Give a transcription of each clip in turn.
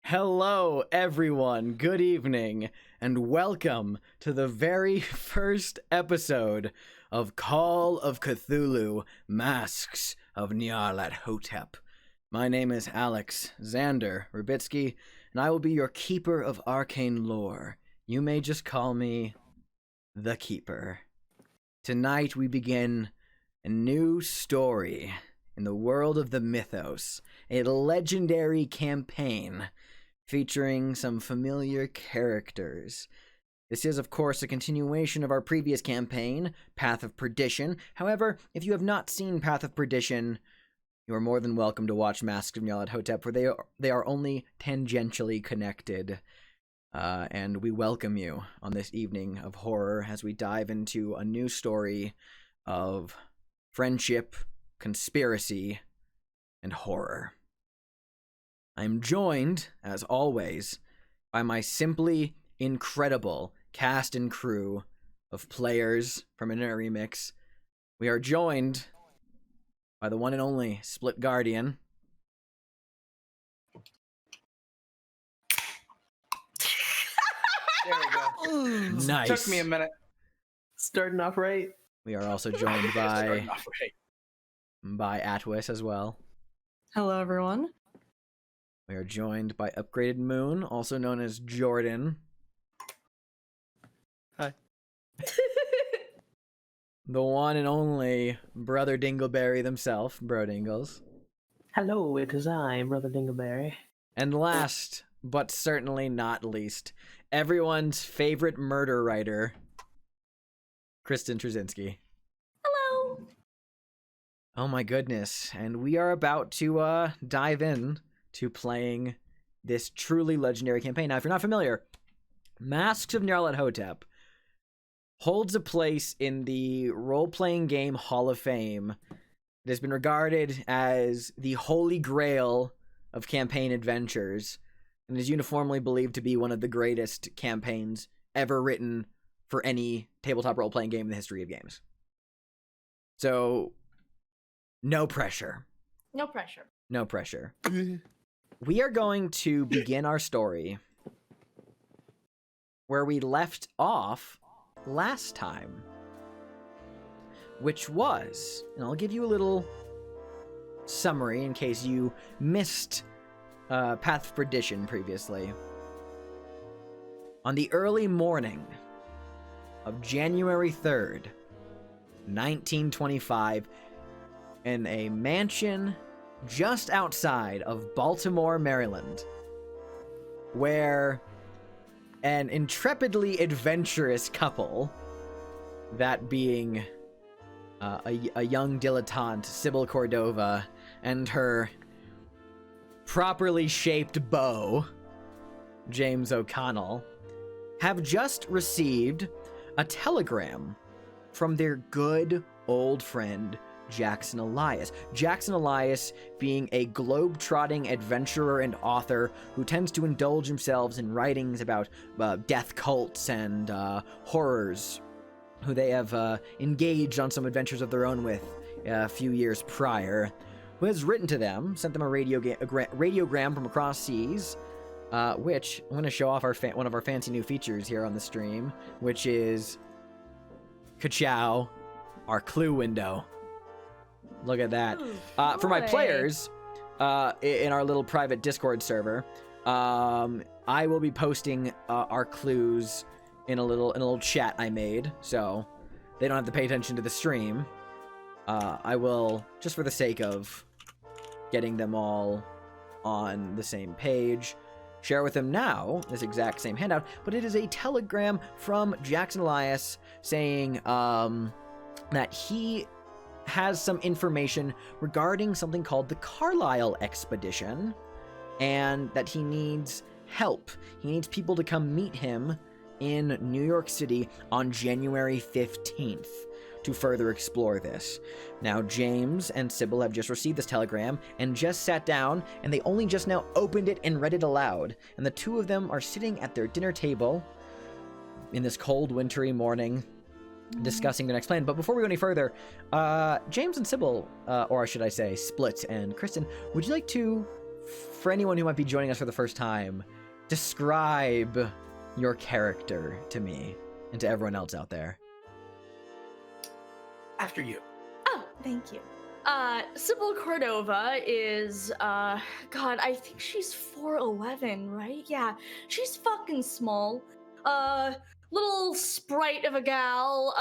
Hello, everyone. Good evening, and welcome to the very first episode of Call of Cthulhu, Masks of Nyarlathotep. My name is Alex Xander Rubitsky, and I will be your keeper of arcane lore. You may just call me the Keeper. Tonight we begin a new story in the world of the mythos, a legendary campaign featuring some familiar characters. This is, of course, a continuation of our previous campaign, Path of Perdition. However, if you have not seen Path of Perdition, you are more than welcome to watch Masks of Nyarlathotep, where they are only tangentially connected. And we welcome you on this evening of horror as we dive into a new story of friendship, conspiracy, and horror. I'm joined, as always, by my simply incredible cast and crew of players from Internet Remix. We are joined by the one and only Split Guardian. There we go. Nice. Took me a minute. Starting off right. We are also joined Starting off right. by Atwis as well. Hello, everyone. We are joined by Upgraded Moon, also known as Jordan. Hi. The one and only Brother Dingleberry himself, Bro Dingles. Hello, it is I, Brother Dingleberry. And last, but certainly not least, everyone's favorite murder writer, Kristen Trzynski. Hello. Oh my goodness, and we are about to dive in to playing this truly legendary campaign. Now, if you're not familiar, Masks of Nyarlathotep holds a place in the role-playing game Hall of Fame. It has been regarded as the holy grail of campaign adventures, and is uniformly believed to be one of the greatest campaigns ever written for any tabletop role-playing game in the history of games. So, no pressure. No pressure. No pressure. We are going to begin our story where we left off last time, which was, and I'll give you a little summary in case you missed Path of Perdition previously. On the early morning of January 3rd, 1925, in a mansion just outside of Baltimore, Maryland, where an intrepidly adventurous couple, that being a young dilettante, Sybil Cordova, and her properly shaped beau, James O'Connell, have just received a telegram from their good old friend, Jackson Elias. Jackson Elias being a globe-trotting adventurer and author who tends to indulge himself in writings about death cults and horrors, who they have engaged on some adventures of their own with a few years prior, who has written to them, sent them a radiogram from across seas, which I'm going to show off one of our fancy new features here on the stream, which is Ka-chow, our clue window. Look at that. For my players, in our little private Discord server, I will be posting our clues in a little chat I made, so they don't have to pay attention to the stream. I will, just for the sake of getting them all on the same page, share with them now this exact same handout, but it is a telegram from Jackson Elias saying that he has some information regarding something called the Carlisle Expedition, and that he needs help. He needs people to come meet him in New York City on January 15th to further explore this. Now, James and Sybil have just received this telegram and just sat down, and they only just now opened it and read it aloud. And the two of them are sitting at their dinner table in this cold, wintry morning, discussing the next plan. But before we go any further, James and Sybil, or should I say Split and Kristen, would you like to, for anyone who might be joining us for the first time, describe your character to me and to everyone else out there? After you. Oh, thank you. Sybil Cordova is, God, I think she's 4'11", right? Yeah, she's fucking small. Little sprite of a gal,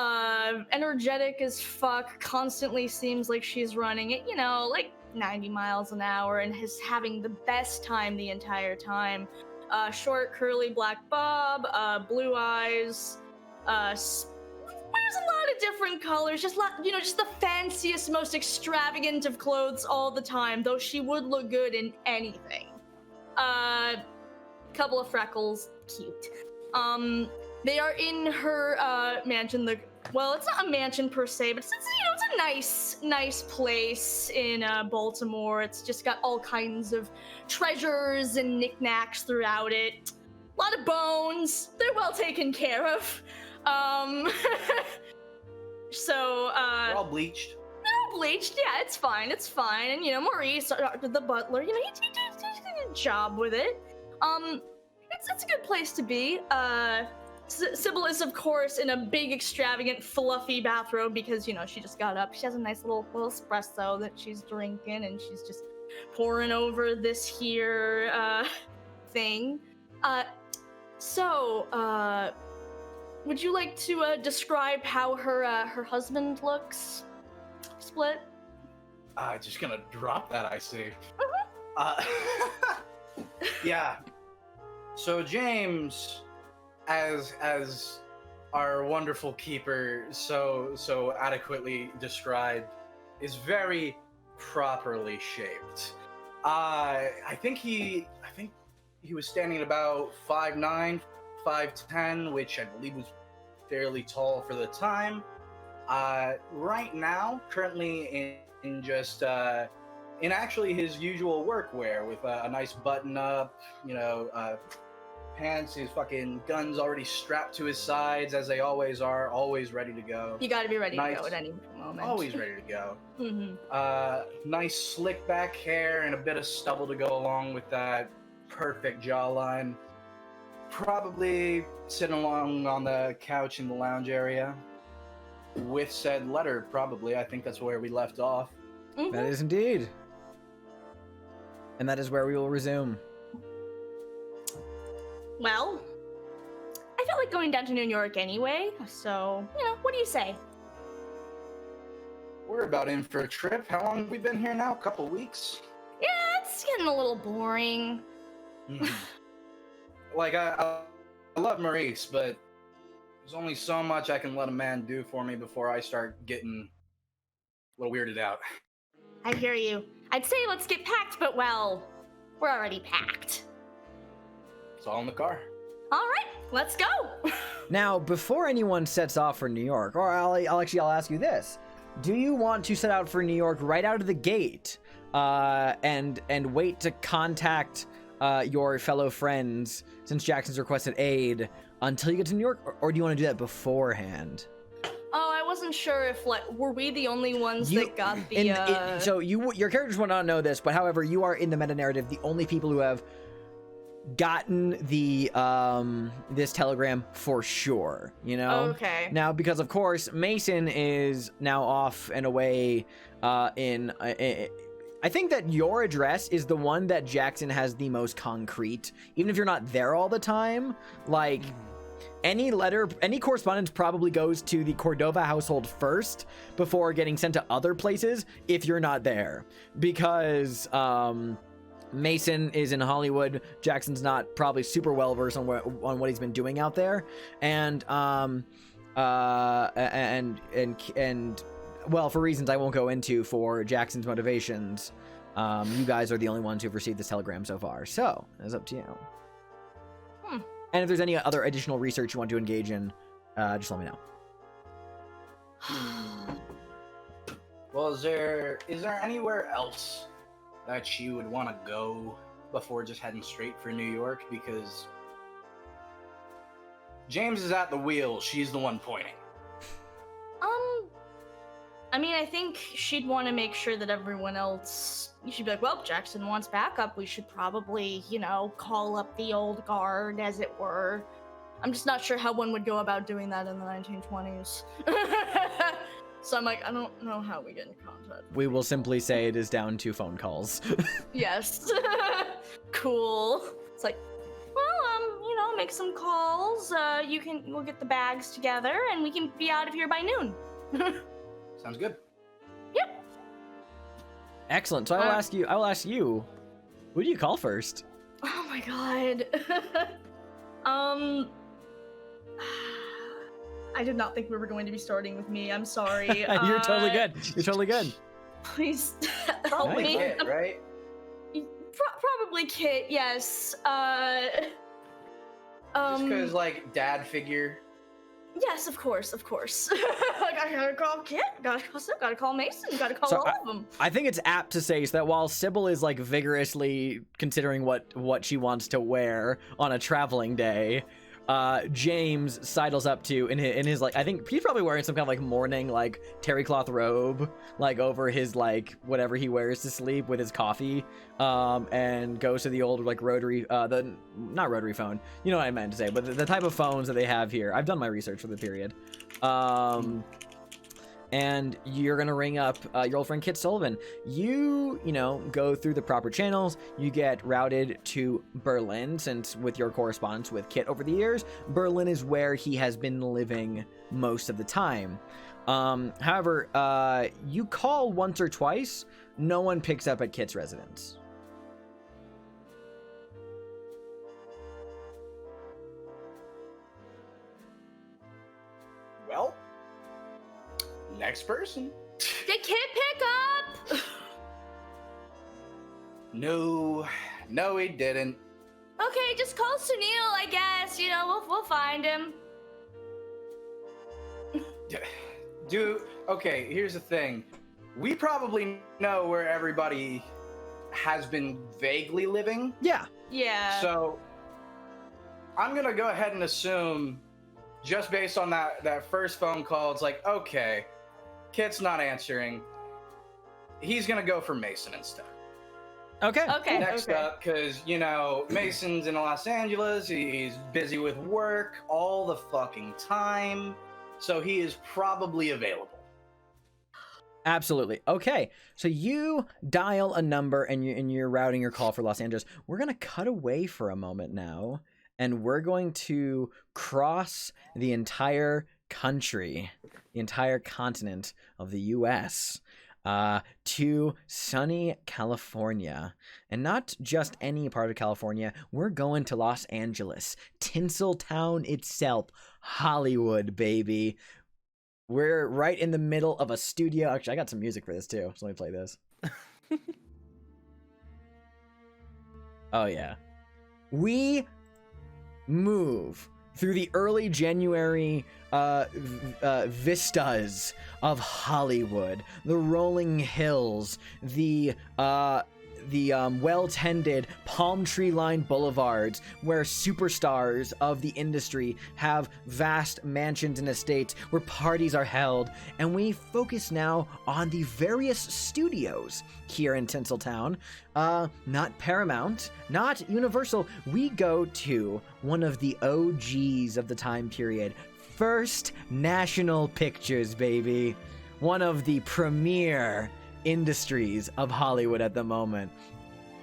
energetic as fuck, constantly seems like she's running at, like 90 miles an hour and is having the best time the entire time. Short, curly black bob, blue eyes, wears a lot of different colors, just the fanciest, most extravagant of clothes all the time, though she would look good in anything. Couple of freckles, cute. They are in her mansion. Well, it's not a mansion per se, but it's a nice place in Baltimore. It's just got all kinds of treasures and knickknacks throughout it. A lot of bones. They're well taken care of. So They're all bleached. They're all bleached. Yeah, it's fine. And Maurice, the butler, he did a good job with it. It's a good place to be. Sybil is, of course, in a big, extravagant, fluffy bathrobe because, she just got up. She has a nice little espresso that she's drinking, and she's just pouring over this here thing. Would you like to describe how her husband looks? Split? Just gonna drop that, I see. Mm-hmm. Yeah. So James, as our wonderful keeper so adequately described, is very properly shaped. I think he was standing at about 5'9", 5'10", which I believe was fairly tall for the time. Right now, currently in just in actually his usual workwear with a nice button up, pants, his fucking guns already strapped to his sides as they always are, always ready to go. You gotta be ready to go at any moment. Always ready to go. Mm-hmm. Nice slick back hair and a bit of stubble to go along with that perfect jawline. Probably sitting along on the couch in the lounge area with said letter, probably. I think that's where we left off. Mm-hmm. That is indeed. And that is where we will resume. Well, I felt like going down to New York anyway, so, what do you say? We're about in for a trip. How long have we been here now? A couple weeks? Yeah, it's getting a little boring. Like, I love Maurice, but there's only so much I can let a man do for me before I start getting a little weirded out. I hear you. I'd say let's get packed, but well, we're already packed. It's all in the car. All right, let's go. Now, before anyone sets off for New York, or I'll ask you this: do you want to set out for New York right out of the gate, and wait to contact your fellow friends, since Jackson's requested aid, until you get to New York, or do you want to do that beforehand? Oh, I wasn't sure if, like, were we the only ones that got the, So your characters will not know this, but however, you are in the meta-narrative the only people who have gotten the this telegram for sure, you know? Okay. Now, because of course, Mason is now off and away in I think that your address is the one that Jackson has the most concrete, even if you're not there all the time. Like, any correspondence probably goes to the Cordova household first before getting sent to other places if you're not there. Because Mason is in Hollywood. Jackson's not probably super well versed on what he's been doing out there. And well, for reasons I won't go into for Jackson's motivations, you guys are the only ones who've received this telegram so far. So, it's up to you. And if there's any other additional research you want to engage in, just let me know. Well, is there anywhere else that she would want to go before just heading straight for New York? Because James is at the wheel, she's the one pointing. I mean, I think she'd want to make sure that everyone else... She'd be like, well, Jackson wants backup. We should probably, you know, call up the old guard, as it were. I'm just not sure how one would go about doing that in the 1920s. So I'm like, I don't know how we get in contact. We will simply say it is down to phone calls. Yes. Cool. It's like, well, you know, make some calls. We'll get the bags together and we can be out of here by noon. Sounds good. Yep. Excellent. So I will ask you, who do you call first? Oh my god. I did not think we were going to be starting with me. I'm sorry. You're totally good. You're totally good. Please help me. Kit, right? Probably Kit, yes. Just because, like, dad figure. Yes, of course. Like, I gotta call Kit, gotta call Mason, gotta call all of them. I think it's apt to say that while Sybil is like vigorously considering what she wants to wear on a traveling day, James sidles up to in his like, I think he's probably wearing some kind of like morning like terry cloth robe like over his like whatever he wears to sleep with his coffee, and goes to the old like rotary not rotary phone, you know what I meant to say, but the type of phones that they have here. I've done my research for the period. And you're gonna ring up your old friend Kit Sullivan. You know, go through the proper channels. You get routed to Berlin, since with your correspondence with Kit over the years, Berlin is where he has been living most of the time. However, you call once or twice, no one picks up at Kit's residence. Well, next person. Did Kit pick up? No, he didn't. Okay, just call Sunil, I guess. You know, we'll find him. Okay, here's the thing. We probably know where everybody has been vaguely living. Yeah. So, I'm gonna go ahead and assume, just based on that first phone call, it's like, okay, Kit's not answering. He's gonna go for Mason instead. Okay. Next up, because, you know, Mason's in Los Angeles. He's busy with work all the fucking time. So he is probably available. Absolutely. Okay, so you dial a number and you're routing your call for Los Angeles. We're going to cut away for a moment now, and we're going to cross the entire country, the entire continent of the U.S., to sunny California. And not just any part of California. We're going to Los Angeles, Tinseltown itself, Hollywood, baby. We're right in the middle of a studio. Actually, I got some music for this too, so let me play this. Oh yeah. We move through the early January vistas of Hollywood, the rolling hills, the well-tended palm tree-lined boulevards where superstars of the industry have vast mansions and estates where parties are held, and we focus now on the various studios here in Tinseltown. Not Paramount, not Universal. We go to one of the OGs of the time period, First National Pictures, baby. One of the premier industries of Hollywood at the moment.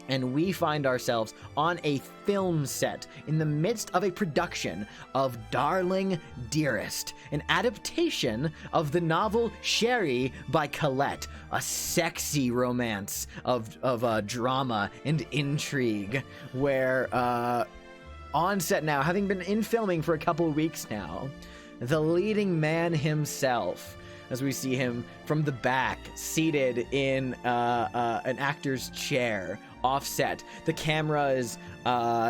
And we find ourselves on a film set in the midst of a production of Darling Dearest, an adaptation of the novel Sherry by Colette, a sexy romance of drama and intrigue, where on set now, having been in filming for a couple weeks now, the leading man himself, as we see him from the back, seated in an actor's chair, offset. The cameras,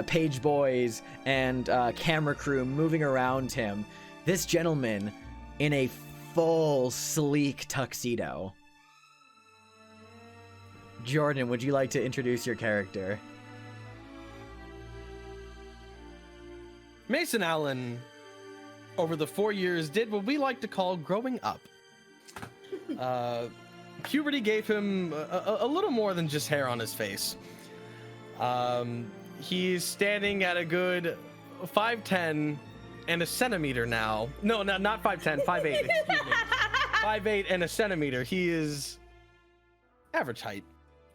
page boys, and camera crew moving around him. This gentleman in a full, sleek tuxedo. Jordan, would you like to introduce your character? Mason Allen, over the 4 years, did what we like to call growing up. Puberty gave him a little more than just hair on his face. He's standing at a good 5'10" and a centimeter now. No, not 5'10", 5'8", excuse me. 5'8" and a centimeter. He is average height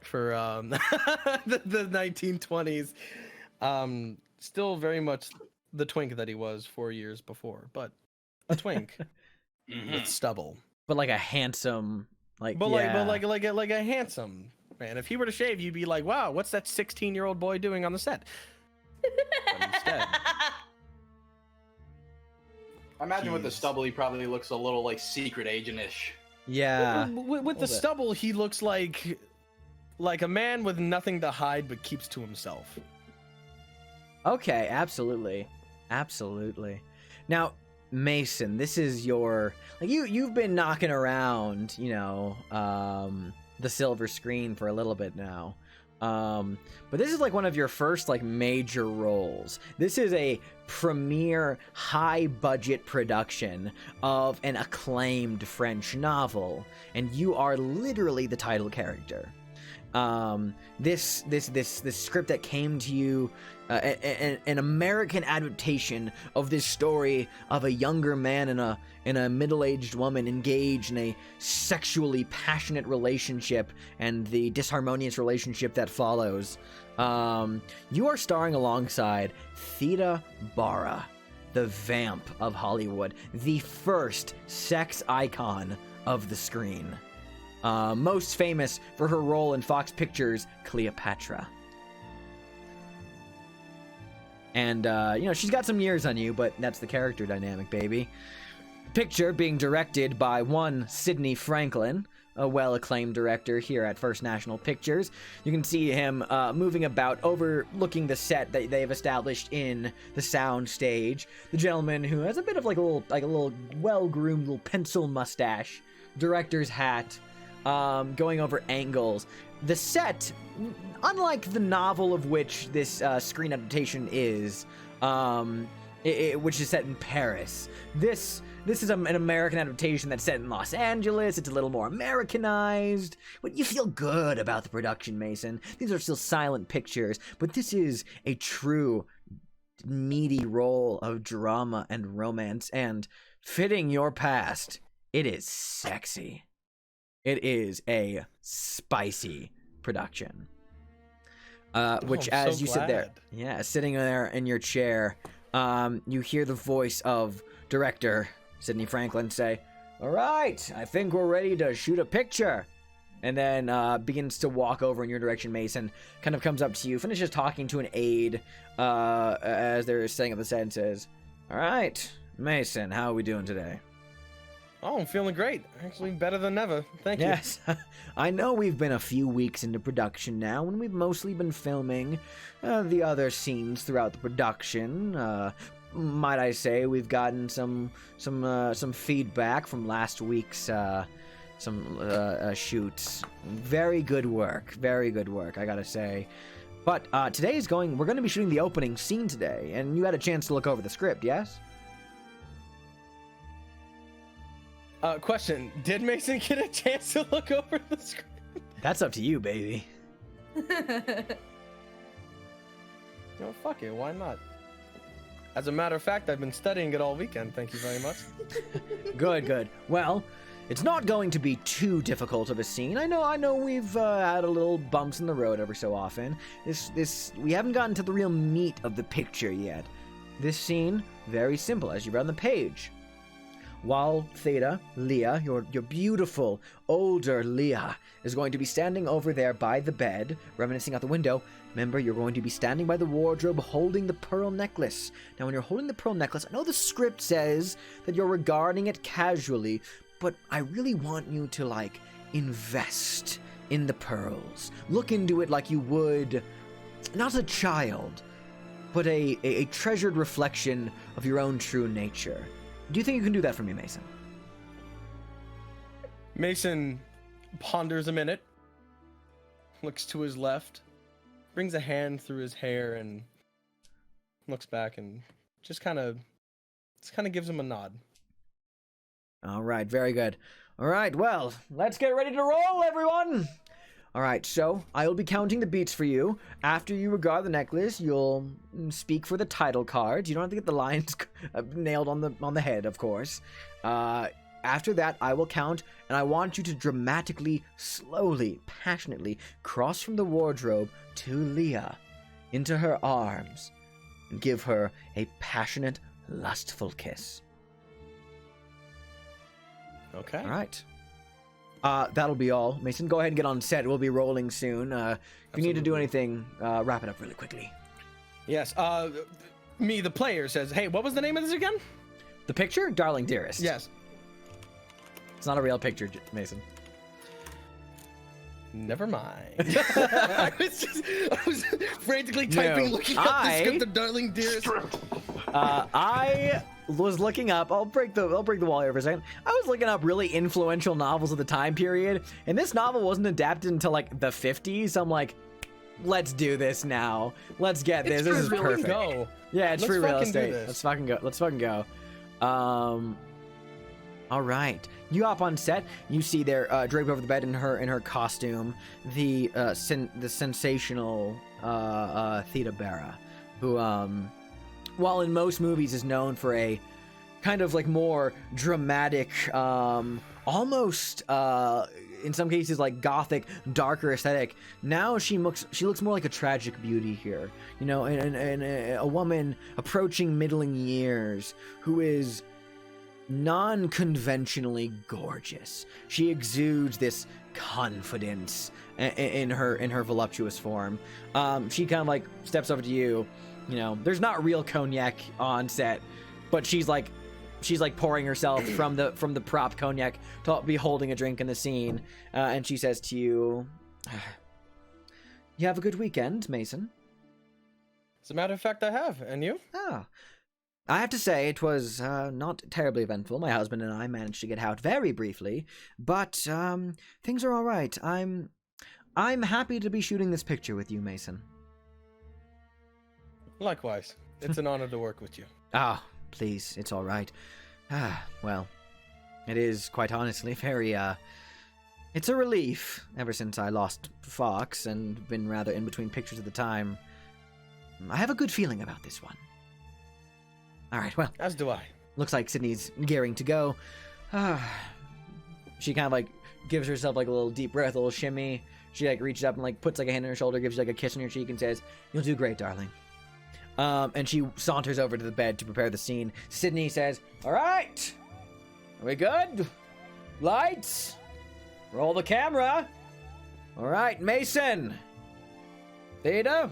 for the 1920s. Still very much the twink that he was 4 years before, but a twink with stubble. But like a handsome, like a handsome man. If he were to shave, you'd be like, wow, what's that 16-year-old boy doing on the set? But instead, I imagine with the stubble, he probably looks a little like secret agent-ish. Yeah. With the stubble, he looks like a man with nothing to hide but keeps to himself. Okay, absolutely. Now, Mason, this is your, like, you've been knocking around, the silver screen for a little bit now. But this is like one of your first like major roles. This is a premiere high budget production of an acclaimed French novel, and you are literally the title character. This script that came to you, an American adaptation of this story of a younger man and a middle-aged woman engaged in a sexually passionate relationship and the disharmonious relationship that follows. You are starring alongside Theda Bara, the vamp of Hollywood, the first sex icon of the screen. Most famous for her role in Fox Pictures' Cleopatra. And, she's got some years on you, but that's the character dynamic, baby. Picture being directed by one Sidney Franklin, a well-acclaimed director here at First National Pictures. You can see him moving about, overlooking the set that they've established in the sound stage. The gentleman who has a bit of like a little well-groomed little pencil mustache, director's hat, going over angles. The set, unlike the novel of which this screen adaptation is, which is set in Paris, this is an American adaptation that's set in Los Angeles. It's a little more Americanized, but you feel good about the production, Mason. These are still silent pictures, but this is a true meaty role of drama and romance, and fitting your past, it is sexy. It is a spicy production. Which, as you sit there, sitting there in your chair, you hear the voice of director Sidney Franklin say, "All right, I think we're ready to shoot a picture." And then begins to walk over in your direction, Mason. Kind of comes up to you, finishes talking to an aide as they're setting up the set, and says, "All right, Mason, how are we doing today?" Oh, I'm feeling great. Actually, better than ever. Thank you. Yes. I know we've been a few weeks into production now, and we've mostly been filming the other scenes throughout the production. Might I say, we've gotten some feedback from last week's shoots. Very good work. Very good work, I gotta say. But we're going to be shooting the opening scene today, and you had a chance to look over the script, yes? Question: did Mason get a chance to look over the script? That's up to you, baby. No, fuck it. Why not? As a matter of fact, I've been studying it all weekend. Thank you very much. Good. Well, it's not going to be too difficult of a scene. I know we've had a little bumps in the road every so often. We haven't gotten to the real meat of the picture yet. This scene, very simple, as you read on the page. While Theta, Leah, your beautiful, older Leah, is going to be standing over there by the bed, reminiscing out the window. Remember, you're going to be standing by the wardrobe holding the pearl necklace. Now, when you're holding the pearl necklace, I know the script says that you're regarding it casually, but I really want you to, invest in the pearls. Look into it like you would, not a child, but a treasured reflection of your own true nature. Do you think you can do that for me, Mason? Mason ponders a minute, looks to his left, brings a hand through his hair, and looks back and just kind of gives him a nod. All right, very good. All right, well, let's get ready to roll, everyone. All right, so I will be counting the beats for you. After you regard the necklace, you'll speak for the title cards. You don't have to get the lines nailed on the head, of course. After that, I will count, and I want you to dramatically, slowly, passionately cross from the wardrobe to Leah, into her arms, and give her a passionate, lustful kiss. Okay. All right. That'll be all. Mason, go ahead and get on set. We'll be rolling soon. If you need to do anything, wrap it up really quickly. Yes. Me, the player, says, hey, what was the name of this again? The picture? Darling Dearest. Yes. It's not a real picture, Mason. Never mind. I was frantically typing, looking up the script of Darling Dearest. I was looking up. I'll break the wall here for a second. I was looking up really influential novels of the time period, and this novel wasn't adapted until the 50s. So I'm like, let's do this now. Let's get this. This is perfect. Go. Yeah, it's free real estate. Let's fucking go. All right. You hop on set. You see there, draped over the bed in her costume, the sensational Theta Barra, who while in most movies is known for a kind of more dramatic, almost in some cases gothic, darker aesthetic. Now she looks more like a tragic beauty here, and a woman approaching middling years who is non-conventionally gorgeous. She exudes this confidence in her voluptuous form. She kind of steps over to you. There's not real cognac on set, but she's pouring herself from the prop cognac to be holding a drink in the scene, and she says to you, "You have a good weekend, Mason." As a matter of fact, I have. And you? I have to say it was not terribly eventful. My husband and I managed to get out very briefly, but things are all right. I'm happy to be shooting this picture with you, Mason. Likewise. It's an honor to work with you. Please, it's all right. Well, it is quite honestly very, it's a relief ever since I lost Fox and been rather in between pictures at the time. I have a good feeling about this one. All right, well. As do I. Looks like Sydney's gearing to go. She kind of gives herself a little deep breath, a little shimmy. She reaches up and puts a hand on her shoulder, gives you a kiss on your cheek and says, "You'll do great, darling." And she saunters over to the bed to prepare the scene. Sydney says, "All right, are we good? Lights, roll the camera. All right, Mason, Theta,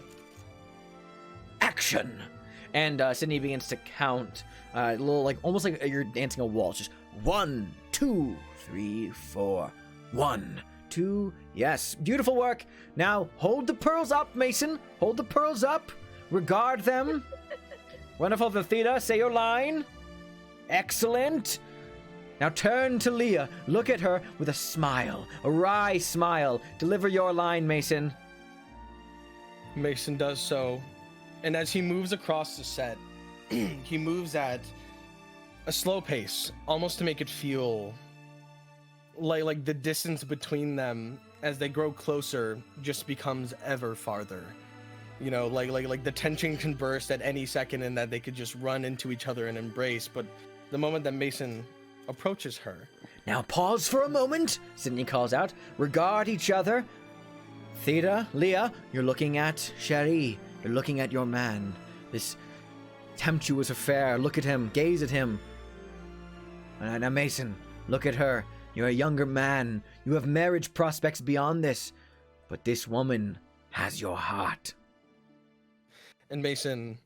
action." And Sydney begins to count, a little almost like you're dancing a waltz. Just 1, 2, 3, 4. 1, 2. Yes, beautiful work. Now hold the pearls up, Mason. Hold the pearls up. Regard them. Wonderful, the Theta. Say your line. Excellent. Now turn to Leah. Look at her with a smile, a wry smile. Deliver your line, Mason. Mason does so, and as he moves across the set, he moves at a slow pace, almost to make it feel like the distance between them as they grow closer just becomes ever farther. You know, like the tension can burst at any second and that they could just run into each other and embrace. But the moment that Mason approaches her... Now pause for a moment, Sydney calls out. Regard each other. Theta, Leah, you're looking at Sherry. You're looking at your man. This tempestuous affair. Look at him. Gaze at him. Now, Mason, look at her. You're a younger man. You have marriage prospects beyond this. But this woman has your heart. And Mason,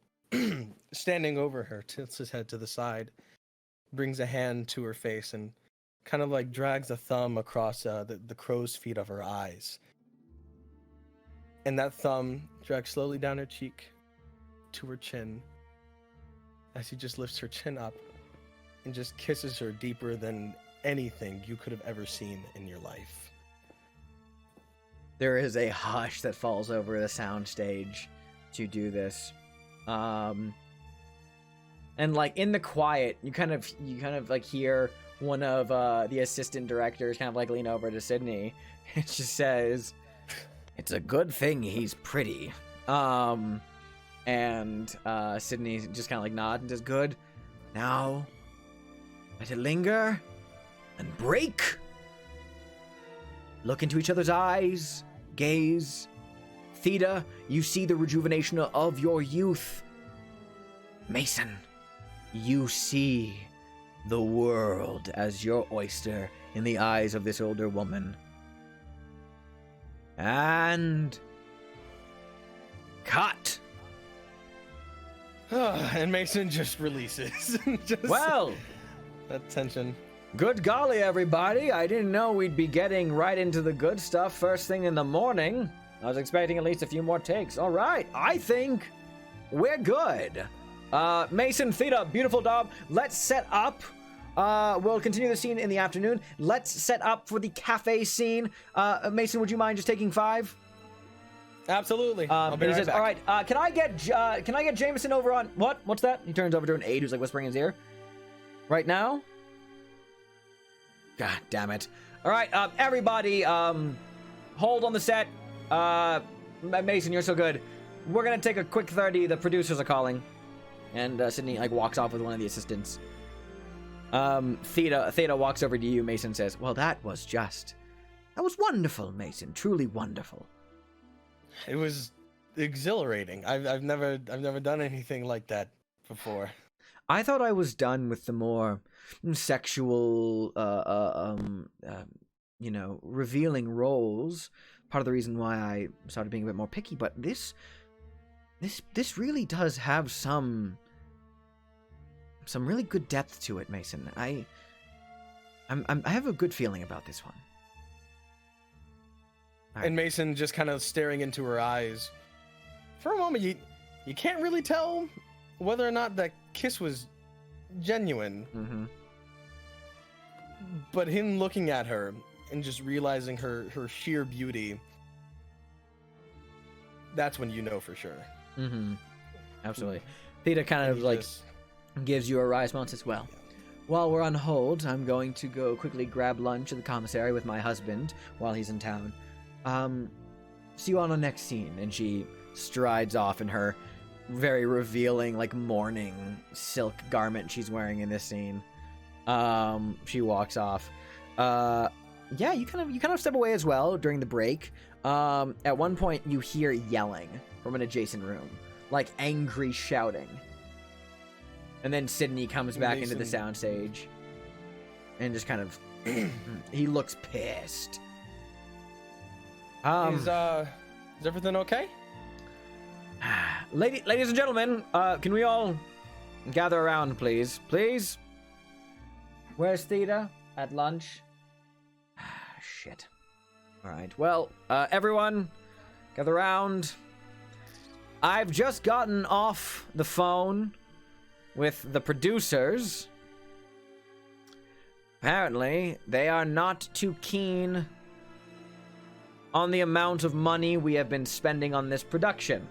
standing over her, tilts his head to the side, brings a hand to her face, and kind of like drags a thumb across the crow's feet of her eyes. And that thumb drags slowly down her cheek to her chin as he just lifts her chin up and just kisses her deeper than anything you could have ever seen in your life. There is a hush that falls over the soundstage to do this. And like in the quiet, you kind of like hear one of the assistant directors kind of like lean over to Sydney. It just says, "It's a good thing he's pretty." And Sydney just kind of like nods and says, "Good. Now, let it linger and break. Look into each other's eyes. Gaze. Theta, you see the rejuvenation of your youth. Mason, you see the world as your oyster in the eyes of this older woman. And cut." And Mason just releases. Well, that tension. Good golly, everybody. I didn't know we'd be getting right into the good stuff first thing in the morning. I was expecting at least a few more takes. All right, I think we're good. Mason, Theta, beautiful job. Let's set up. We'll continue the scene in the afternoon. Let's set up for the cafe scene. Mason, would you mind just taking 5? Absolutely. And he says, "All right, can I get Jameson over on what? What's that?" He turns over to an aide who's like whispering in his ear. "Right now?" God damn it! All right, everybody, hold on the set. Mason, you're so good. We're gonna take a quick 30. The producers are calling, and Sydney like walks off with one of the assistants. Theta walks over to you. Mason says, "Well, that was wonderful, Mason. Truly wonderful." It was exhilarating. I've never done anything like that before. I thought I was done with the more sexual, revealing roles. Part of the reason why I started being a bit more picky, but this really does have some really good depth to it, Mason. I have a good feeling about this one. Right. And Mason just kind of staring into her eyes. For a moment, you can't really tell whether or not that kiss was genuine. Mm-hmm. But him looking at her and just realizing her sheer beauty, that's when you know for sure. Mm-hmm. Absolutely. Theta kind of like gives you a wry response as well. Yeah. While we're on hold, I'm going to go quickly grab lunch at the commissary with my husband while he's in town. See you on the next scene. And she strides off in her very revealing, like, mourning silk garment she's wearing in this scene. She walks off. Yeah, you kind of step away as well during the break. At one point, you hear yelling from an adjacent room, like angry shouting. And then Sydney comes back into the soundstage and just kind of, he looks pissed. Is everything okay? Ladies and gentlemen, can we all gather around, please? Please? Where's Theta? At lunch? Shit. Alright, well, everyone, gather around. I've just gotten off the phone with the producers. apparently they are not too keen on the amount of money we have been spending on this production.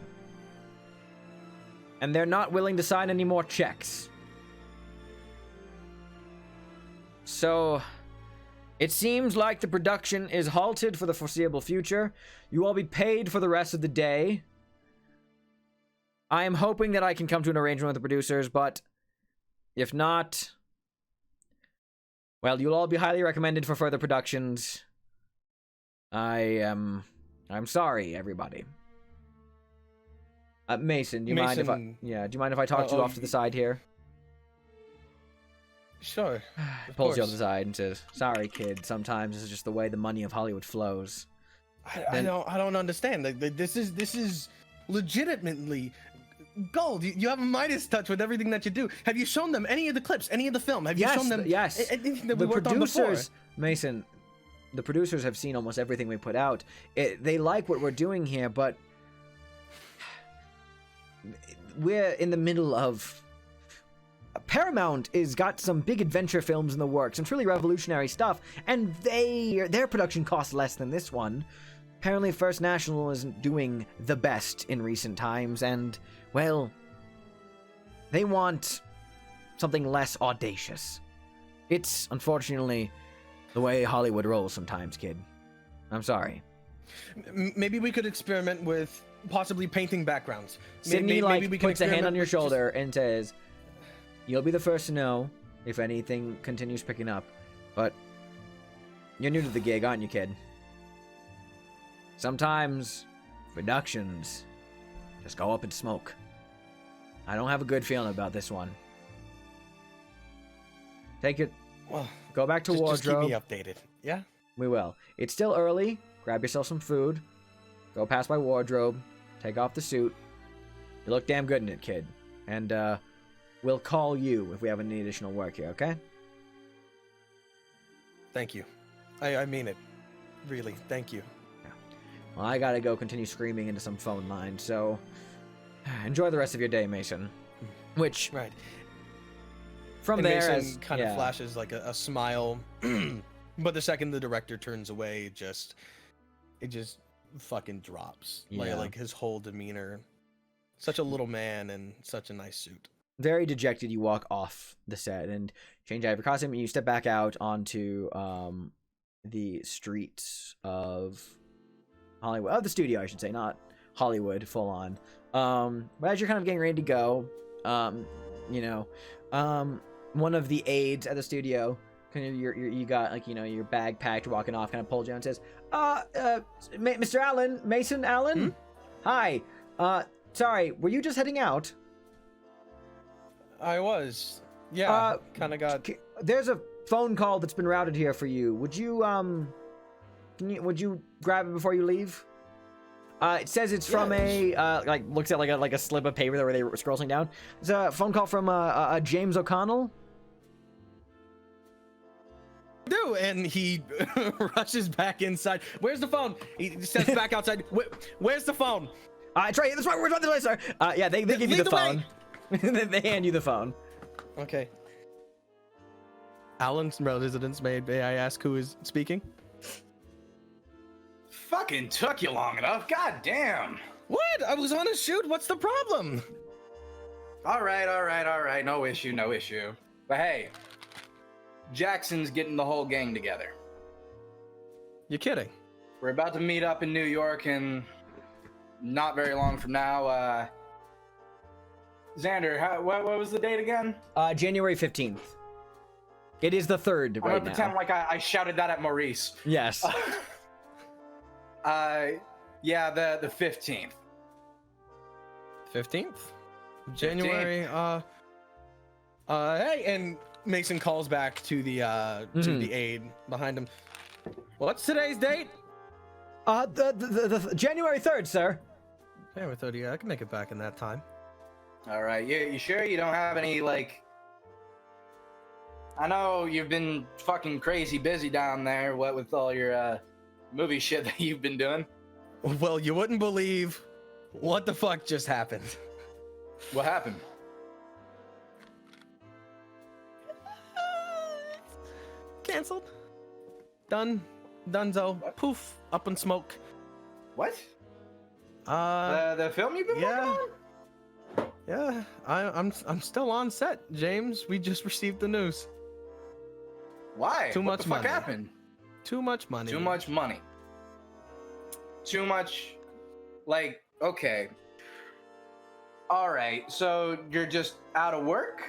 And they're not willing to sign any more checks. So, it seems like the production is halted for the foreseeable future. You will be paid for the rest of the day. I am hoping that I can come to an arrangement with the producers, but if not, well, you'll all be highly recommended for further productions. I'm sorry, everybody. Mason, do you mind if I talk to you off to the side here? Sure. Pulls you off the side and says, "Sorry, kid. Sometimes this is just the way the money of Hollywood flows." I don't understand. This is legitimately gold. You have a Midas touch with everything that you do. Have you shown them any of the clips, any of the film? Have you shown them anything that we worked on before? Mason, the producers have seen almost everything we put out. They like what we're doing here, but we're in the middle of... Paramount is got some big adventure films in the works, some truly revolutionary stuff, and their production costs less than this one. Apparently First National isn't doing the best in recent times, and, well, they want something less audacious. It's, unfortunately, the way Hollywood rolls sometimes, kid. I'm sorry. Maybe we could experiment with possibly painting backgrounds. Sydney, maybe we can puts a hand on your shoulder and says, "You'll be the first to know if anything continues picking up, but you're new to the gig, aren't you, kid? Sometimes productions just go up in smoke. I don't have a good feeling about this one. Take it. Well, go back to wardrobe. Just keep me updated. Yeah, we will. It's still early. Grab yourself some food. Go past my wardrobe. Take off the suit. You look damn good in it, kid. And we'll call you if we have any additional work here. Okay? Thank you. I mean it. Really. Thank you. Well, I gotta go continue screaming into some phone line, so enjoy the rest of your day, Mason. Which, right. From and there, Mason kind of flashes like a smile, but the second the director turns away, it just fucking drops. Yeah. Like his whole demeanor. Such a little man in such a nice suit. Very dejected, you walk off the set and change out of your costume, and you step back out onto the streets of Hollywood, the studio, I should say, not Hollywood full on. But as you're kind of getting ready to go, one of the aides at the studio, kind of you got like your bag packed, walking off, kind of pulls you and says, Mr. Allen, Mason Allen, hi, sorry, were you just heading out? I was, yeah, kind of got. There's a phone call that's been routed here for you. Would you would you grab it before you leave? It says it's from looks at like a slip of paper where they were scrolling down. It's a phone call from James O'Connell. And he rushes back inside. Where's the phone? He steps back outside. Where's the phone? It's right. That's right. We're on the way, sir. They give you the phone. They hand you the phone. Okay. Allen's residence, may I ask who is speaking? Fucking took you long enough. God damn. What? I was on a shoot. What's the problem? All right. No issue. But hey, Jackson's getting the whole gang together. You're kidding. We're about to meet up in New York and not very long from now. Xander, what was the date again? January 15th. It is the 3rd right now. I'm gonna pretend like I shouted that at Maurice. Yes. Yeah, the 15th. 15th? January, hey, and Mason calls back to the aide behind him. What's today's date? The January 3rd, sir. January 3rd, yeah, I can make it back in that time. All right, you sure you don't have any, like... I know you've been fucking crazy busy down there, what with all your, movie shit that you've been doing. Well, you wouldn't believe what the fuck just happened. What canceled. Done. Dunzo. What? Poof. Up in smoke. What? Uh, The film you've been yeah. working on? Yeah. I'm still on set, James. We just received the news. Why? Too What much the fuck money. happened? Too much money. Too much money. Too much. Like, okay. All right. So you're just out of work?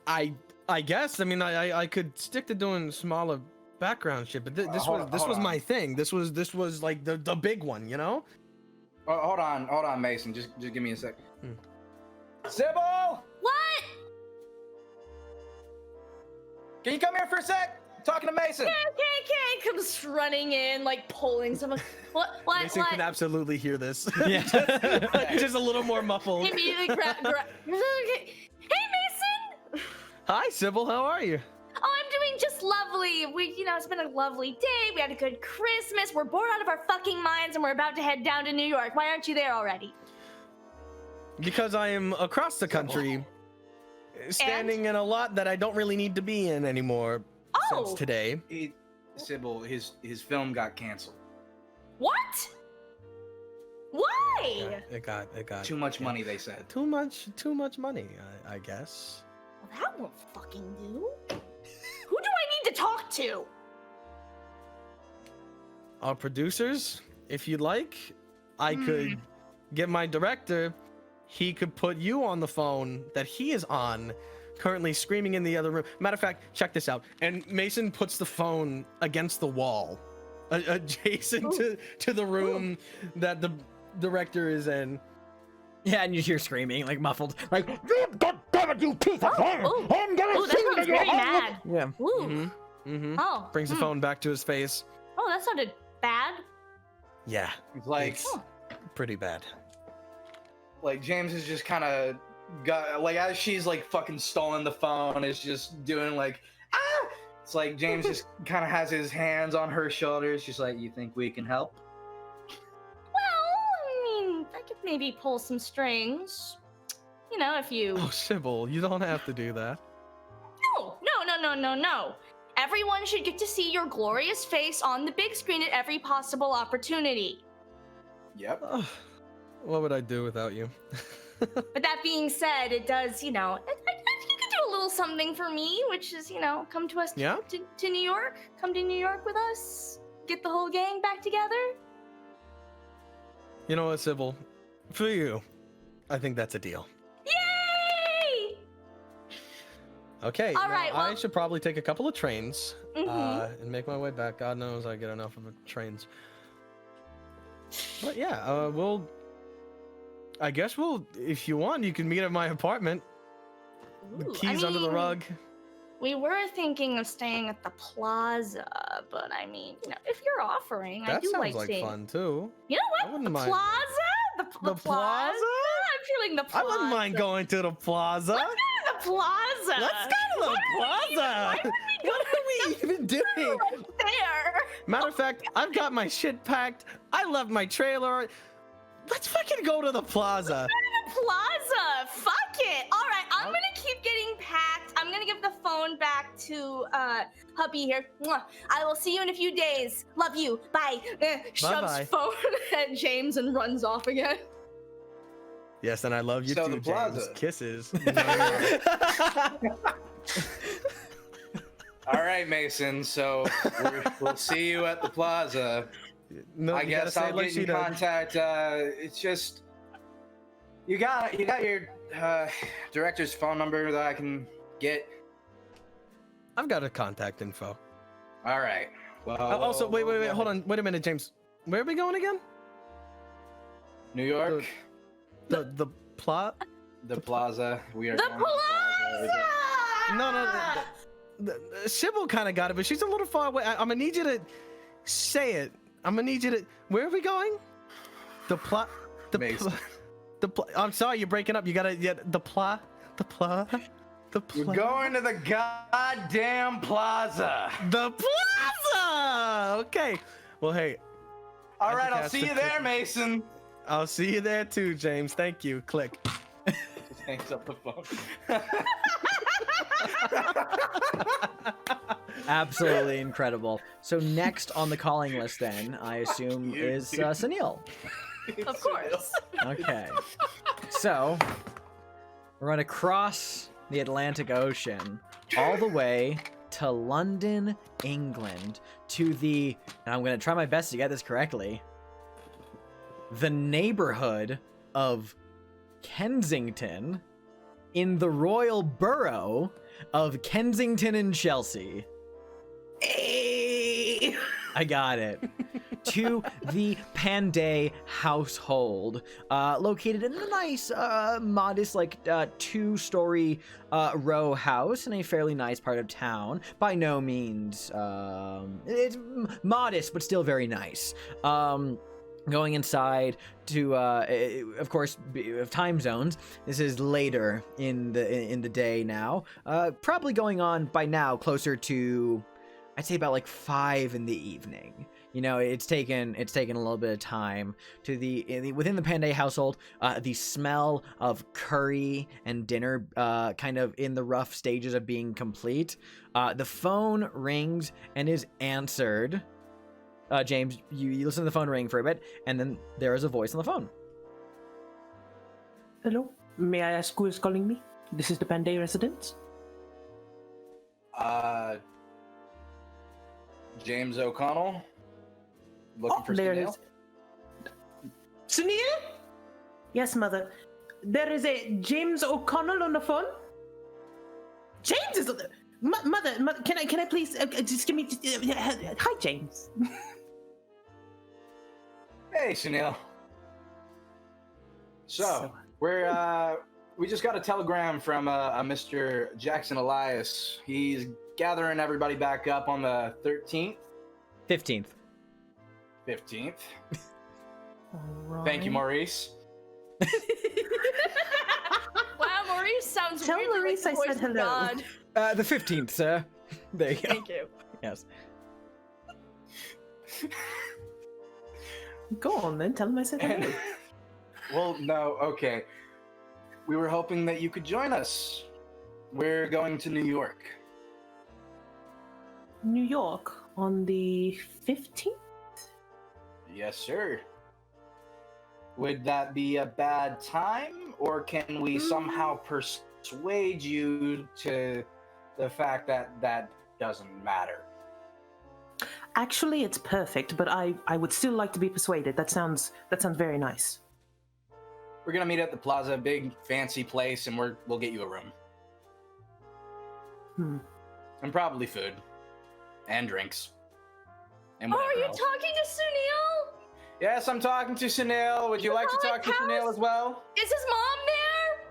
I guess. I mean, I could stick to doing smaller background shit, but this Hold was on. my thing. This was like the big one, you know? Oh, hold on, Mason. Just give me a sec. Hmm. Sybil, What? can you come here for a sec? I'm talking to Mason. Okay, comes running in, like pulling someone. What? Mason can absolutely hear this. Yeah. Just a little more muffled. Immediately grab. Hey, Mason. Hi, Sybil. How are you? Oh, I'm doing just lovely. It's been a lovely day. We had a good Christmas. We're bored out of our fucking minds, and we're about to head down to New York. Why aren't you there already? Because I am across the country, standing in a lot that I don't really need to be in anymore since Oh. today. Sybil, his film got canceled. What? Why? It got Too much money, they said. Too much money, I guess. Well, that won't fucking do. Who do I need to talk to? Our producers, if you'd like, I could get my director. He could put you on the phone that he is on, currently screaming in the other room. Matter of fact, check this out. And Mason puts the phone against the wall, adjacent to the room that the director is in. Yeah, and you hear screaming, like muffled, like, "God damn it, you piece of shit! Ooh. I'm gonna Ooh, that shoot sounds you!" very mad. Yeah. Ooh. Mm-hmm. Oh. Brings the phone back to his face. Oh, that sounded bad. Yeah, It's like, it's pretty bad. like James is just kind of got like as she's like fucking stolen the phone, is just doing like ah. It's like James just kind of has his hands on her shoulders, just like, you think we can help? I could maybe pull some strings. If you. Oh, Sybil, you don't have to do that. No. Everyone should get to see your glorious face on the big screen at every possible opportunity. Yep. What would I do without you? But that being said, it does, you could do a little something for me, which is, come to us Yeah? to New York. Come to New York with us. Get the whole gang back together. You know what, Sybil? For you, I think that's a deal. Yay! Okay, All now right, I well- should probably take a couple of trains Mhm. and make my way back. God knows I get enough of the trains. But yeah, I guess if you want, you can meet at my apartment. The Ooh, keys under the rug. We were thinking of staying at the plaza, but if you're offering, I That do sounds like like staying. fun too. You know I what? wouldn't The mind. plaza? The plaza? I'm feeling the I plaza. wouldn't mind going to the plaza. Let's go to the plaza. Let's go to the plaza. What are we even doing? Right there. Matter of fact, I've got my shit packed. I left my trailer. Let's fucking go to the plaza. The plaza. Fuck it. All right, I'm gonna keep getting packed. I'm gonna give the phone back to hubby here. Mwah. I will see you in a few days. Love you. Bye. Shoves Bye-bye. phone at James and runs off again. Yes, and I love you So too, the James. plaza. Kisses. All right, Mason. So we'll see you at the plaza. No, I you gotta guess say it I'll like get she in does. contact. It's just you got your director's phone number that I can get. I've got a contact info. All right. Well. Also, wait, hold on. Wait a minute, James. Where are we going again? New York, The plot? the plaza. We are The going to the plaza. No. Sybil kind of got it, but she's a little far away. I'm gonna need you to say it. I'm gonna need you to. Where are we going? The plot. Mason. I'm sorry, you're breaking up. You gotta. Yeah, the plot. We're going to the goddamn plaza. The plaza. Okay. Well, hey. All right, think I'll that's see the you there, quick- Mason. I'll see you there too, James. Thank you. Click. Just hangs up the phone. Absolutely incredible. So next on the calling list, then I assume is Sunil. Of course. Okay. So we're gonna cross the Atlantic Ocean all the way to London, England, to the, and I'm gonna try my best to get this correctly, the neighborhood of Kensington in the royal borough of Kensington and Chelsea. Hey! I got it. To the Panday household, located in a nice, modest, like, two-story row house in a fairly nice part of town. By no means, it's modest, but still very nice. Going inside to, of course, of time zones. This is later in the day now. Probably going on by now closer to, I'd say about like 5 in the evening. You know, it's taken a little bit of time to within the Panday household. The smell of curry and dinner, kind of in the rough stages of being complete. The phone rings and is answered. James, you listen to the phone ring for a bit, and then there is a voice on the phone. Hello? May I ask who is calling me? This is the Panday residence? James O'Connell. Looking for there it Sunil? is. Sunil? Yes, mother. There is a James O'Connell on the phone? James is on the... Mother, can I please just give me... hi, James. Hey, Sunil. So, we just got a telegram from a Mr. Jackson Elias. He's gathering everybody back up on the 13th. 15th. 15th. Right. Thank you, Maurice. Wow, Maurice sounds Tell weirdly Maurice like the I voice said of hello. God. The 15th, sir. There you go. Thank you. Yes. Go on then, tell him I said hello. Well, no, okay. We were hoping that you could join us. We're going to New York. New York on the 15th? Yes, sir. Would that be a bad time, or can we somehow persuade you to the fact that that doesn't matter? Actually, it's perfect, but I would still like to be persuaded. That sounds very nice. We're gonna meet at the Plaza, big fancy place, and we'll get you a room. And probably food. And drinks. And Oh, whatever are you else. talking to Sunil? Yes, I'm talking to Sunil. Would you like to talk to Sunil as well? Is his mom there?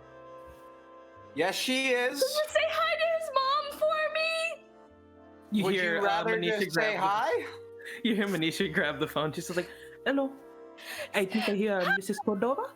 Yes, she is. Say hi to his mom for me. You Would hear you rather Manisha just say grab hi? You hear Manisha grab the phone. She's like, "Hello, I think I hear Mrs. Cordova."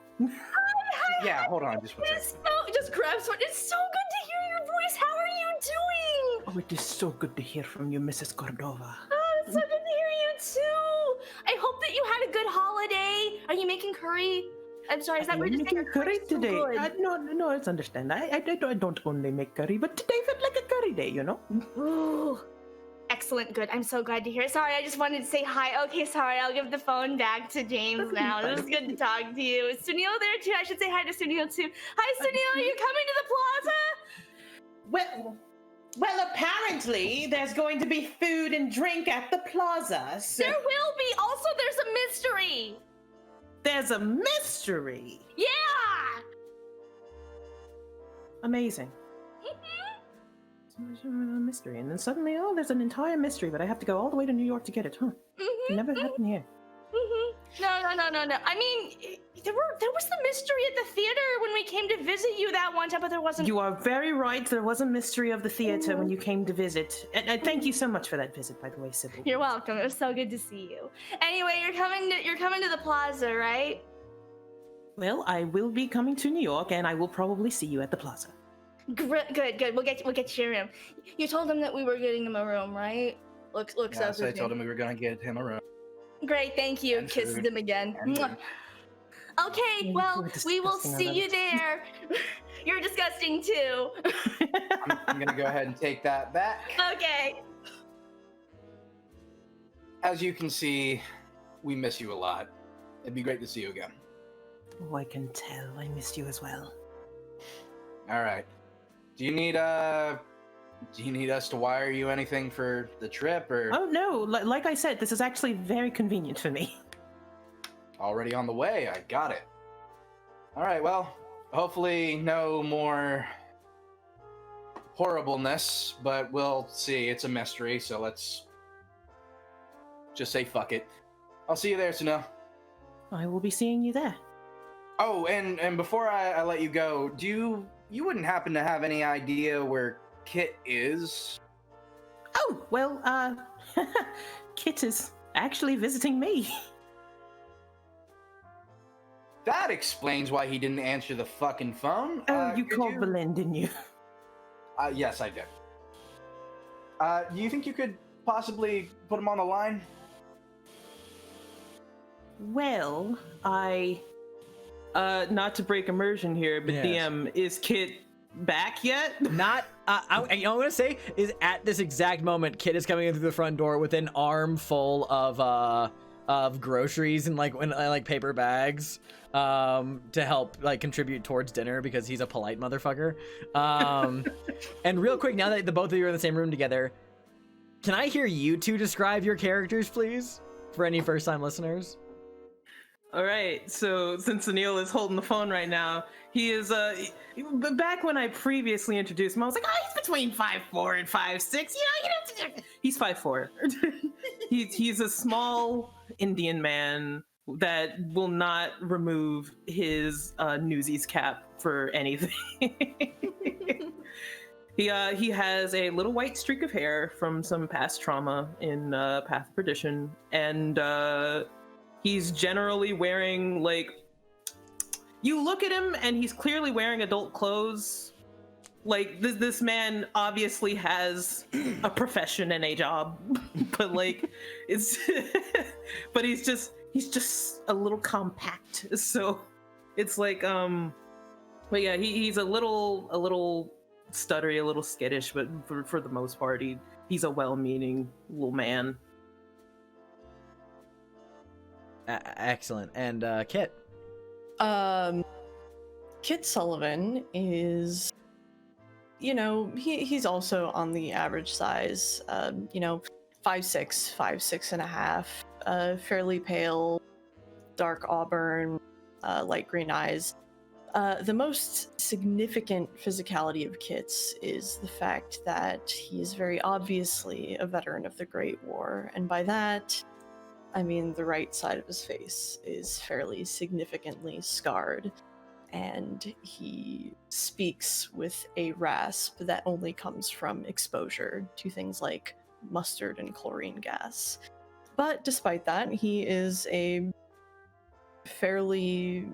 Yeah, hold on just one It's second. so, just grabs one. It's so good to hear your voice. How are you doing? Oh, it is so good to hear from you, Mrs. Cordova. Oh, it's so good to hear you too. I hope that you had a good holiday. Are you making curry? I'm sorry, is that I'm weird to say? making Your curry curry's so today. good. No, it's understand. I don't only make curry, but today felt like a curry day, you know. Ooh. Excellent, good. I'm so glad to hear. Sorry, I just wanted to say hi. Okay, sorry, I'll give the phone back to James now. It was good to talk to you. Is Sunil there too? I should say hi to Sunil too. Hi, Sunil, are you coming to the plaza? Well, apparently there's going to be food and drink at the plaza. So There will be. Also, there's a mystery. there's a mystery. Yeah. Amazing. There's a mystery, and then suddenly, oh, there's an entire mystery, but I have to go all the way to New York to get it, huh? Never happened here. No. I mean, there was the mystery at the theater when we came to visit you that one time, but there wasn't. You are very right. There was a mystery of the theater when you came to visit. And thank you so much for that visit, by the way, Sybil. You're welcome. It was so good to see you. Anyway, you're coming to the plaza, right? Well, I will be coming to New York, and I will probably see you at the plaza. Good. We'll get you a room. You told him that we were getting him a room, right? Looks up. Yes, I told him we were gonna get him a room. Great, thank you. And Kisses food. him again. And Mwah. Okay, Yeah, well, you're we will disgusting, see I you love there. You're disgusting too. I'm gonna go ahead and take that back. Okay. As you can see, we miss you a lot. It'd be great to see you again. Oh, I can tell. I missed you as well. All right. Do you need us to wire you anything for the trip, or Oh no, like I said, this is actually very convenient for me. already on the way? I got it. All right. Well, hopefully no more horribleness, but we'll see. It's a mystery, so let's just say fuck it. I'll see you there, Sunil. I will be seeing you there. Oh, and before I let you go, you wouldn't happen to have any idea where Kit is? Oh, well, Kit is actually visiting me. That explains why he didn't answer the fucking phone. Oh, you could called Belen, didn't you? Yes, I did. Do you think you could possibly put him on the line? Well, not to break immersion here, but Yes. DM, is Kit back yet? Not, you know what I'm gonna say is at this exact moment, Kit is coming in through the front door with an arm full of groceries and like paper bags, to help like contribute towards dinner because he's a polite motherfucker. And real quick, now that the both of you are in the same room together, can I hear you two describe your characters, please, for any first-time listeners? All right, so since Anil is holding the phone right now, he is, but back when I previously introduced him, I was like, oh, he's between 5'4" and 5'6", he's 5'4". He's a small Indian man that will not remove his Newsies cap for anything. He has a little white streak of hair from some past trauma in Path of Perdition, and he's generally wearing, like, you look at him and he's clearly wearing adult clothes. Like, this man obviously has a profession and a job, but like, it's, but he's just a little compact. So it's like, but yeah, he's a little stuttery, a little skittish, but for the most part, he's a well-meaning little man. Excellent. And Kit? Kit Sullivan is, he's also on the average size, 5'6", 5'6.5", fairly pale, dark auburn, light green eyes. The most significant physicality of Kit's is the fact that he is very obviously a veteran of the Great War, and by that, I mean the right side of his face is fairly significantly scarred, and he speaks with a rasp that only comes from exposure to things like mustard and chlorine gas. But despite that, he is a fairly,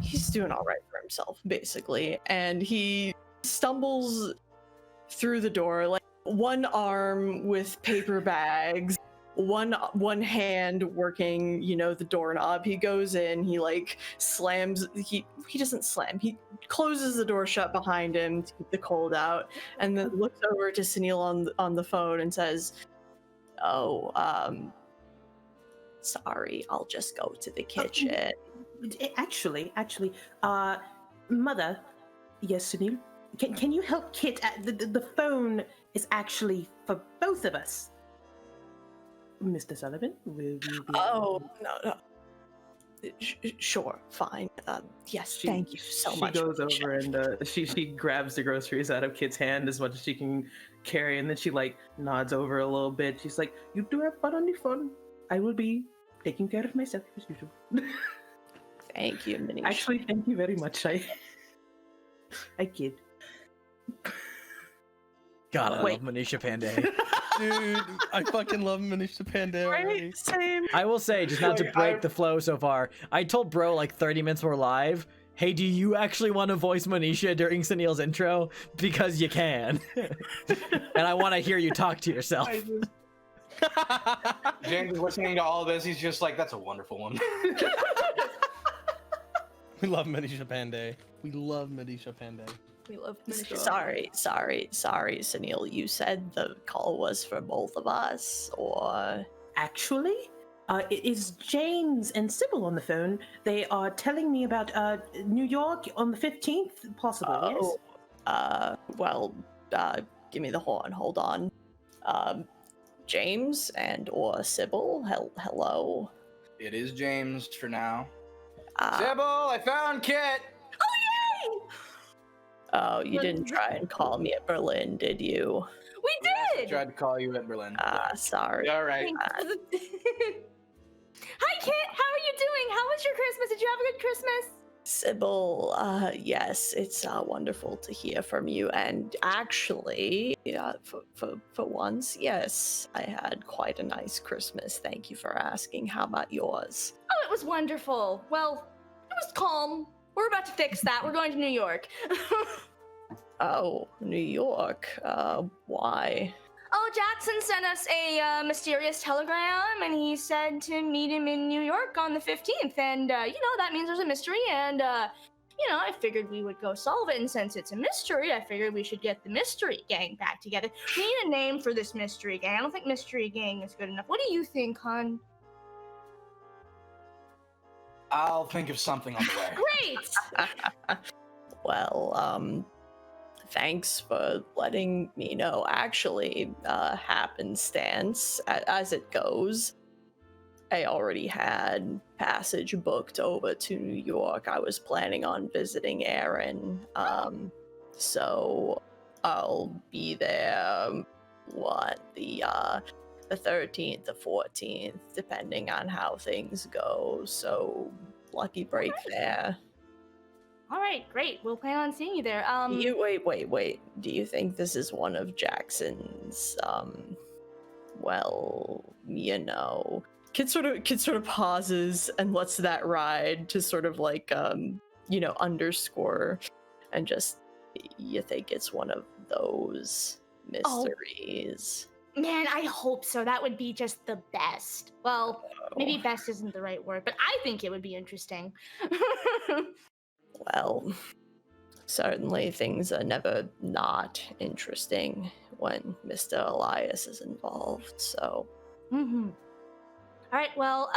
he's doing all right for himself, basically, and he stumbles through the door, like one arm with paper bags, one hand working, the doorknob. He goes in, he like slams, he doesn't slam, he closes the door shut behind him to keep the cold out, and then looks over to Sunil on the phone and says, sorry, I'll just go to the kitchen. Actually, Mother, yes, Sunil, can you help Kit? The phone is actually for both of us. Mr. Sullivan, will you be... Oh, no. Sure, fine. Yes, thank you so much. She goes over and she grabs the groceries out of Kit's hand as much as she can carry, and then she like nods over a little bit. She's like, "You do have fun on the phone. I will be taking care of myself as usual." Thank you, Manisha. Actually, thank you very much. I kid. God, I Wait. love Manisha Pandey. Dude, I fucking love Manisha Pandey. Right? Same. I will say, just not to break the flow so far, I told bro like 30 minutes before live, hey, do you actually want to voice Manisha during Sunil's intro? Because you can. And I want to hear you talk to yourself. James is listening to all this. He's just like, "That's a wonderful one." We love Medisha Pandey. We love Medisha Pandey. We love Medisha. Sorry, Sunil. You said the call was for both of us, or Actually, it is James and Sybil on the phone. They are telling me about New York on the 15th, possibly, yes? well, give me the horn. Hold on. James and or Sybil. Hello. It is James for now. Uh, Sybil, I found Kit. oh, you didn't try and call me at Berlin, did you? We I did! tried to call you at Berlin. Sorry. All right. Hi, Kit! How are you doing? How was your Christmas? Did you have a good Christmas? Sybil, yes, it's wonderful to hear from you. And actually, for once, yes, I had quite a nice Christmas. Thank you for asking. How about yours? Oh, it was wonderful. Well, it was calm. We're about to fix that. We're going to New York. Oh, New York. Why? Oh, Jackson sent us a mysterious telegram, and he said to meet him in New York on the 15th. And, that means there's a mystery, and, I figured we would go solve it. And since it's a mystery, I figured we should get the mystery gang back together. We need a name for this mystery gang. I don't think mystery gang is good enough. What do you think, hon? I'll think of something on the way. Great! Well, thanks for letting me know. Actually, happenstance, as it goes, I already had passage booked over to New York. I was planning on visiting Aaron, so I'll be there, the 13th, the 14th, depending on how things go. So, lucky break there. All right, great. We'll plan on seeing you there. Wait. Do you think this is one of Jackson's, Kid sort of pauses and lets that ride to sort of like, underscore, and just, you think it's one of those mysteries? Man, I hope so. That would be just the best. Well, maybe best isn't the right word, but I think it would be interesting. Well, certainly things are never not interesting when Mr. Elias is involved, so. Mm-hmm. All right, well,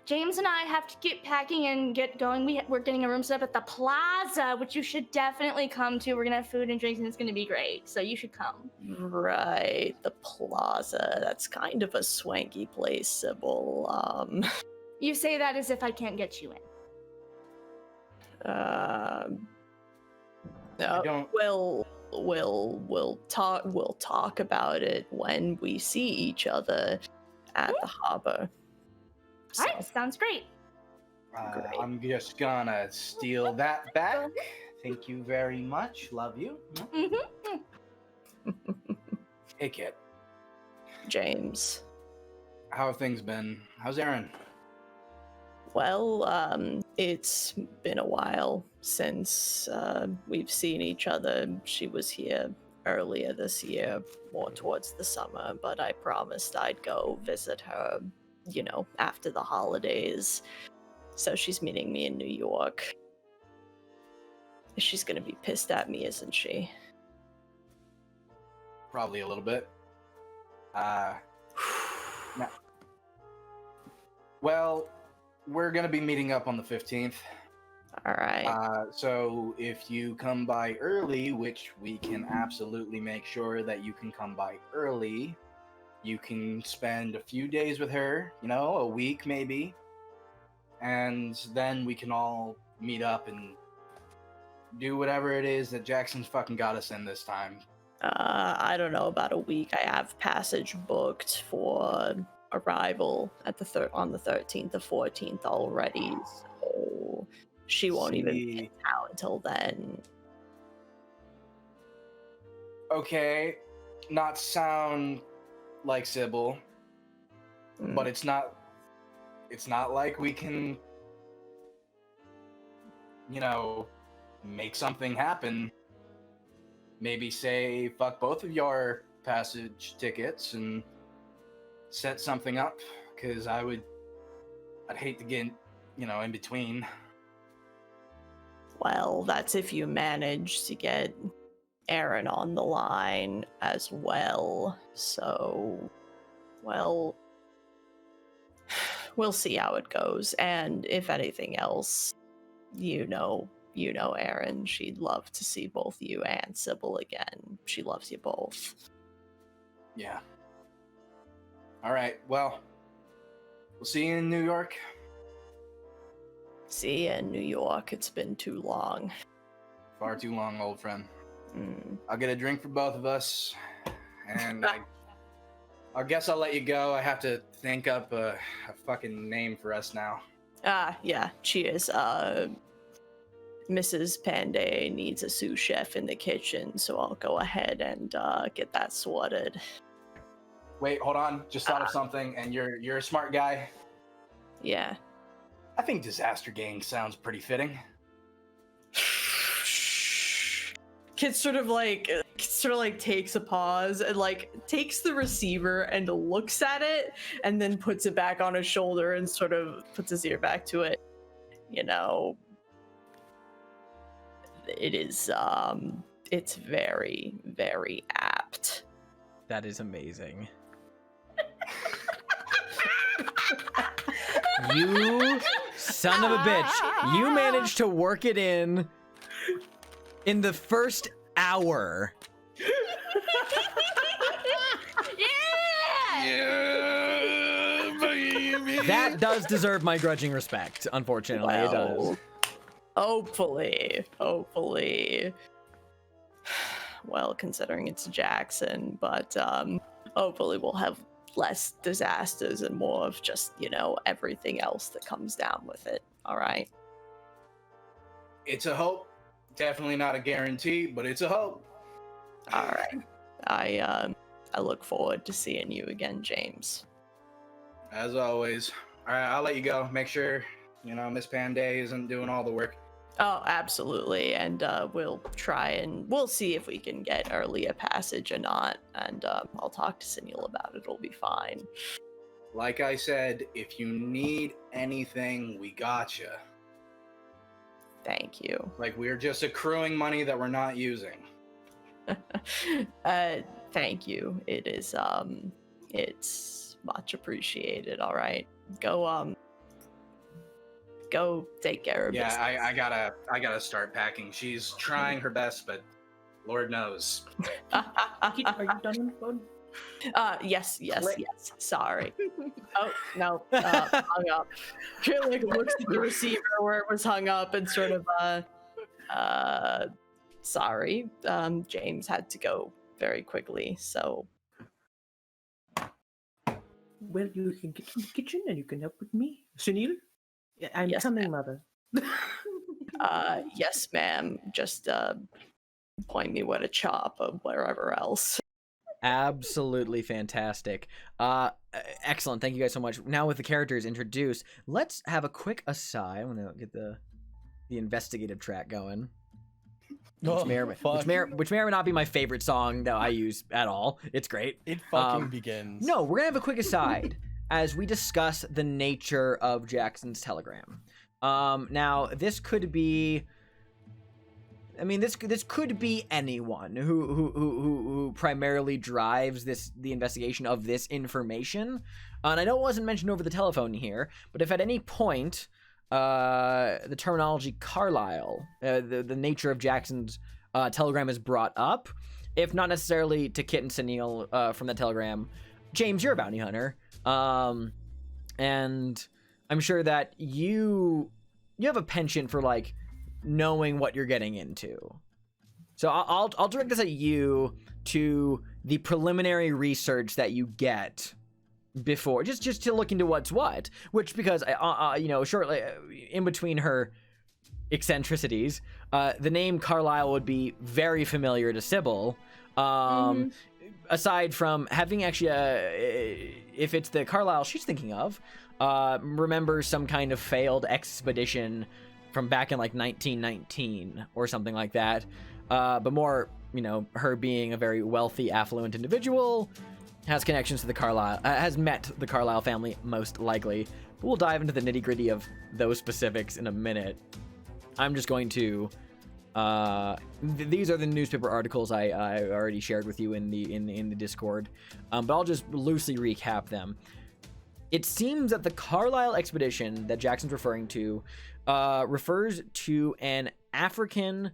James and I have to get packing and get going. We're getting a room set up at the Plaza, which you should definitely come to. We're gonna have food and drinks, and it's gonna be great. So you should come. Right, the Plaza. That's kind of a swanky place, Sybil. You say that as if I can't get you in. don't- We'll talk about it when we see each other at the harbor. All right, sounds great. Great. I'm just gonna steal that back. Thank you very much. Love you. Mm-hmm. Hey, Kit. James. How have things been? How's Aaron? Well, it's been a while since we've seen each other. She was here earlier this year, more towards the summer, but I promised I'd go visit her, after the holidays. So she's meeting me in New York. She's gonna be pissed at me, isn't she? Probably a little bit. No. Well, we're gonna be meeting up on the 15th. All right. So if you come by early, which we can absolutely make sure that you can come by early, you can spend a few days with her, a week maybe, and then we can all meet up and do whatever it is that Jackson's fucking got us in this time. I don't know about a week. I have passage booked for arrival at on the 13th or 14th already, so she won't even be in town until then. Okay, not sound like Sybil, but it's not like we can, make something happen. Maybe say fuck both of your passage tickets and set something up, because I'd hate to get, in between. Well, that's if you manage to get Aaron on the line as well. So, well, we'll see how it goes. And if anything else, you know Aaron, she'd love to see both you and Sybil again. She loves you both. Yeah. All right, well, we'll see you in New York. See you in New York. It's been too long. Far too long, old friend. Mm. I'll get a drink for both of us, and I guess I'll let you go. I have to think up a fucking name for us now. Yeah, cheers. Mrs. Panday needs a sous chef in the kitchen, so I'll go ahead and get that sorted. Wait, hold on. Just thought of something, and you're a smart guy. Yeah. I think Disaster Gang sounds pretty fitting. Kid sort of like takes a pause and like takes the receiver and looks at it and then puts it back on his shoulder and sort of puts his ear back to it. It is it's very, very apt. That is amazing. You son of a bitch. You managed to work it in the first hour. Yeah! Baby. That does deserve my grudging respect, unfortunately. It does. Hopefully. Well, considering it's Jackson, but hopefully we'll have less disasters and more of just, everything else that comes down with it. All right. It's a hope. Definitely not a guarantee, but it's a hope. All right. I look forward to seeing you again, James. As always. All right, I'll let you go. Make sure, Miss Panday isn't doing all the work. Oh, absolutely. And we'll try and we'll see if we can get earlier passage or not. And I'll talk to Senil about it. It'll be fine. Like I said, if you need anything, we gotcha. Thank you. Like, we're just accruing money that we're not using. Thank you. It is it's much appreciated. All right. Go take care of business. Yeah, I gotta start packing. She's trying her best, but Lord knows. Are you done on the phone? Yes. Sorry. Oh no, hung up. She like looks at the receiver where it was hung up and sort of sorry. James had to go very quickly, so. Well, you can get to the kitchen and you can help with me. Sunil? I'm Yes, coming, ma'am. mother. Yes, ma'am. Just point me where to chop or wherever else. Absolutely fantastic. Excellent. Thank you guys so much. Now with the characters introduced, let's have a quick aside. I'm gonna get the investigative track going. Which may or may not be my favorite song that I use at all. It's great. It fucking begins. No, we're gonna have a quick aside as we discuss the nature of Jackson's telegram. Now this could be. I mean, this could be anyone who primarily drives the investigation of this information. And I know it wasn't mentioned over the telephone here, but if at any point the terminology Carlisle, the nature of Jackson's telegram is brought up, if not necessarily to Kit and Sunil from the telegram, James, you're a bounty hunter, and I'm sure that you have a penchant for like knowing what you're getting into. So I'll direct this at you to the preliminary research that you get before, just to look into what's what. Which, because shortly in between her eccentricities, the name Carlisle would be very familiar to Sybil. Aside from having actually, if it's the Carlisle she's thinking of, remember some kind of failed expedition from back in like 1919 or something like that. But more, her being a very wealthy, affluent individual, has connections to the Carlisle, has met the Carlisle family most likely. But we'll dive into the nitty gritty of those specifics in a minute. I'm just going to. These are the newspaper articles I already shared with you in the Discord, but I'll just loosely recap them. It seems that the Carlisle expedition that Jackson's referring to refers to an African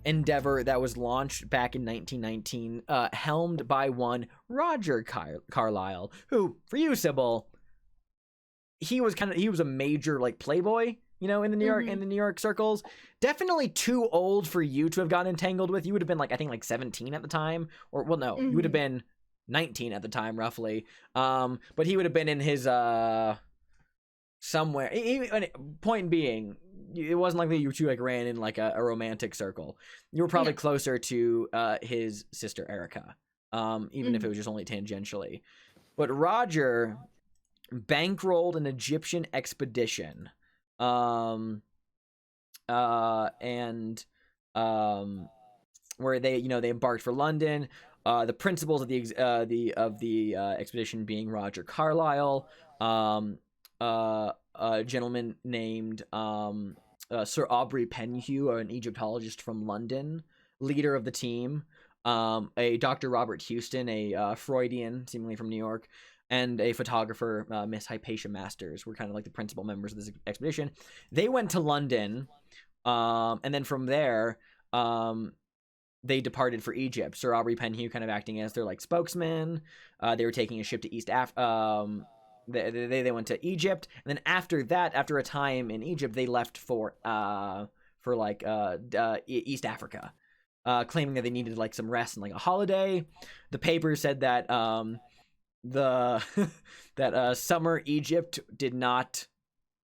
endeavor that was launched back in 1919, helmed by one Roger Carlisle, who, for you, Sybil, he was a major like playboy, you know, in the New York circles. Definitely too old for you to have gotten entangled with. You would have been I think 17 at the time, or well, no, you would have been 19 at the time, roughly. But he would have been in his somewhere. Point being, it wasn't like you two ran in like a romantic circle. You were probably closer to his sister Erica, even if it was just only tangentially. But Roger bankrolled an Egyptian expedition, and where they embarked for London. The principals of the expedition being Roger Carlisle, a gentleman named Sir Aubrey Penhew, an Egyptologist from London, leader of the team, a Dr. Robert Houston, a Freudian, seemingly from New York, and a photographer, Miss Hypatia Masters, were kind of like the principal members of this expedition. They went to London, and then from there, they departed for Egypt. Sir Aubrey Penhew kind of acting as their like spokesman. They were taking a ship to East Africa. They went to Egypt, and then after that, after a time in Egypt, they left for East Africa, claiming that they needed like some rest and like a holiday. The paper said that summer Egypt did not.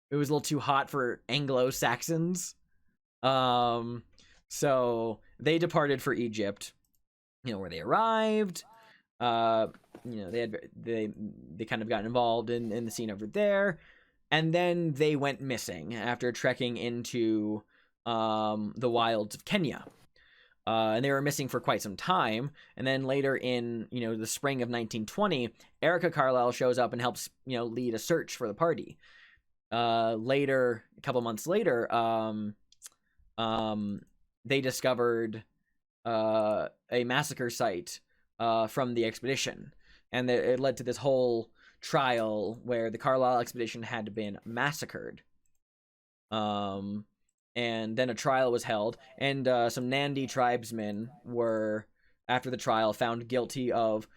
It was a little too hot for Anglo-Saxons. So they departed for Egypt, where they arrived. They kind of got involved in the scene over there, and then they went missing after trekking into the wilds of Kenya. And they were missing for quite some time. And then later in, the spring of 1920, Erica Carlisle shows up and helps, lead a search for the party. Later, a couple months later, they discovered a massacre site from the expedition. And it led to this whole trial where the Carlisle expedition had been massacred. And then a trial was held, and some Nandi tribesmen were, after the trial, found guilty of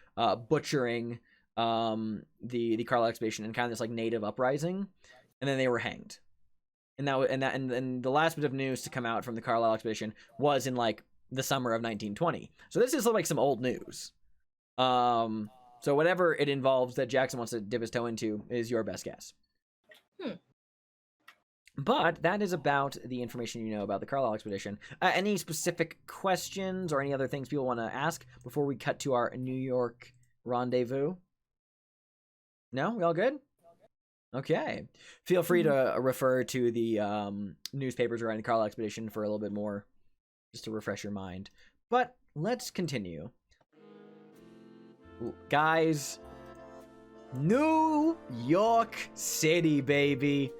butchering the Carlisle expedition in kind of this like native uprising, and then they were hanged. And the last bit of news to come out from the Carlisle expedition was in like the summer of 1920. So this is like some old news. So whatever it involves that Jackson wants to dip his toe into is your best guess. But that is about the information you know about the Carlisle expedition. Any specific questions or any other things people want to ask before we cut to our New York rendezvous? No? We all good? Okay. Feel free to refer to the newspapers regarding the Carlisle expedition for a little bit more, just to refresh your mind. But let's continue. Guys, New York City, baby.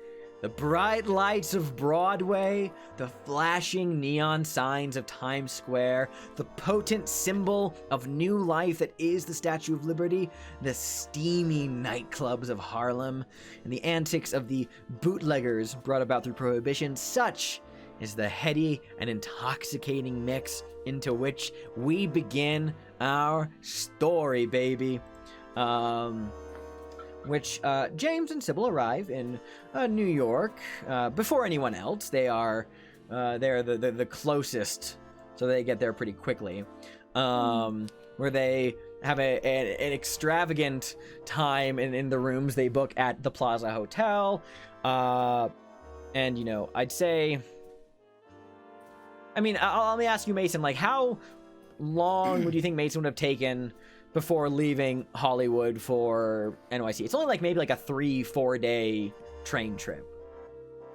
The bright lights of Broadway, the flashing neon signs of Times Square, the potent symbol of new life that is the Statue of Liberty, the steamy nightclubs of Harlem, and the antics of the bootleggers brought about through Prohibition. Such is the heady and intoxicating mix into which we begin our story, baby. Which James and Sybil arrive in New York before anyone else. They're the closest, so they get there pretty quickly. Where they have an extravagant time in the rooms they book at the Plaza Hotel. And I'd say, let me ask you, Mason, like how long would you think Mason would have taken before leaving Hollywood for NYC? It's only like maybe like a 3-4 day train trip.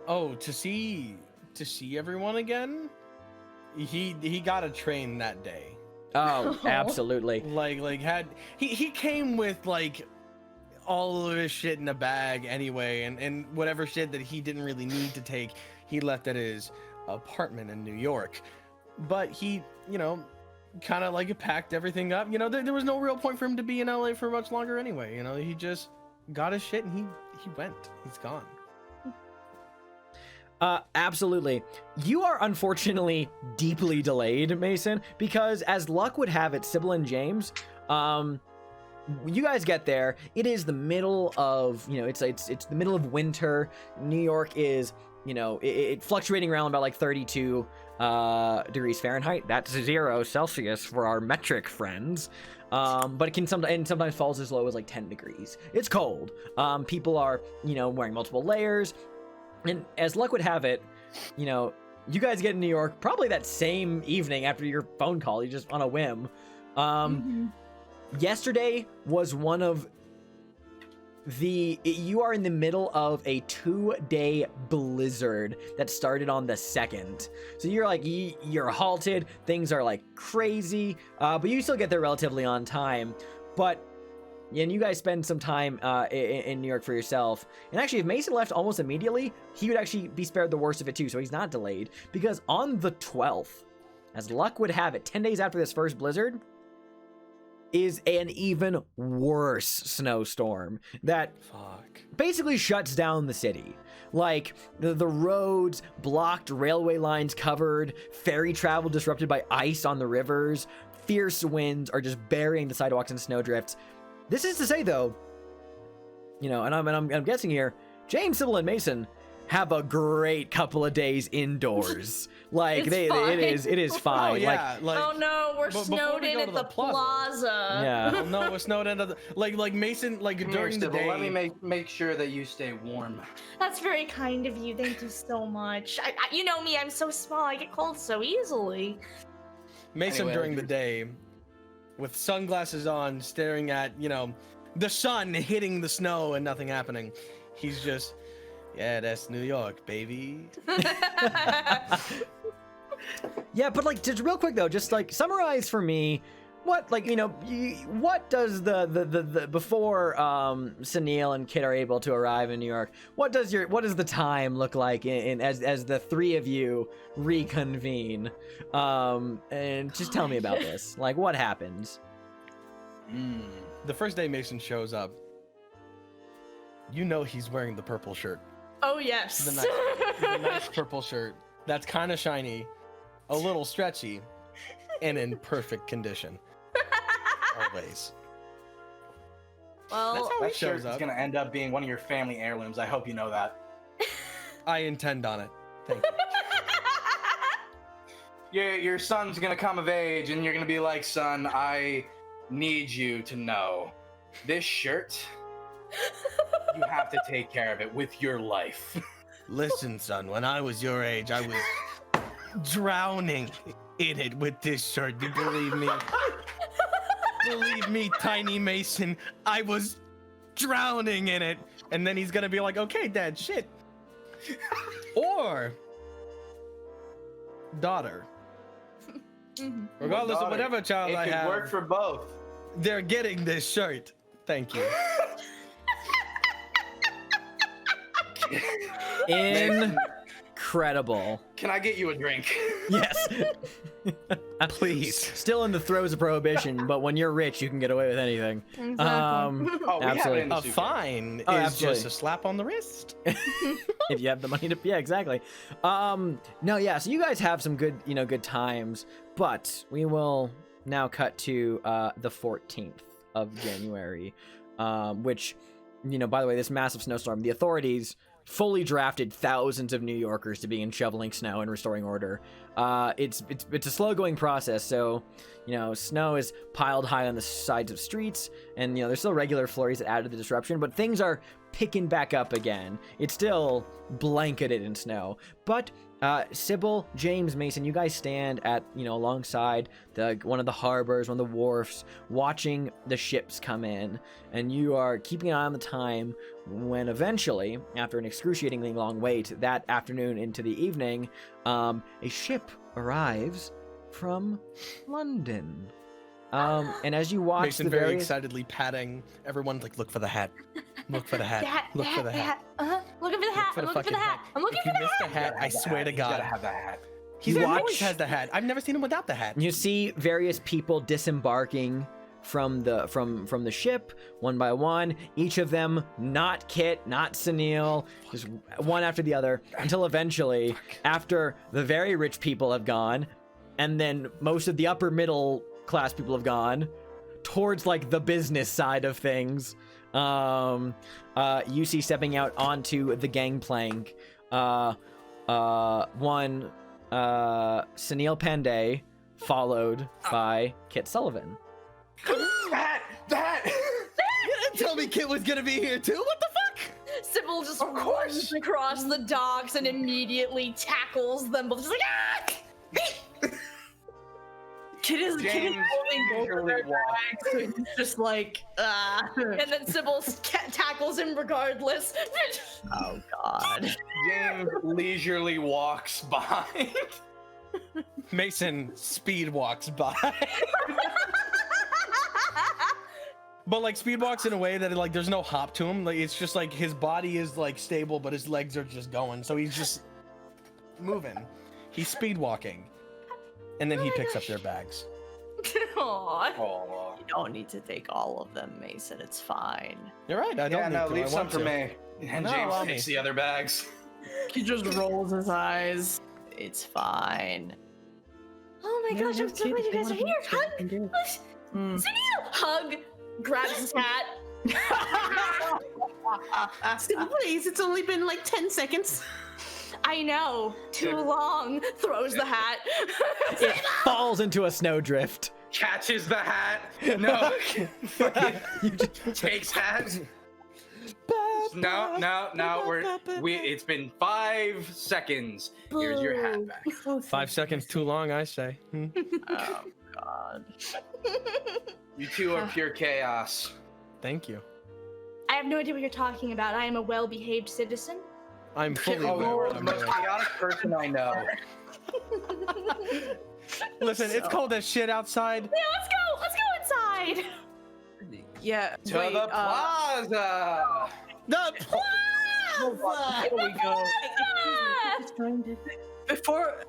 Oh, to see everyone again? He got a train that day. Oh, absolutely. Like had he came with like all of his shit in a bag anyway, and whatever shit that he didn't really need to take, he left at his apartment in New York. But he, kind of like packed everything up. There was no real point for him to be in LA for much longer anyway. He just got his shit and he went. He's gone. Absolutely. You are unfortunately deeply delayed, Mason, because as luck would have it, Sybil and James, you guys get there. It is the middle of, it's the middle of winter. New York is, it fluctuating around about like 32 degrees Fahrenheit. That's 0 Celsius for our metric friends. But it can sometimes falls as low as like 10 degrees. It's cold. People are, wearing multiple layers. And as luck would have it, you guys get in New York probably that same evening after your phone call, you just on a whim. Yesterday was one of you are in the middle of a 2-day blizzard that started on the 2nd. So you're halted, things are like crazy, but you still get there relatively on time. And you guys spend some time in New York for yourself. And actually, if Mason left almost immediately, he would actually be spared the worst of it too, so he's not delayed. Because on the 12th, as luck would have it, 10 days after this first blizzard, is an even worse snowstorm that basically shuts down the city. Like, the roads blocked, railway lines covered, ferry travel disrupted by ice on the rivers, fierce winds are just burying the sidewalks in snowdrifts. This is to say, though, and I'm guessing here, James, Sybil, and Mason have a great couple of days indoors. Like it is fine. Oh, yeah, oh no, we're snowed in at the plaza. Yeah. Oh, no, we're snowed in at the like Mason during the day. Let me make sure that you stay warm. That's very kind of you. Thank you so much. You know me, I'm so small. I get cold so easily. Mason during the day, with sunglasses on, staring at, the sun hitting the snow and nothing happening. He's just, yeah, that's New York, baby. Yeah, but just real quick though, just summarize for me what what does the before Sunil and Kit are able to arrive in New York, what does the time look like in as the three of you reconvene, and just tell me about this, what happens. The first day Mason shows up, he's wearing the purple shirt. Oh yes. The nice purple shirt that's kind of shiny, a little stretchy, and in perfect condition. Always. Well, that shirt is gonna end up being one of your family heirlooms. I hope you know that. I intend on it. Thank you. Your son's gonna come of age, and you're gonna be like, son, I need you to know this shirt. You have to take care of it with your life. Listen, son, when I was your age, I was drowning in it with this shirt. You believe me? Believe me, Tiny Mason, I was drowning in it. And then he's gonna be like, okay, Dad, shit. Or daughter. Regardless of whatever child I have. It could work for both. They're getting this shirt. Thank you. Incredible. Can I get you a drink? Yes. Please. Still in the throes of prohibition, but when you're rich, you can get away with anything. Exactly. Absolutely. A fine is absolutely. just a slap on the wrist. If you have the money to, yeah, exactly. No, yeah. So you guys have some good, good times, but we will now cut to the 14th of January, which, by the way, this massive snowstorm, the authorities fully drafted thousands of New Yorkers to begin shoveling snow and restoring order. It's a slow going process, so snow is piled high on the sides of streets, and there's still regular flurries that add to the disruption, but things are picking back up again. It's still blanketed in snow, but Sybil, James, Mason, you guys stand at, alongside one of the harbors, one of the wharfs, watching the ships come in, and you are keeping an eye on the time when eventually, after an excruciatingly long wait, that afternoon into the evening, a ship arrives from London. And as you watch Mason the very various excitedly patting everyone, like, look for the hat. Look for the hat. Look for the hat. Looking for the hat. I'm looking for the hat. I'm looking If for you the miss the hat. hat, I swear to You God. gotta have that hat. He You always watch- has the hat. I've never seen him without the hat. You see various people disembarking from the ship one by one. Each of them not Kit, not Sunil, just one after the other, until eventually, after the very rich people have gone, and then most of the upper middle class people have gone, towards like the business side of things. You see stepping out onto the gangplank. One Sunil Pandey, followed by Kit Sullivan. That! You didn't tell me Kit was gonna be here too. What the fuck? Sybil just Of course. runs across the docks and immediately tackles them both. Just like, ah! Kid is James holding both of usually their walks. bags, so he's just like, And then Sybil tackles him regardless. oh god. James leisurely walks by. Mason speed walks by. But like speed walks in a way that like there's no hop to him. Like it's just like his body is like stable, but his legs are just going. So he's just moving. He's speed walking. And then he picks up their bags. Aww. Oh. You don't need to take all of them, Mason. It's fine. You're right. I don't Yeah, need no, to. leave I some want for to. me. And No, James allow takes me. the other bags. He just rolls his eyes. It's fine. Oh my gosh, I'm so glad you guys are here. Hug! Mm. Sunil! Hug! Grabs his hat. Please, it's only been like 10 seconds. I know. Too long. Throws the hat. It falls into a snowdrift. Catches the hat. No. Takes hat. No. It's been 5 seconds. Here's your hat back. 5 seconds too long, I say. Oh god. You two are pure chaos. Thank you. I have no idea what you're talking about. I am a well-behaved citizen. I'm fully Oh, aware you're what the I'm most doing. chaotic person I know. Listen, it's cold as shit outside. Yeah, let's go inside. Yeah. To wait, the plaza. The Before we go, Ah! before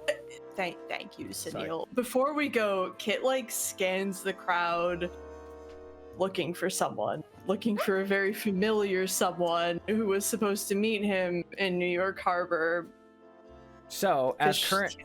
thank you, Sunil. Before we go, Kit like scans the crowd looking for someone, looking for a very familiar someone who was supposed to meet him in New York Harbor. So, as Fish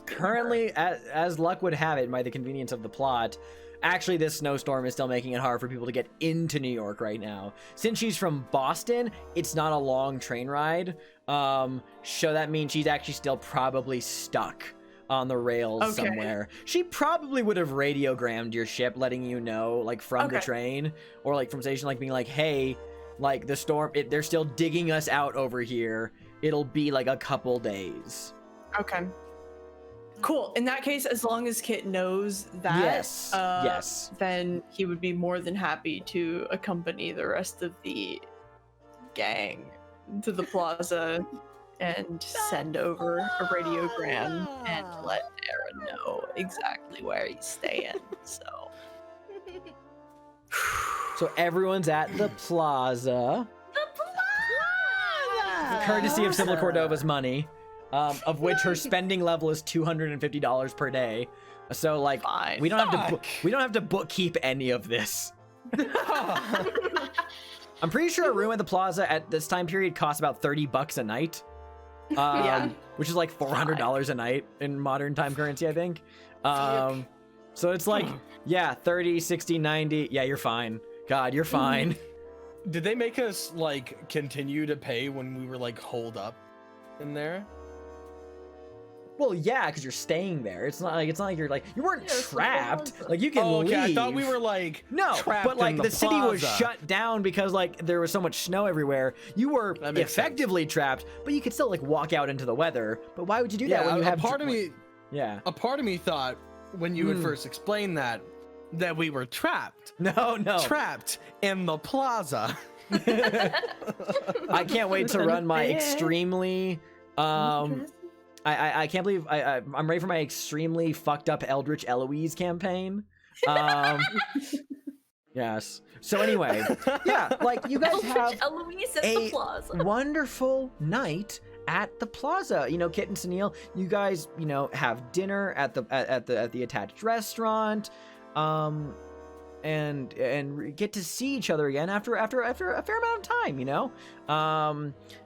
currently as luck would have it, by the convenience of the plot, actually this snowstorm is still making it hard for people to get into New York right now. Since she's from Boston, it's not a long train ride. So that means she's actually still probably stuck on the rails Okay. somewhere. She probably would have radiogrammed your ship, letting you know, like from the Okay. train or like from station, like being like, hey, like the storm, they're still digging us out over here. It'll be like a couple days. Okay. Cool. In that case, as long as Kit knows that, Yes, yes. then he would be more than happy to accompany the rest of the gang to the plaza and send over a radiogram and let Aaron know exactly where he's staying. So So everyone's at the plaza, courtesy of Sybil Cordova's money, of which her spending level is $250 per day. So like, fine. we don't have to bookkeep any of this. I'm pretty sure a room at the plaza at this time period costs about $30 a night. Yeah. Which is like $400 a night in modern time currency, I think. So it's like, yeah, 30, 60, 90. Yeah, you're fine. God, you're fine. Did they make us like continue to pay when we were like holed up in there? Well, yeah, because you're staying there. It's not like you're like, you weren't Yeah, it's trapped. like- Like you can Oh, okay. leave. I thought we were like No, trapped but like in the city was plaza. shut down because like there was so much snow everywhere. You were That makes effectively trapped, but you could still like walk out into the weather. But why would you do that when you have a part of me thought when you had first explained that we were trapped trapped in the plaza. I can't wait to run my extremely I can't believe I'm ready for my extremely fucked up Eldritch Eloise campaign. Yes. So anyway, yeah, like you guys have Eloise at the plaza. wonderful night at the plaza. You know, Kit and Sunil, you guys, you know, have dinner at the attached restaurant, and get to see each other again after a fair amount of time, you know,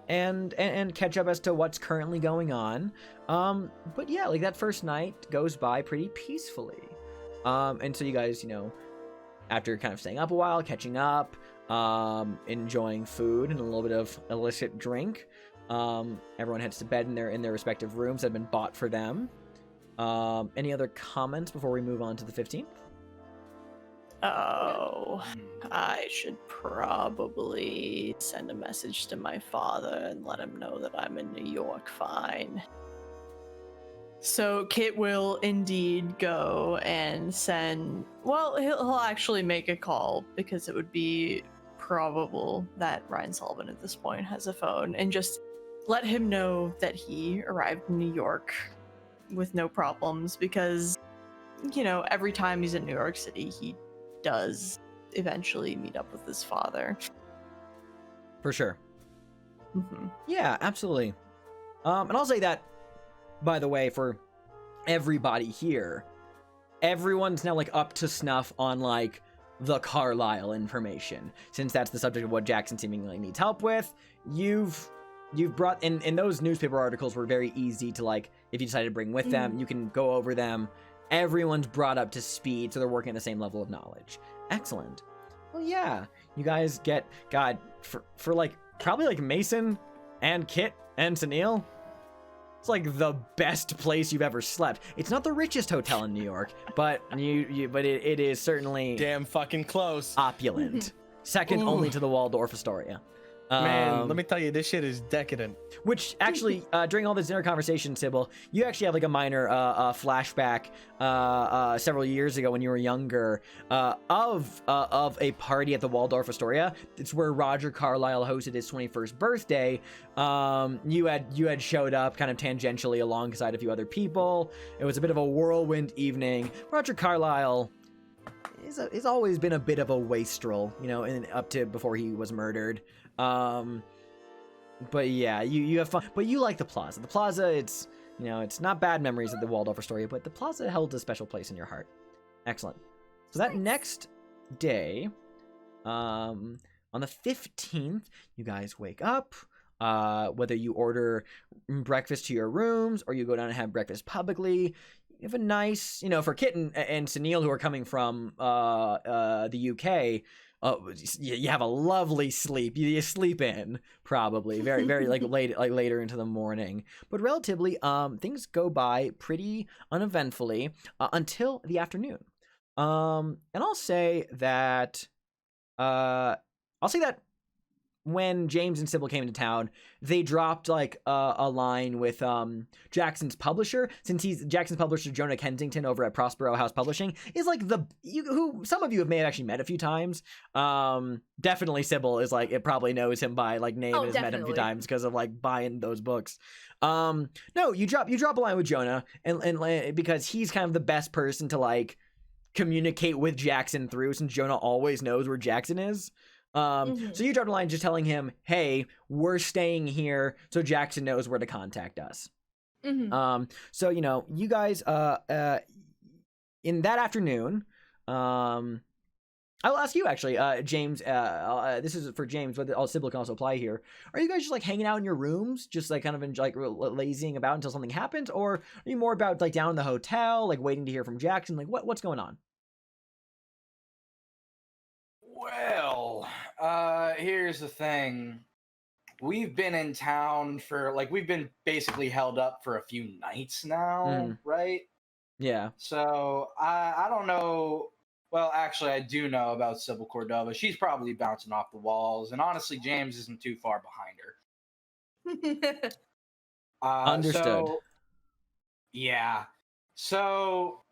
and catch up as to what's currently going on. But yeah, like that first night goes by pretty peacefully. And so you guys, you know, after kind of staying up a while, catching up, enjoying food and a little bit of illicit drink, everyone heads to bed in their respective rooms that have been bought for them. Any other comments before we move on to the 15th? Oh, I should probably send a message to my father and let him know that I'm in New York fine. So Kit will indeed go and send, well, he'll actually make a call because it would be probable that Ryan Sullivan at this point has a phone, and just let him know that he arrived in New York with no problems, because, you know, every time he's in New York City, he does eventually meet up with his father. For sure. Mm-hmm. Yeah, absolutely. And I'll say that, by the way, for everybody here, everyone's now like up to snuff on like the Carlisle information, since that's the subject of what Jackson seemingly needs help with. You've brought in those newspaper articles were very easy to, like, if you decided to bring with them, you can go over them. Everyone's brought up to speed, so they're working at the same level of knowledge. Excellent. Well, yeah, you guys get, God, for like probably like Mason and Kit and Sunil, it's like the best place you've ever slept. It's not the richest hotel in New York, but it is certainly Damn fucking close. opulent. Second only to the Waldorf Astoria. Man, let me tell you, this shit is decadent. Which actually, during all this dinner conversation, Sybil, you actually have like a minor flashback several years ago when you were younger of a party at the Waldorf Astoria. It's where Roger Carlyle hosted his 21st birthday. You had showed up kind of tangentially alongside a few other people. It was a bit of a whirlwind evening. Roger Carlyle has always been a bit of a wastrel, you know, up to before he was murdered. But yeah, you have fun, but you like the plaza. The plaza, it's, you know, it's not bad memories of the Waldorf Astoria, but the plaza held a special place in your heart. Excellent. So that next day, on the 15th, you guys wake up, whether you order breakfast to your rooms or you go down and have breakfast publicly. You have a nice, you know, for Kit and Sunil, who are coming from the UK, you have a lovely sleep. You sleep in, probably very like later into the morning, but relatively things go by pretty uneventfully until the afternoon. And I'll say that when James and Sybil came into town, they dropped like a line with Jackson's publisher, since Jackson's publisher, Jonah Kensington, over at Prospero House Publishing, is like who some of you may have actually met a few times. Definitely Sybil is like, it probably knows him by like name and has met him a few times because of like buying those books. No, you drop a line with Jonah and because he's kind of the best person to like communicate with Jackson through, since Jonah always knows where Jackson is. So you dropped a line just telling him, hey, we're staying here, so Jackson knows where to contact us. So, you know, you guys, in that afternoon, I'll ask you actually, James, this is for James, but all Sybil can also apply here. Are you guys just like hanging out in your rooms, just like kind of like lazying about until something happens? Or are you more about like down in the hotel, like waiting to hear from Jackson? Like what's going on? Well, here's the thing. We've been in town for, like, we've been basically held up for a few nights now, right? Yeah. So, I don't know. Well, actually, I do know about Sybil Cordova. She's probably bouncing off the walls, and honestly, James isn't too far behind her. Understood. So, yeah. So,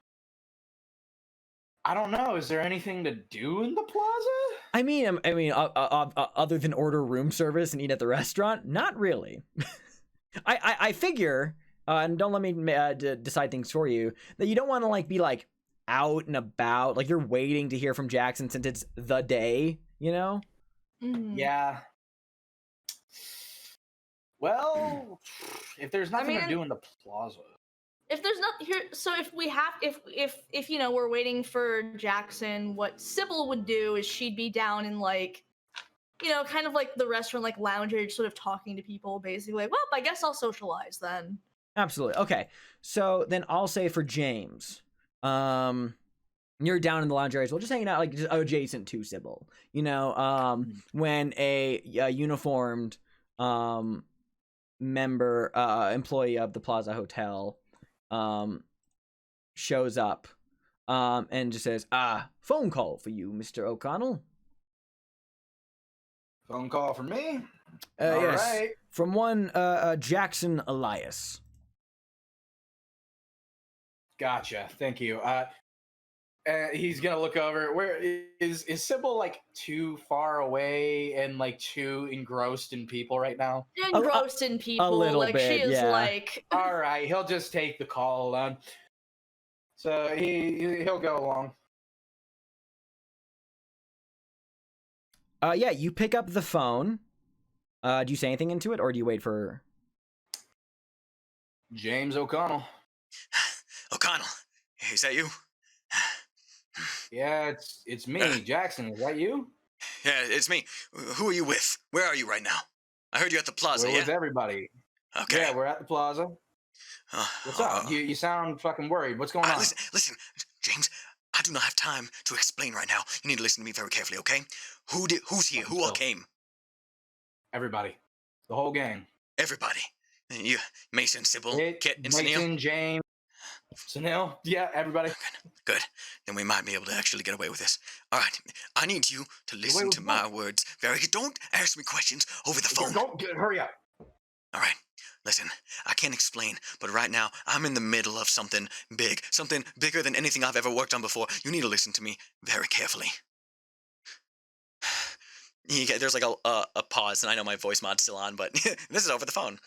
I don't know. Is there anything to do in the plaza? I mean, other than order room service and eat at the restaurant, not really. I figure, and don't let me decide things for you, that you don't want to like be like out and about. Like, you're waiting to hear from Jackson since it's the day, you know? Yeah. Well, if there's nothing to do in the plaza. If there's not here, so if we have, if you know, we're waiting for Jackson, what Sybil would do is she'd be down in like, you know, kind of like the restaurant, like lounge, sort of talking to people, basically. Like, well, I guess I'll socialize then. Absolutely. Okay. So then I'll say for James, you're down in the lounge area as well, just hanging out, like just adjacent to Sybil. You know, when a uniformed member, employee of the Plaza Hotel, shows up, and just says, phone call for you, Mr. O'Connell. Phone call for me? Yes. Right. From one, Jackson Elias. Gotcha. Thank you. He's gonna look over. Where is Sybil, like, too far away and like too engrossed in people right now? Engrossed in people, a little like bit, she is yeah. like. All right, he'll just take the call alone. So he'll go along. Yeah, you pick up the phone. Do you say anything into it, or do you wait for James O'Connell? O'Connell, is that you? Yeah, it's me, Jackson. Is that you? Yeah, it's me. Who are you with? Where are you right now? I heard you at the plaza, We're with everybody. Okay. Yeah, we're at the plaza. What's up? You sound fucking worried. What's going on? Listen, James. I do not have time to explain right now. You need to listen to me very carefully, okay? Who's here? Who all came? Everybody. The whole gang. Everybody. You, Mason, Sybil, Kit, and Mason, Sunil? James, Sunil. Yeah, everybody. Good. Then we might be able to actually get away with this. All right. I need you to listen to my words. Don't ask me questions over the phone. Hurry up. All right. Listen, I can't explain, but right now I'm in the middle of something big. Something bigger than anything I've ever worked on before. You need to listen to me very carefully. There's like a pause, and I know my voice mod's still on, but this is over the phone.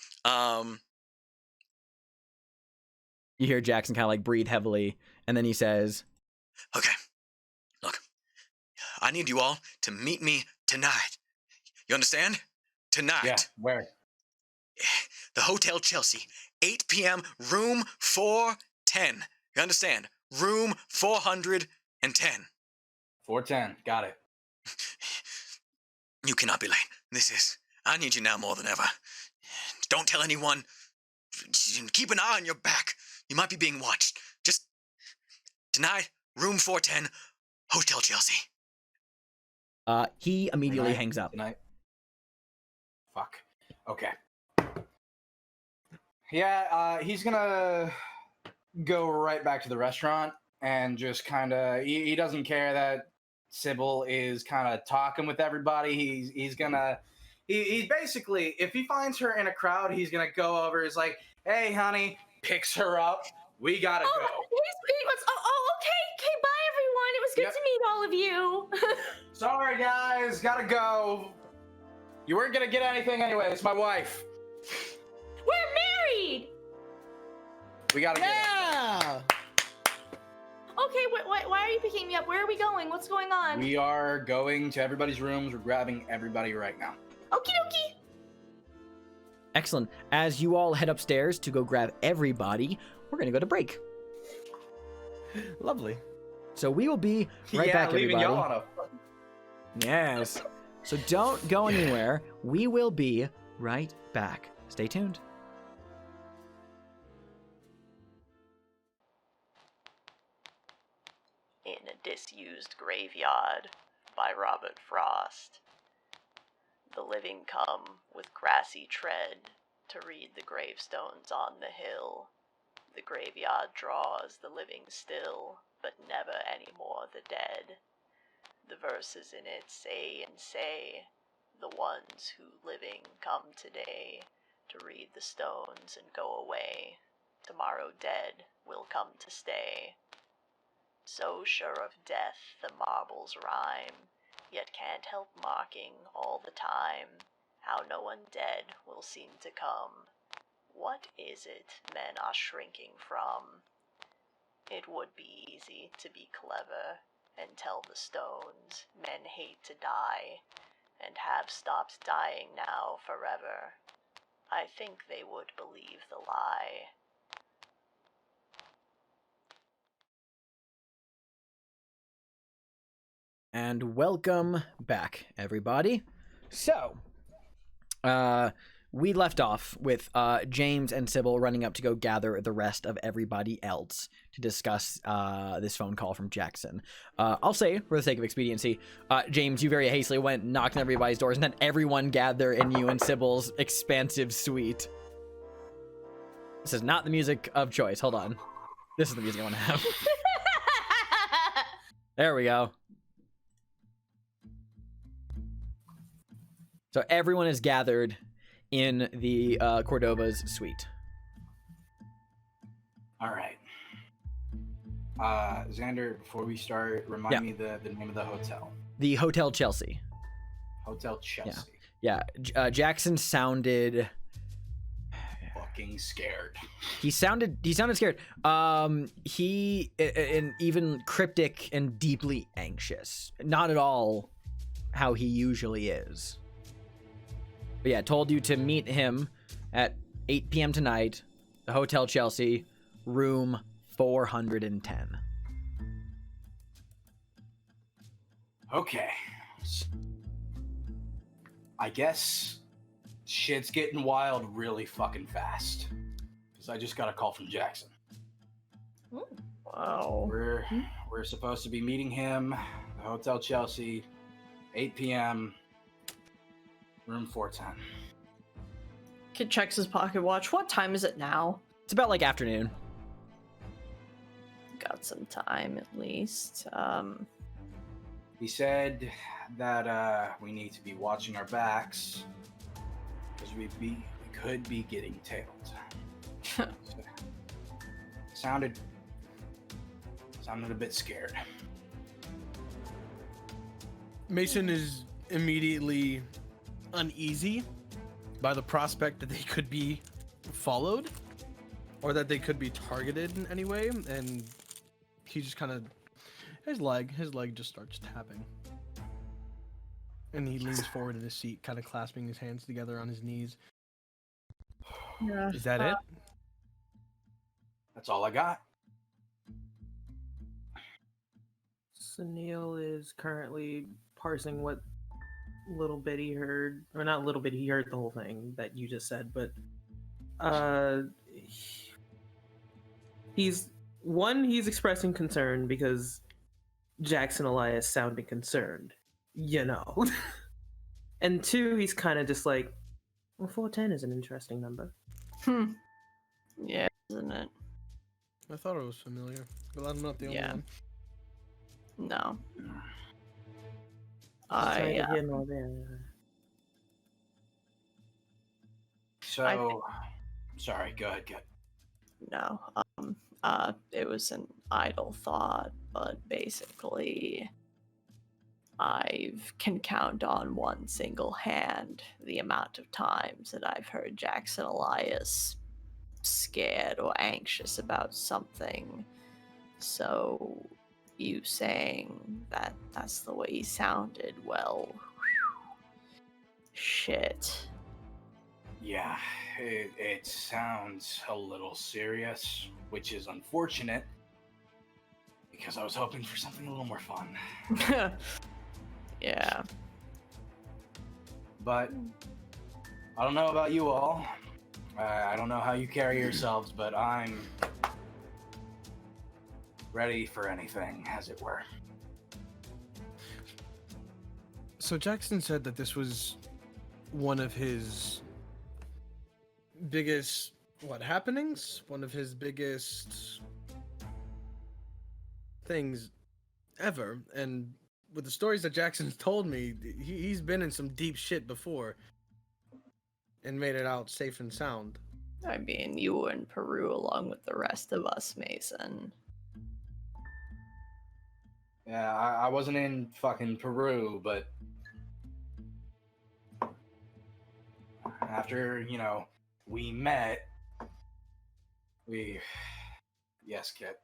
You hear Jackson kind of like breathe heavily, and then he says, Okay, look, I need you all to meet me tonight. You understand? Tonight. Yeah, where? The Hotel Chelsea, 8 p.m., room 410. You understand? Room 410. 410, got it. You cannot be late. I need you now more than ever. Don't tell anyone. Keep an eye on your back. You might be being watched. Just tonight, room 410, Hotel Chelsea. He immediately hangs up. Tonight. Fuck. Okay. Yeah, he's gonna go right back to the restaurant and just kind of. He doesn't care that Sybil is kind of talking with everybody. He's gonna. He's basically, if he finds her in a crowd, he's gonna go over. He's like, "Hey, honey," picks her up. We gotta go. Okay, bye everyone. It was good to meet all of you. Sorry, guys, gotta go. You weren't gonna get anything anyway. It's my wife. We're married. We gotta go. Yeah. Okay, why are you picking me up? Where are we going? What's going on? We are going to everybody's rooms. We're grabbing everybody right now. Okie dokie. Excellent. As you all head upstairs to go grab everybody, we're going to go to break. Lovely. So we will be right back, leaving everybody. y'all on a... Yes. So don't go anywhere. We will be right back. Stay tuned. In a Disused Graveyard by Robert Frost. The living come with grassy tread to read the gravestones on the hill. The graveyard draws the living still, but never any more the dead. The verses in it say and say, the ones who living come today to read the stones and go away. Tomorrow dead will come to stay. So sure of death the marbles rhyme, yet can't help marking all the time how no one dead will seem to come. What is it men are shrinking from? it would be easy to be clever and tell the stones men hate to die and have stopped dying now forever. I think they would believe the lie. And welcome back, everybody. So, we left off with James and Sybil running up to go gather the rest of everybody else to discuss this phone call from Jackson. I'll say, for the sake of expediency, James, you very hastily went, knocked on everybody's doors, and then everyone gather in you and Sybil's expansive suite. This is not the music of choice. Hold on. This is the music I want to have. There we go. So everyone is gathered in the Cordova's suite. All right. Xander, before we start, remind me the name of the hotel. The Hotel Chelsea. Hotel Chelsea. Yeah. Jackson sounded Fucking scared. He sounded scared. He and even cryptic and deeply anxious. Not at all how he usually is. But yeah, told you to meet him at 8 p.m. tonight, the Hotel Chelsea, room 410. Okay. I guess shit's getting wild really fucking fast. Because I just got a call from Jackson. Wow. We're supposed to be meeting him, the Hotel Chelsea, 8 p.m., room 410. Kid checks his pocket watch. What time is it now? It's about like afternoon. Got some time at least. He said that we need to be watching our backs because we could be getting tailed. Sounded a bit scared. Mason is immediately uneasy by the prospect that they could be followed or that they could be targeted in any way, and he just kind of his leg just starts tapping, and he leans forward in his seat, kind of clasping his hands together on his knees. Yeah. Is that it? That's all I got. So Neil is currently parsing what little bit he heard, or not little bit, he heard the whole thing that you just said, but he's expressing concern because Jackson Elias sounded concerned, you know. And two, he's kind of just like, well, 410 is an interesting number. Yeah, isn't it? I thought it was familiar, but I'm not the only Yeah. one. No. Sorry, So, sorry, go ahead. No. It was an idle thought, but basically, I can count on one single hand the amount of times that I've heard Jackson Elias scared or anxious about something. So, you saying that that's the way he sounded, well, shit. Yeah, it sounds a little serious, which is unfortunate because I was hoping for something a little more fun. Yeah. But I don't know about you all. I don't know how you carry yourselves, but I'm ready for anything, as it were. So Jackson said that this was one of his biggest happenings, one of his biggest things ever, and with the stories that Jackson's told me, he's been in some deep shit before and made it out safe and sound. I mean, you were in Peru along with the rest of us, Mason. Yeah, I wasn't in fucking Peru, but after, we met, yes, Kit.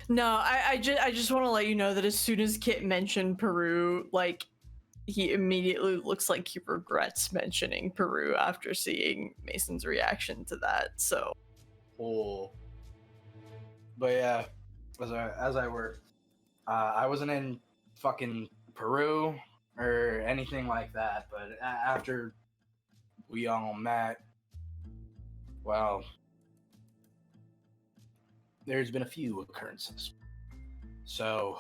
No, I just want to let you know that as soon as Kit mentioned Peru, like, he immediately looks like he regrets mentioning Peru after seeing Mason's reaction to that. So, But yeah, as I were, I wasn't in fucking Peru or anything like that. But after we all met, well, there's been a few occurrences. So,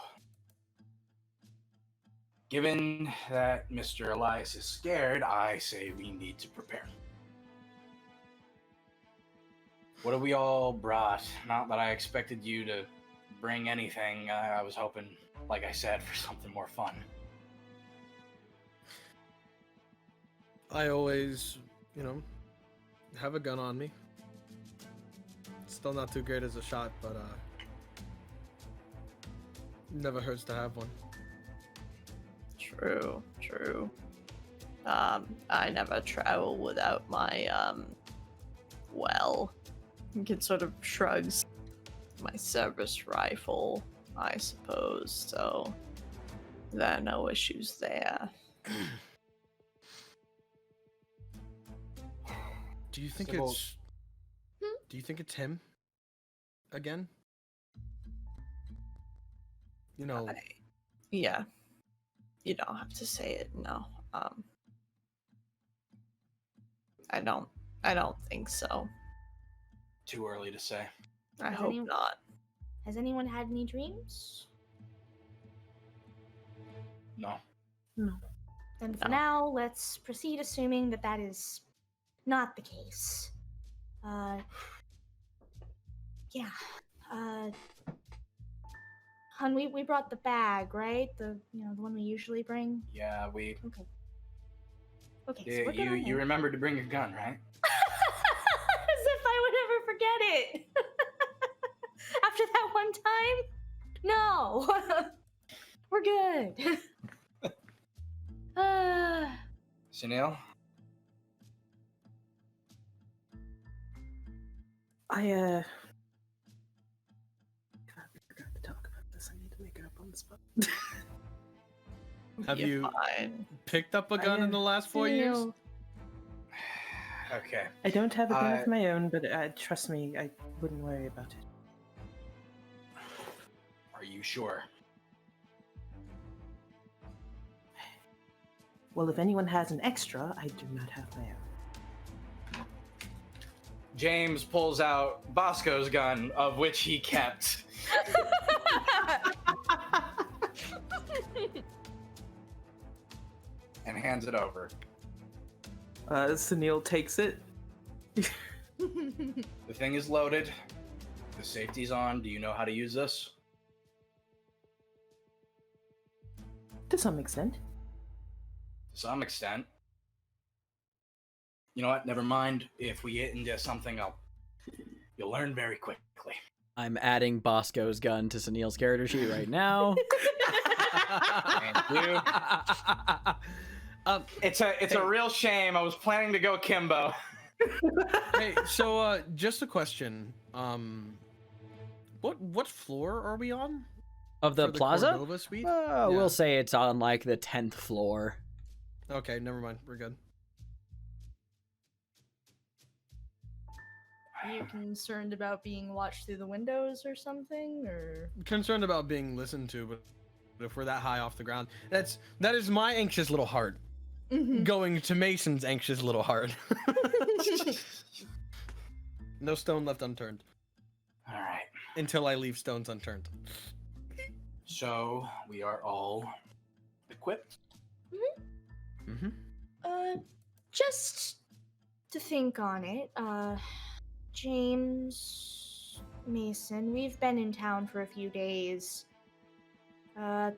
given that Mr. Elias is scared, I say we need to prepare. What have we all brought? Not that I expected you to bring anything. I was hoping, like I said, for something more fun. I always, have a gun on me. Still not too great as a shot, but never hurts to have one. true. I never travel without my, Kit sort of shrugs. My service rifle, I suppose, so there are no issues there. Do you think Sybil- it's... Do you think it's him? Again? Yeah. You don't have to say it, no. I don't think so. Too early to say. I Does hope anyone- not. Has anyone had any dreams? No. Then for No. now, let's proceed assuming that that is not the case. Yeah. Hun, we brought the bag, right? The one we usually bring. Yeah, we. Okay. Okay. So Yeah, we're good on you that. remembered to bring your gun, right? As if I would ever forget it. After that one time? No. We're good. Sunil? God, we forgot to talk about this. I need to make it up on the spot. Have You're you fine. picked up a gun in the last 4 years? Sunil, Okay. I don't have a gun of my own, but trust me, I wouldn't worry about it. Are you sure? Well, if anyone has an extra, I do not have my own. James pulls out Bosco's gun, of which he kept. And hands it over. Sunil takes it. The thing is loaded. The safety's on. Do you know how to use this? To some extent. To some extent. You know what? Never mind. If we get into something, you'll learn very quickly. I'm adding Bosco's gun to Sunil's character sheet right now. Thank you. It's a real shame. I was planning to go Kimbo. Hey, so just a question. What floor are we on? Of the For plaza? Cordova suite? We'll say it's on like the 10th floor. Okay, never mind. We're good. Are you concerned about being watched through the windows or something, or? Concerned about being listened to, but if we're that high off the ground, that is my anxious little heart going to Mason's anxious little heart. No stone left unturned. All right. Until I leave stones unturned. So we are all equipped. Just to think on it, James, Mason, we've been in town for a few days. I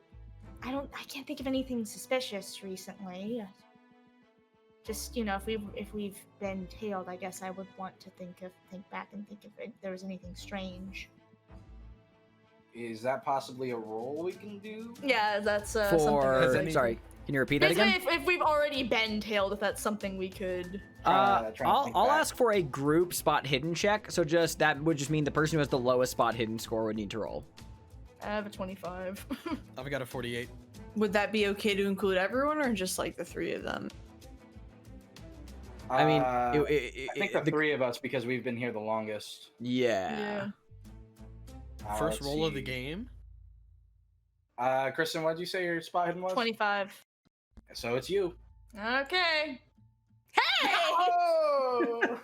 can't think of anything suspicious recently. Just, if we've been tailed, I guess I would want to think back and think if there was anything strange. Is that possibly a roll we can do? Yeah, that's For something. sorry, can you repeat that again? Basically, if we've already been tailed, if that's something we could. I'll ask for a group spot hidden check. So that would just mean the person who has the lowest spot hidden score would need to roll. I have a 25. I've got a 48. Would that be okay to include everyone or just like the three of them? I mean, I think the three of us because we've been here the longest. Yeah. First Let's roll of the see. game. Kristen, what did you say your spot hidden was? 25. So it's you. Okay. Hey! Oh!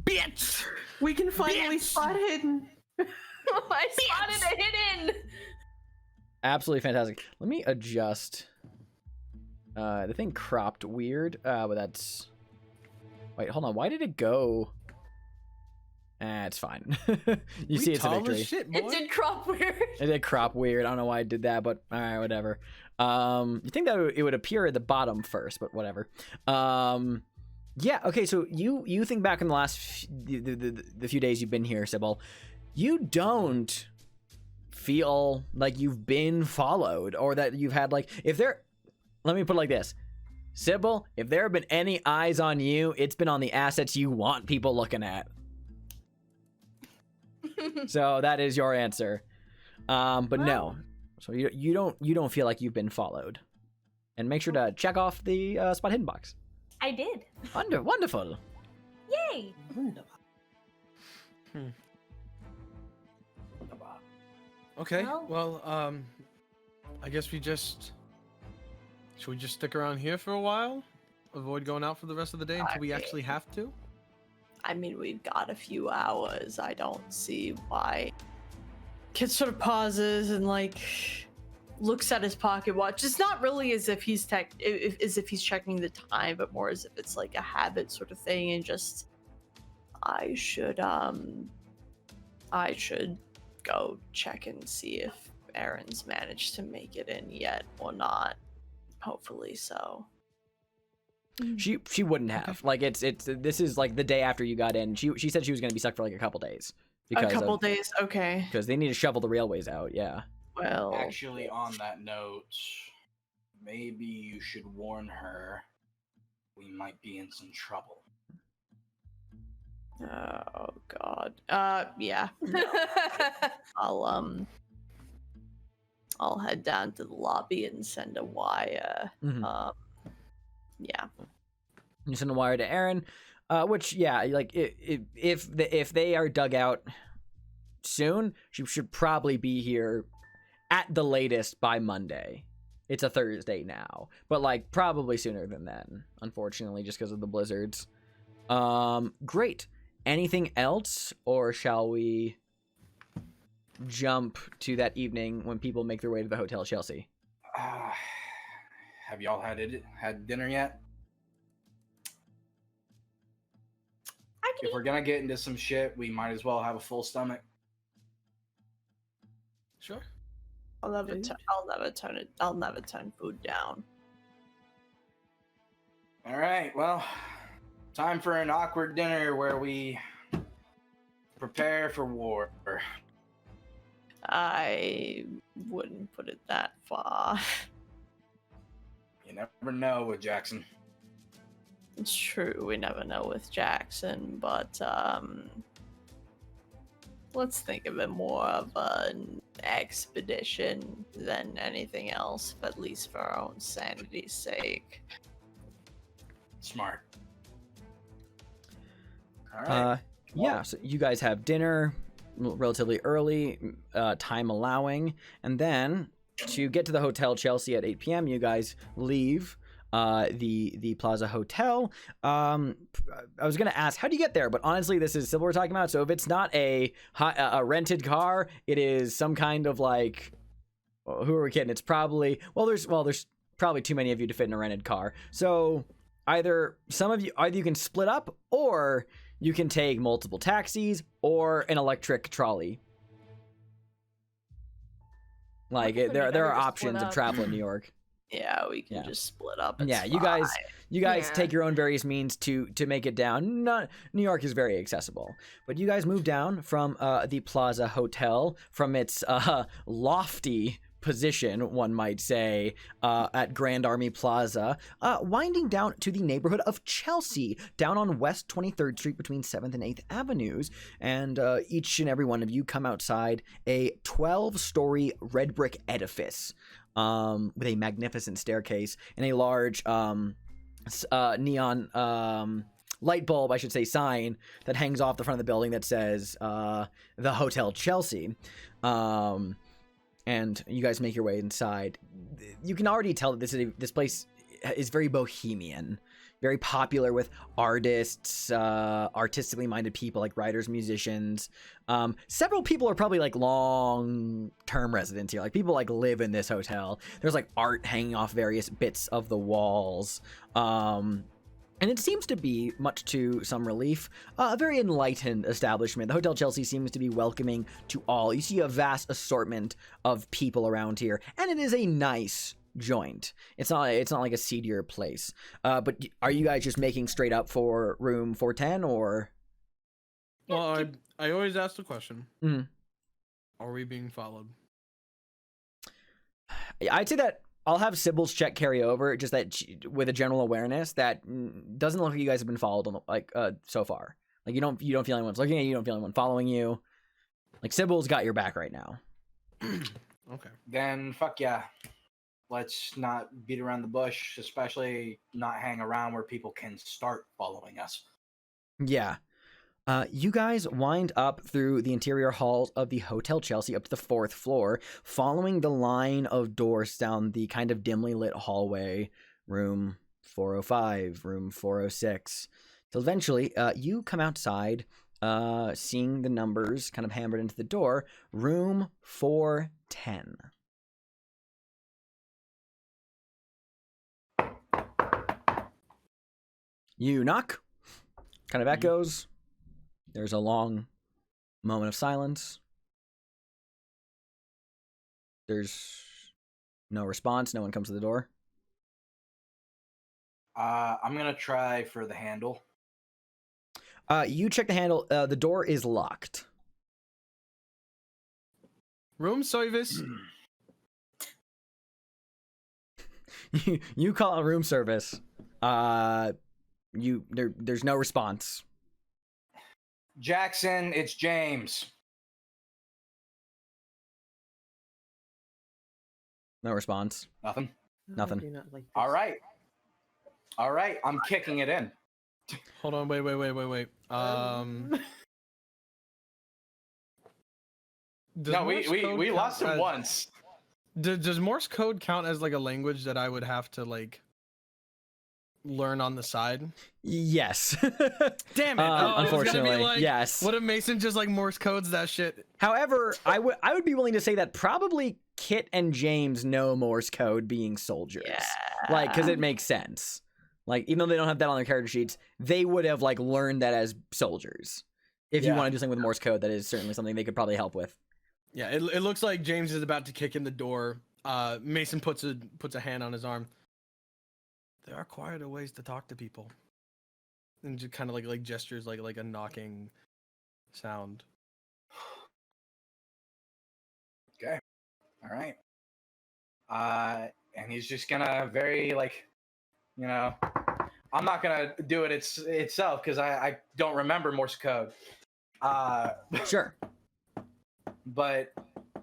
Bitch! We can finally Bitch! spot hidden. I spotted a hidden. Absolutely fantastic. Let me adjust. The thing cropped weird, but that's... Wait, hold on. Why did it go... it's fine. You see it's a tall as victory. shit, boy. It did crop weird. It did crop weird. I don't know why I did that, but alright, whatever. You think that it would appear at the bottom first, but whatever. Yeah, okay, so you think back in the last the few days you've been here, Sybil. You don't feel like you've been followed or that you've had like let me put it like this. Sybil, if there have been any eyes on you, it's been on the assets you want people looking at. So that is your answer. But no. So you don't feel like you've been followed. And make sure to check off the spot hidden box. I did. Wonderful. Yay! Okay, Well- well, I guess should we just stick around here for a while? Avoid going out for the rest of the day until we actually have to? I mean, we've got a few hours. I don't see why. Kid sort of pauses and like looks at his pocket watch. It's not really as if he's checking the time, but more as if it's like a habit sort of thing. And just, I should go check and see if Erin's managed to make it in yet or not. Hopefully so. She wouldn't have. Like this is like the day after you got in. She said she was going to be stuck for like a couple days. Days, okay. Because they need to shovel the railways out, yeah. Well, Actually, on that note, maybe you should warn her we might be in some trouble. oh god. Yeah. I'll head down to the lobby and send a wire. Mhm. Yeah. You send a wire to Erin, which yeah, like if they are dug out soon, she should probably be here at the latest by Monday. It's a Thursday now, but like probably sooner than then, unfortunately, just because of the blizzards. Great. Anything else, or shall we jump to that evening when people make their way to the Hotel Chelsea? Have y'all had dinner yet? If we're gonna get into some shit, we might as well have a full stomach. Sure. I'll never turn food down. All right, well, time for an awkward dinner where we prepare for war. I wouldn't put it that far. You never know with Jackson. It's true, we never know with Jackson, but let's think of it more of an expedition than anything else, at least for our own sanity's sake. Smart. All right. Yeah, so you guys have dinner relatively early, time allowing, and then to get to the Hotel Chelsea at 8 p.m., you guys leave the Plaza Hotel. I was gonna ask, how do you get there? But honestly, this is Sybil we're talking about. So if it's not a rented car, it is some kind of like, who are we kidding? It's probably there's probably too many of you to fit in a rented car. So either you can split up, or you can take multiple taxis or an electric trolley. Like there are options of travel in New York. Yeah, we can just split up. Yeah, you guys take your own various means to make it down. New York is very accessible, but you guys move down from the Plaza Hotel from its lofty position, one might say, at Grand Army Plaza, winding down to the neighborhood of Chelsea, down on West 23rd Street between 7th and 8th Avenues. And each and every one of you come outside a 12-story red brick edifice with a magnificent staircase and a large neon light bulb, I should say, sign that hangs off the front of the building that says the Hotel Chelsea. And you guys make your way inside. You can already tell that this place is very bohemian, very popular with artists, artistically minded people like writers, musicians. Several people are probably like long-term residents here. Like people like live in this hotel. There's like art hanging off various bits of the walls. And it seems to be, much to some relief, a very enlightened establishment. The Hotel Chelsea seems to be welcoming to all. You see a vast assortment of people around here, and it is a nice joint. It's not like a seedier place. But are you guys just making straight up for room 410, or? Well, I always ask the question. Mm. Are we being followed? I'd say that I'll have Sybil's check carry over, just that with a general awareness that doesn't look like you guys have been followed on so far. Like you don't feel anyone's looking at you, you don't feel anyone following you. Like Sybil's got your back right now. Okay. Then fuck yeah. Let's not beat around the bush, especially not hang around where people can start following us. Yeah. You guys wind up through the interior halls of the Hotel Chelsea up to the 4th floor, following the line of doors down the kind of dimly lit hallway, room 405, room 406, till eventually you come outside, seeing the numbers kind of hammered into the door, room 410. You knock, kind of echoes. There's a long moment of silence. There's no response. No one comes to the door. I'm gonna try for the handle. You check the handle. The door is locked. Room service. You call a room service. There's no response. Jackson, it's James. No response. Nothing. Nothing. I do not like this. All right. I'm kicking it in. Hold on. Wait. No, we lost him once. Does Morse code count as like a language that I would have to like learn on the side? Yes. Damn it! Unfortunately, like, yes. What if Mason just like Morse codes that shit? However, I would be willing to say that probably Kit and James know Morse code, being soldiers. Yeah. Like, because it makes sense. Like, even though they don't have that on their character sheets, they would have like learned that as soldiers. If you want to do something with Morse code, that is certainly something they could probably help with. Yeah, it looks like James is about to kick in the door. Mason puts a hand on his arm. There are quieter ways to talk to people, and just kind of like gestures like a knocking sound. Okay. All right. And he's just gonna very I'm not gonna do it itself because I don't remember Morse code. Sure. But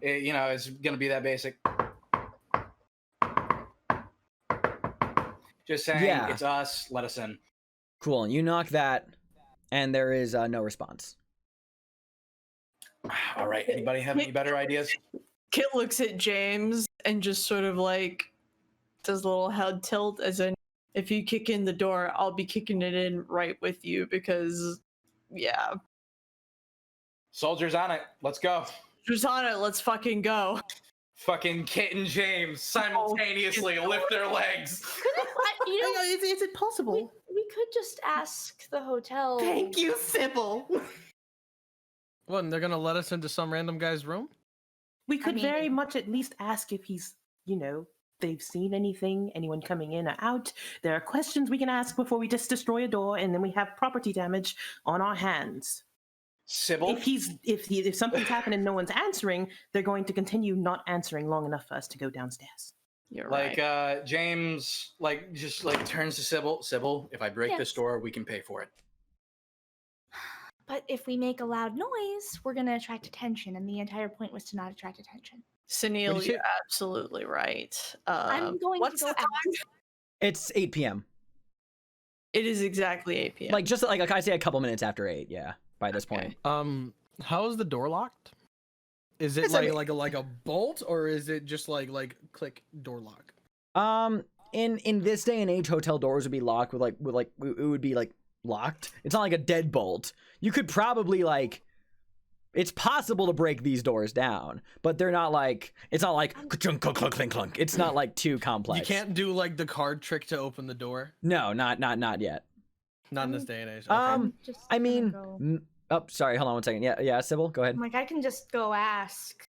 it's gonna be that basic. Just saying, It's us. Let us in. Cool. And you knock that, and there is no response. All right. Anybody have any better ideas? Kit looks at James and just sort of like does a little head tilt, as in, if you kick in the door, I'll be kicking it in right with you because, yeah. Soldiers on it. Let's go. Soldiers on it. Let's fucking go. Fucking Kit and James simultaneously lift their legs. Is it possible? We could just ask the hotel. Thank you, Sybil. What, and they're gonna let us into some random guy's room? We could very much at least ask if he's, they've seen anyone coming in or out. There are questions we can ask before we just destroy a door, and then we have property damage on our hands. Sybil? If something's happened and no one's answering, they're going to continue not answering long enough for us to go downstairs. You're Like, right. James, like, just, like, turns to Sybil. Sybil, if I break this Yes. door, we can pay for it. But if we make a loud noise, we're gonna attract attention, and the entire point was to not attract attention. Sunil, What'd you you're say? absolutely right. I'm going what's to go the time? ask. It's 8 p.m. It is exactly 8 p.m. Like just like I say a couple minutes after 8. Yeah, by this point. How is the door locked? Is it It's like a bolt, or is it just like click door lock? In this day and age, hotel doors would be locked with it would be like locked. It's not like a deadbolt. You could probably like, it's possible to break these doors down, but they're not like, it's not like clunk clunk clunk clunk. It's not like too complex. You can't do like the card trick to open the door. No, not yet. Not in this day and age. Okay. I'm just I gonna mean, go- oh, sorry, hold on one second. Yeah, Sybil, go ahead. I'm like, I can just go ask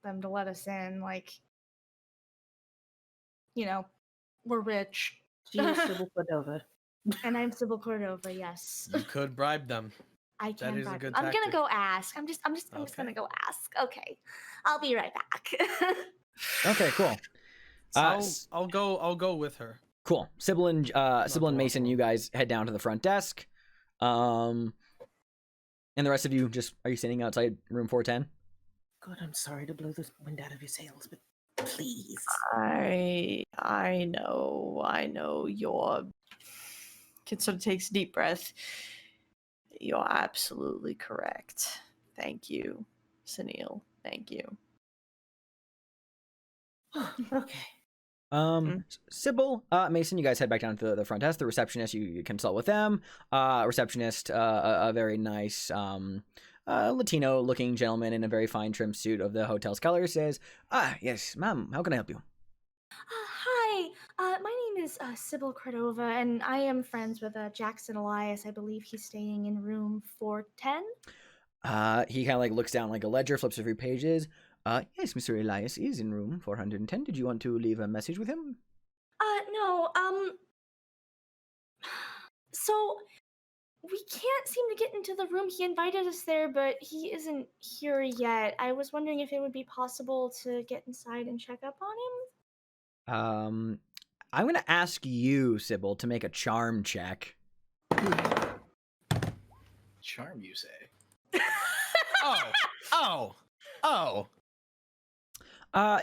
them to let us in. Like, you know, we're rich, She is Sybil Cordova. and I'm Sybil Cordova. Yes, You could bribe them. I can. is a bribe good them. I'm gonna tactic. go ask. I'm just gonna Okay. go ask. Okay, I'll be right back. Okay, cool. I'll go with her. Cool. Sybil and Mason, you guys head down to the front desk. And the rest of you are you standing outside room 410? God, I'm sorry to blow the wind out of your sails, but please. I know your kid sort of takes a deep breath. You're absolutely correct. Thank you, Sunil. Thank you. Okay. Sybil, Mason, you guys head back down to the front desk. The receptionist, you consult with them. Receptionist, a very nice Latino-looking gentleman in a very fine trim suit of the hotel's colors says, yes, ma'am, how can I help you? Hi, my name is Sybil Cordova, and I am friends with Jackson Elias. I believe he's staying in room 410. He kind of like looks down like a ledger, flips a few pages. Yes, Mr. Elias is in room 410. Did you want to leave a message with him? No, so we can't seem to get into the room. He invited us there, but he isn't here yet. I was wondering if it would be possible to get inside and check up on him. I'm gonna ask you, Sybil, to make a charm check. Charm, you say? Oh.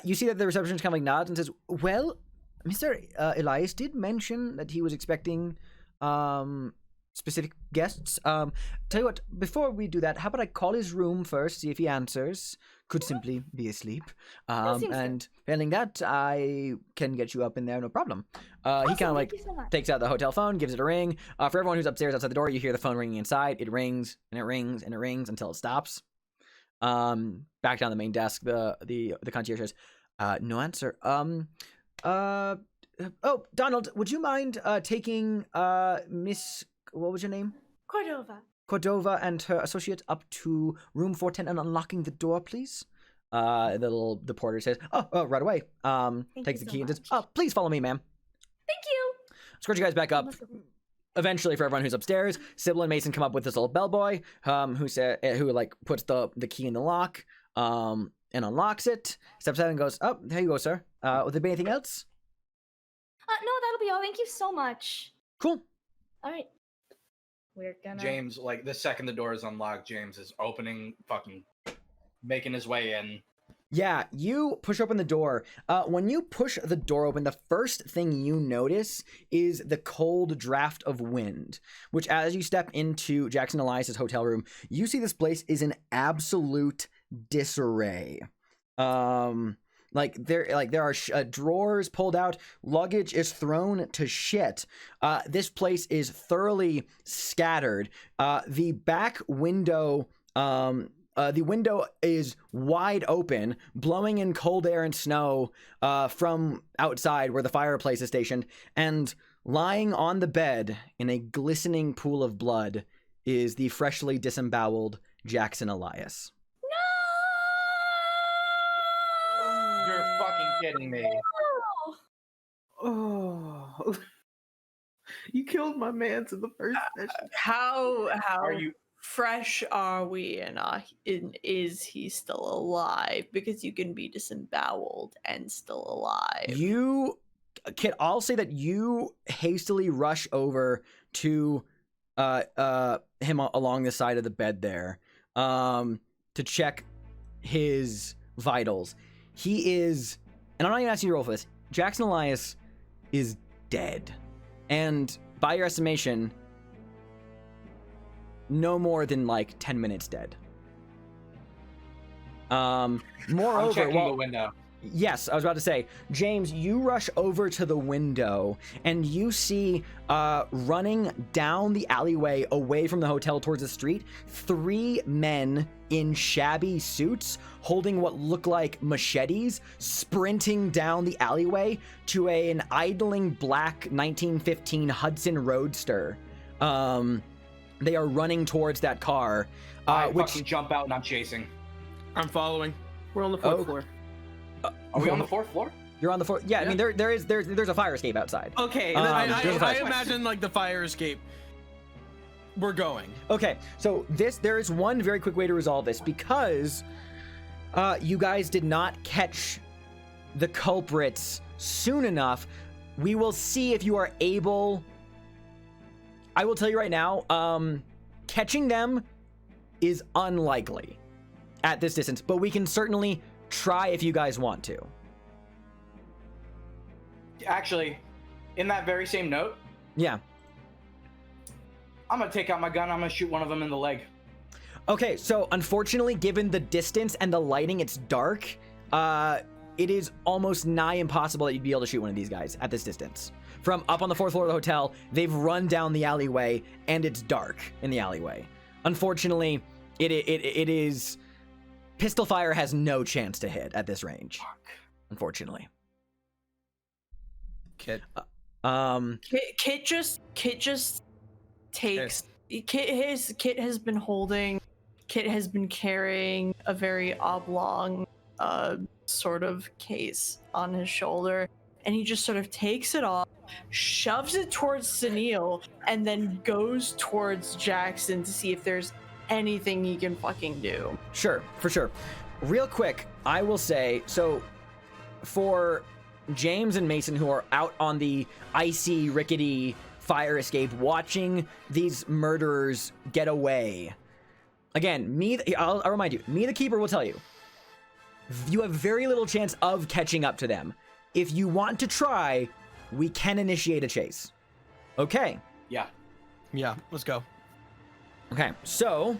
You see that the receptionist kind of like nods and says, well, Mr. Elias did mention that he was expecting specific guests. Tell you what, before we do that, how about I call his room first, see if he answers. Could simply be asleep. And failing that, I can get you up in there, no problem. He kind of like Thank you so much. takes out the hotel phone, gives it a ring. For everyone who's upstairs outside the door, you hear the phone ringing inside. It rings and it rings and it rings until it stops. Back down the main desk, the concierge says, no answer. Oh, Donald, would you mind taking Miss, what was your name? Cordova and her associate up to room 410 and unlocking the door, please. The porter says, oh, right away. Takes the key and says, please follow me, ma'am. Thank you. Escort you guys back up. Eventually, for everyone who's upstairs, Sybil and Mason come up with this little bellboy, who like puts the key in the lock, and unlocks it. Steps out and goes, "Oh, there you go, sir. Would there be anything else?" No, that'll be all. Thank you so much. Cool. All right. We're gonna. James, like, the second the door is unlocked, James is making his way in. Yeah, you push open the door. When you push the door open, the first thing you notice is the cold draft of wind, which as you step into Jackson Elias' hotel room, you see this place is in absolute disarray. There are drawers pulled out, luggage is thrown to shit. This place is thoroughly scattered. The back window, the window is wide open, blowing in cold air and snow from outside where the fireplace is stationed, and lying on the bed in a glistening pool of blood is the freshly disemboweled Jackson Elias. You're fucking kidding me. Oh. You killed my man in the first session. How Are you fresh are we, and is he still alive? Because you can be disemboweled and still alive. I'll say that you hastily rush over to him along the side of the bed there to check his vitals. He is, and I'm not even asking you to roll for this, Jackson Elias is dead. And by your estimation, no more than like 10 minutes dead. I'm Moreover, checking the window. Yes, I was about to say, James, you rush over to the window and you see running down the alleyway away from the hotel towards the street, 3 men in shabby suits holding what look like machetes, sprinting down the alleyway to an idling black 1915 Hudson Roadster. They are running towards that car. I fucking jump out and I'm chasing. I'm following. We're on the fourth floor. Are we on the 4th floor? You're on the 4th. Yeah, I mean there's a fire escape outside. Okay. I imagine like the fire escape. We're going. Okay, so there is one very quick way to resolve this because you guys did not catch the culprits soon enough. We will see if you are able. I will tell you right now, catching them is unlikely at this distance, but we can certainly try if you guys want to. Actually, in that very same note, Yeah. I'm gonna take out my gun. I'm gonna shoot one of them in the leg. Okay, so unfortunately, given the distance and the lighting, it's dark. It is almost nigh impossible that you'd be able to shoot one of these guys at this distance. From up on the 4th floor of the hotel, they've run down the alleyway, and it's dark in the alleyway. Unfortunately, it is... Pistol fire has no chance to hit at this range. Fuck. Unfortunately. Kit. Kit just takes Kit has been carrying a very oblong sort of case on his shoulder, and he just sort of takes it off, shoves it towards Sunil, and then goes towards Jackson to see if there's anything he can fucking do. Sure, for sure. Real quick, I will say, so for James and Mason, who are out on the icy, rickety fire escape, watching these murderers get away. Again, I'll remind you, me the Keeper will tell you, you have very little chance of catching up to them. If you want to try, we can initiate a chase. Okay. Yeah, Let's go. Okay, so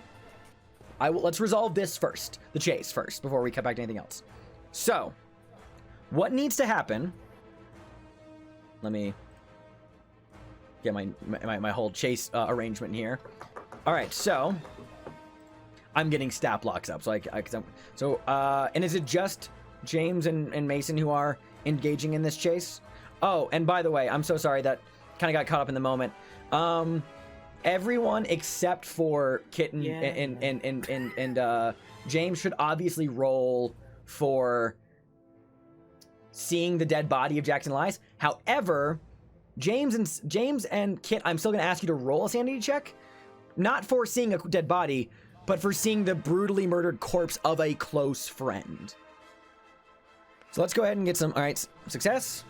let's resolve this first, the chase first, before we cut back to anything else. So, what needs to happen? Let me get my whole chase arrangement here. All right, so I'm getting stat blocks up, and is it just James and Mason who are engaging in this chase? Oh, and by the way, I'm so sorry that kind of got caught up in the moment. Everyone except for Kitten and James should obviously roll for seeing the dead body of Jackson Elias. However, James and Kit, I'm still going to ask you to roll a sanity check, not for seeing a dead body, but for seeing the brutally murdered corpse of a close friend. So let's go ahead and get some. All right, success.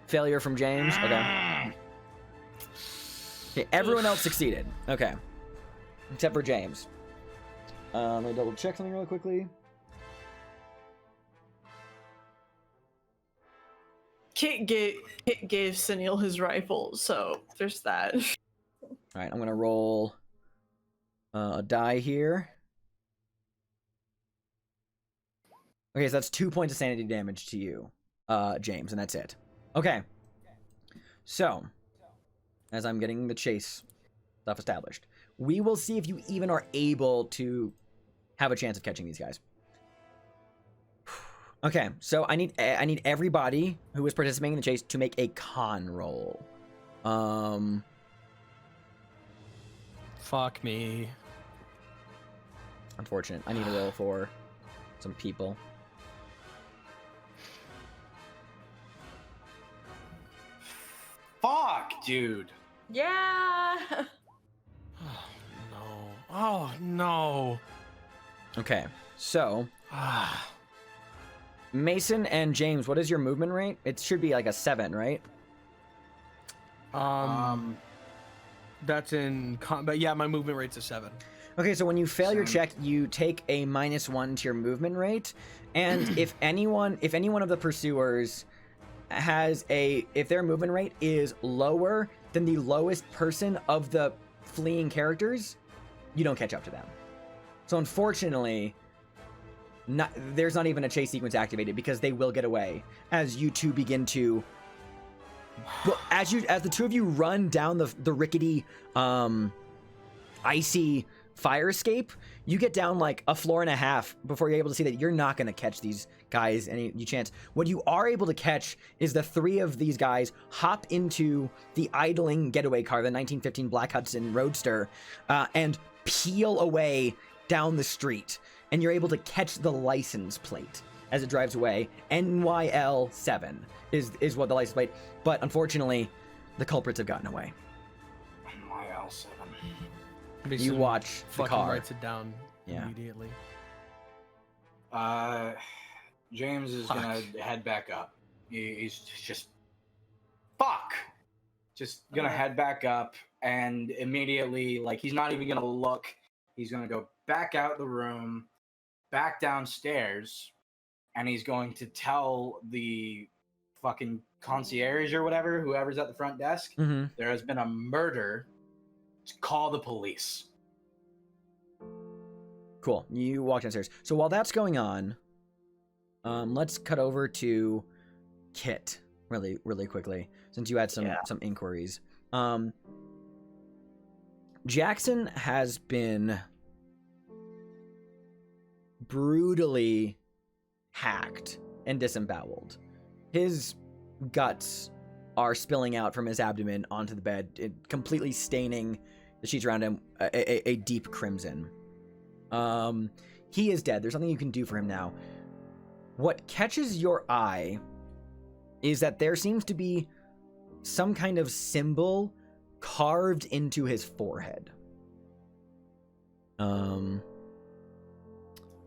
Failure from James. Okay. Okay, everyone else succeeded. Okay. Except for James. Let me double check something really quickly. Kit gave Sunil his rifle, so there's that. Alright, I'm gonna roll a die here. Okay, so that's 2 points of sanity damage to you, James, and that's it. Okay. So, as I'm getting the chase stuff established, we will see if you even are able to have a chance of catching these guys. Okay, so I need everybody who is participating in the chase to make a con roll. Fuck me. Unfortunate. I need a roll for some people. Fuck, dude. Yeah. Oh no. Okay, so Mason and James, what is your movement rate? It should be like a 7, right? That's in combat. Yeah, my movement rate's a 7. Okay, so when you fail your Same. check, you take a -1 to your movement rate, and if any one of the pursuers if their movement rate is lower than the lowest person of the fleeing characters, you don't catch up to them. So unfortunately, there's not even a chase sequence activated because they will get away as you two begin to. Well, as the two of you run down the rickety, icy fire escape, you get down like a floor and a half before you're able to see that you're not going to catch these guys any chance. What you are able to catch is the 3 of these guys hop into the idling getaway car, the 1915 Black Hudson Roadster, and peel away down the street. And you're able to catch the license plate as it drives away. NYL7 is what the license plate. But unfortunately, the culprits have gotten away. NYL7. You watch the Fucking car. writes it down Yeah. immediately. James is Fuck. gonna head back up. He's just fuck. Just gonna head back up and immediately, like, he's not even gonna look. He's gonna go back out the room, back downstairs, and he's going to tell the fucking concierge or whatever, whoever's at the front desk, Mm-hmm. there has been a murder. Call the police. Cool. You walk downstairs. So while that's going on, let's cut over to Kit really quickly, since you had some inquiries. Jackson has been brutally hacked and disemboweled. His guts are spilling out from his abdomen onto the bed, completely staining the sheets around him a deep crimson. He is dead. There's nothing you can do for him now. What catches your eye is that there seems to be some kind of symbol carved into his forehead.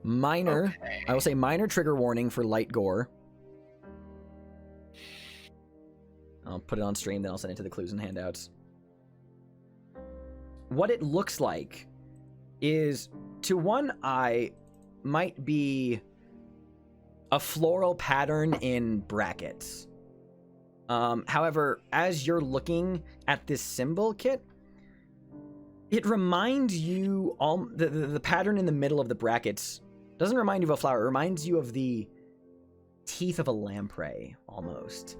Minor, Okay. I will say minor trigger warning for light gore. I'll put it on stream, then I'll send it to the clues and handouts. What it looks like is, to one eye, might be a floral pattern in brackets. However, as you're looking at this symbol, Kit, it reminds you, the pattern in the middle of the brackets doesn't remind you of a flower. It reminds you of the teeth of a lamprey, almost.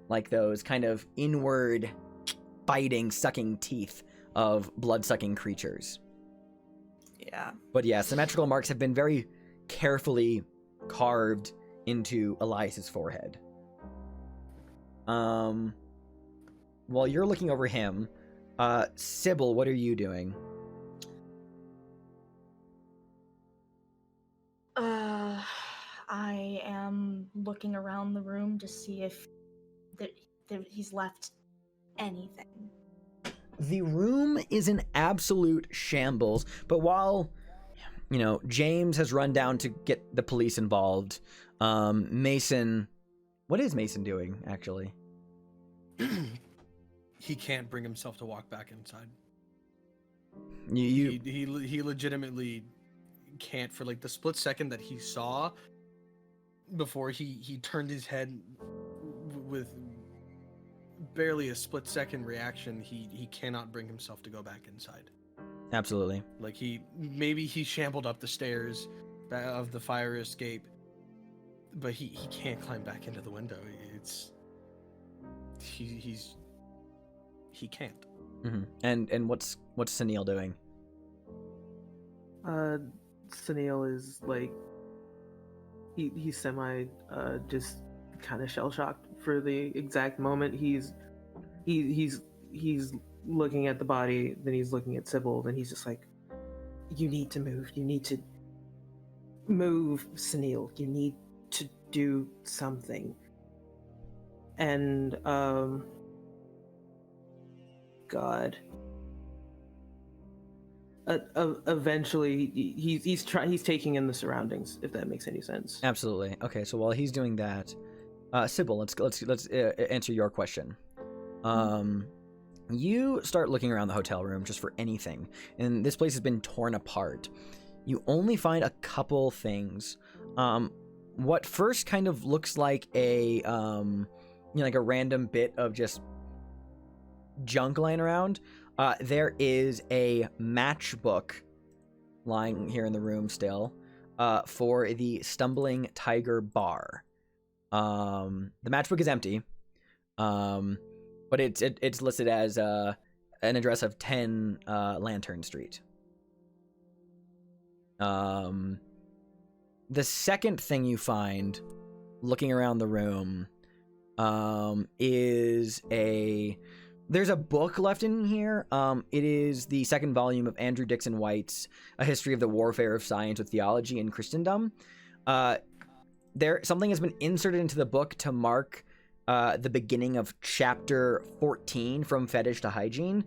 Like those kind of inward, biting, sucking teeth of blood-sucking creatures. Yeah. But yeah, symmetrical marks have been very carefully carved into Elias's forehead. While you're looking over him, Sybil, what are you doing? I am looking around the room to see if he's left anything. The room is in absolute shambles, but while, James has run down to get the police involved, Mason... What is Mason doing, actually? He can't bring himself to walk back inside. You He legitimately can't, for like the split second that he saw before he turned his head with barely a split second reaction. He cannot bring himself to go back inside. Absolutely. Like maybe he shambled up the stairs of the fire escape, but he can't climb back into the window. He can't. Mm-hmm. And what's Sunil doing? Sunil is like he's semi just kind of shell shocked for the exact moment. He's looking at the body, then he's looking at Sybil, then he's just like, you need to move. You need to move, Sunil. You need to do something. And God, Eventually, he's taking in the surroundings, if that makes any sense. Absolutely. Okay, so while he's doing that, Sybil, let's answer your question. You start looking around the hotel room just for anything, and this place has been torn apart. You only find a couple things. What first kind of looks like a like a random bit of just junk lying around. There is a matchbook lying here in the room still, for the Stumbling Tiger Bar. The matchbook is empty, but it's listed as an address of 10 Lantern Street. The second thing you find, looking around the room, is there's a book left in here. It is the second volume of Andrew Dixon White's A History of the Warfare of Science with Theology and Christendom. Something has been inserted into the book to mark the beginning of chapter 14, From Fetish to Hygiene.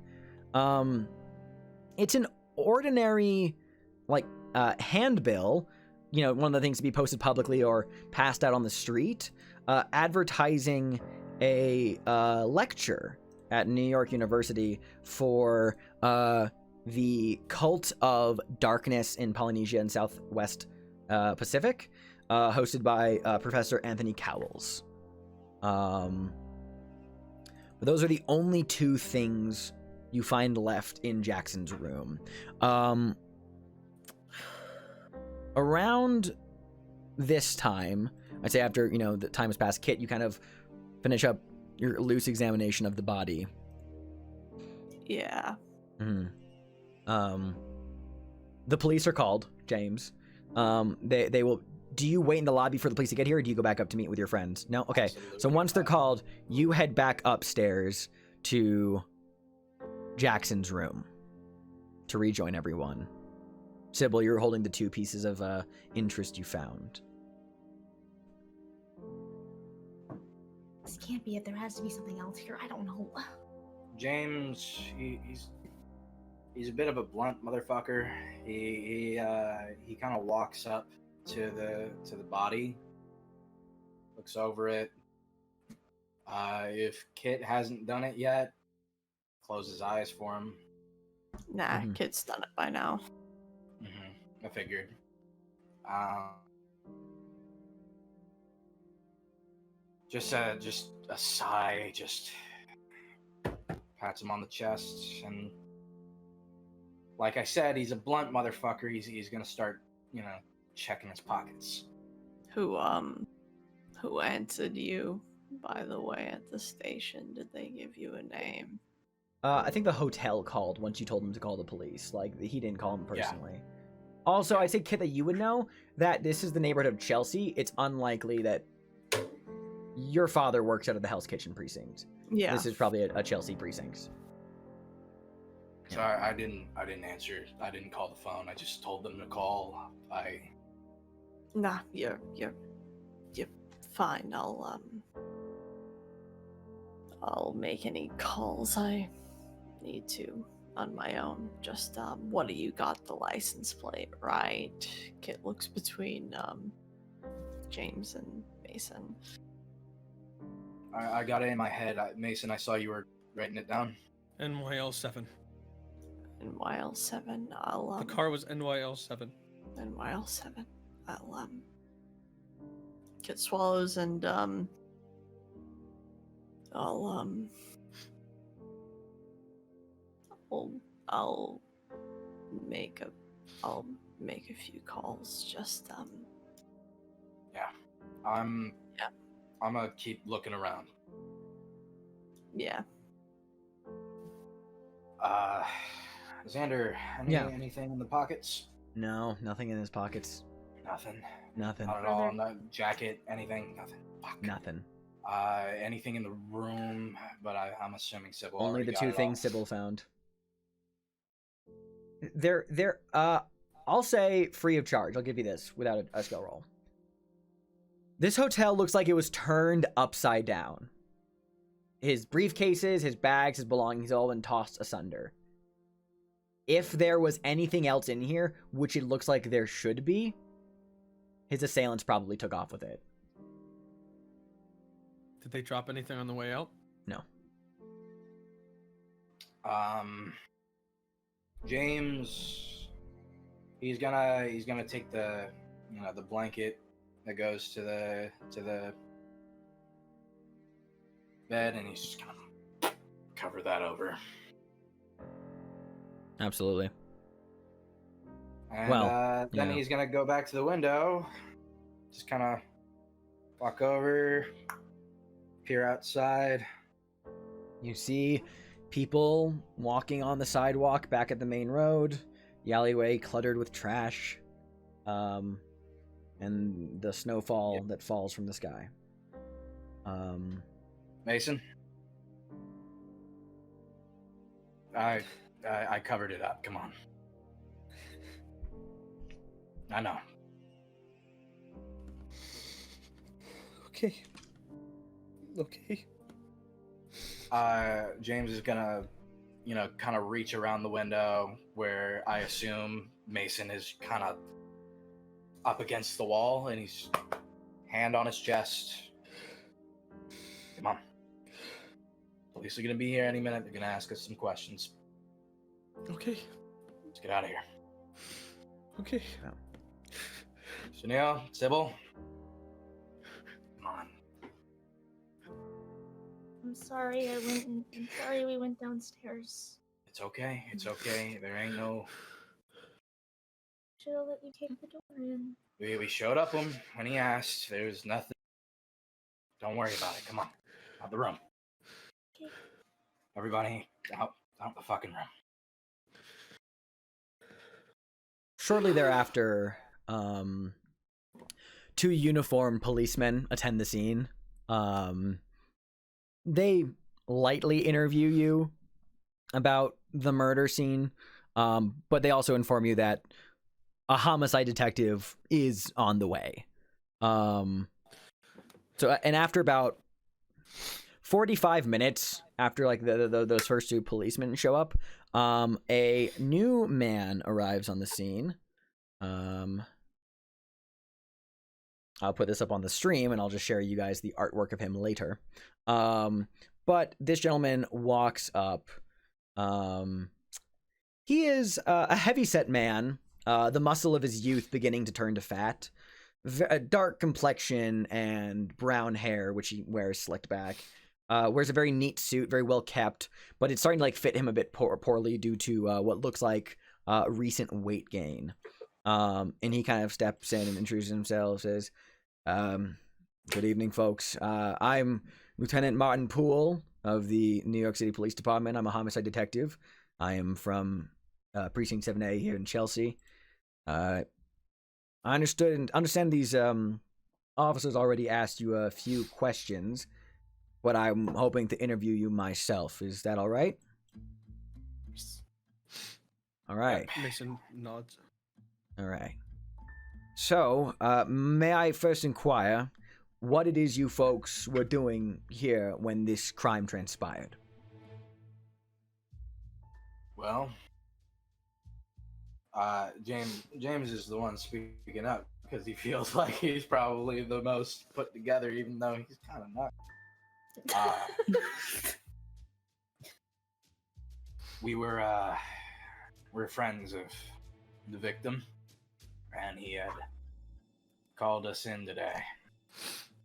It's an ordinary, handbill, one of the things to be posted publicly or passed out on the street, advertising a lecture at New York University for the cult of darkness in Polynesia and Southwest Pacific, hosted by Professor Anthony Cowles. But those are the only two things you find left in Jackson's room. Around this time, I'd say after, the time has passed, Kit, you kind of finish up your loose examination of the body. Yeah. Mm-hmm. The police are called, James. They will... Do you wait in the lobby for the police to get here, or do you go back up to meet with your friends? No? Okay. Absolutely. So once they're called, you head back upstairs to Jackson's room to rejoin everyone. Sybil, you're holding the two pieces of interest you found. This can't be it. There has to be something else here. I don't know. James, he's a bit of a blunt motherfucker. He kind of walks up to the body, looks over it. If Kit hasn't done it yet, close his eyes for him. Nah, Kit's done it by now. I figured. Just a sigh, just pats him on the chest, and like I said, he's a blunt motherfucker. He's gonna start, checking his pockets. Who answered you, by the way, at the station? Did they give you a name? I think the hotel called once you told them to call the police. He didn't call them personally. Yeah. Also, I say, Kit, that you would know that this is the neighborhood of Chelsea. It's unlikely that your father works out of the Hell's Kitchen precinct. Yeah. This is probably a Chelsea precinct. So I didn't answer. I didn't call the phone. I just told them to call. Nah, you're fine. I'll make any calls I need to on my own. Just what do you got? The license plate, right? Kit looks between James and Mason. I got it in my head. Mason, I saw you were writing it down. NYL7. NYL7. I'll the car was NYL7. NYL7. I'll Kit swallows and I'll make a few calls. Just Yeah. I'm gonna keep looking around. Yeah. Xander, anything in the pockets? No, nothing in his pockets. Nothing. Not at all. No jacket, anything? Nothing. Fuck. Nothing. Anything in the room? But I'm assuming Sybil. Only the two things Sybil found. They're I'll say free of charge. I'll give you this without a skill roll. This hotel looks like it was turned upside down. His briefcases, his bags, his belongings all been tossed asunder. if there was anything else in here, which it looks like there should be, his assailants probably took off with it. Did they drop anything on the way out? No. James, he's gonna take the the blanket that goes to the bed, and he's just gonna cover that over. Absolutely. And Well, then yeah. he's gonna go back to the window, just kind of walk over, peer outside. You see people walking on the sidewalk back at the main road, the alleyway cluttered with trash, and the snowfall that falls from the sky. Mason, I covered it up. Come on. I know. Okay. Okay. James is gonna, kind of reach around the window where I assume Mason is kind of up against the wall, and he's hand on his chest. Come on. Police are gonna be here any minute. They're gonna ask us some questions. Okay. Let's get out of here. Okay. Sunil, Sybil. Come on. I'm sorry I'm sorry we went downstairs. It's okay. It's okay. There ain't no. Should have let you take the door in. We showed up when he asked. There's nothing. Don't worry about it. Come on. Out the room. Okay. Everybody, out the fucking room. Shortly thereafter, two uniformed policemen attend the scene. They lightly interview you about the murder scene, but they also inform you that a homicide detective is on the way. And after about 45 minutes after like those first two policemen show up, a new man arrives on the scene. I'll put this up on the stream and I'll just share you guys the artwork of him later. But this gentleman walks up. He is a heavyset man, the muscle of his youth beginning to turn to fat. A dark complexion and brown hair, which he wears slicked back. Wears a very neat suit, very well kept, but it's starting to like fit him a bit poorly due to what looks like recent weight gain. And he kind of steps in and introduces himself, says, good evening, folks. I'm Lieutenant Martin Poole of the New York City Police Department. I'm a homicide detective. I am from Precinct 7A here in Chelsea. I understand these officers already asked you a few questions, but I'm hoping to interview you myself. Is that all right? All right. Mason nods. All right. So, may I first inquire what it is you folks were doing here when this crime transpired? Well, James is the one speaking up because he feels like he's probably the most put together, even though he's kind of not. We're friends of the victim, and he had called us in today.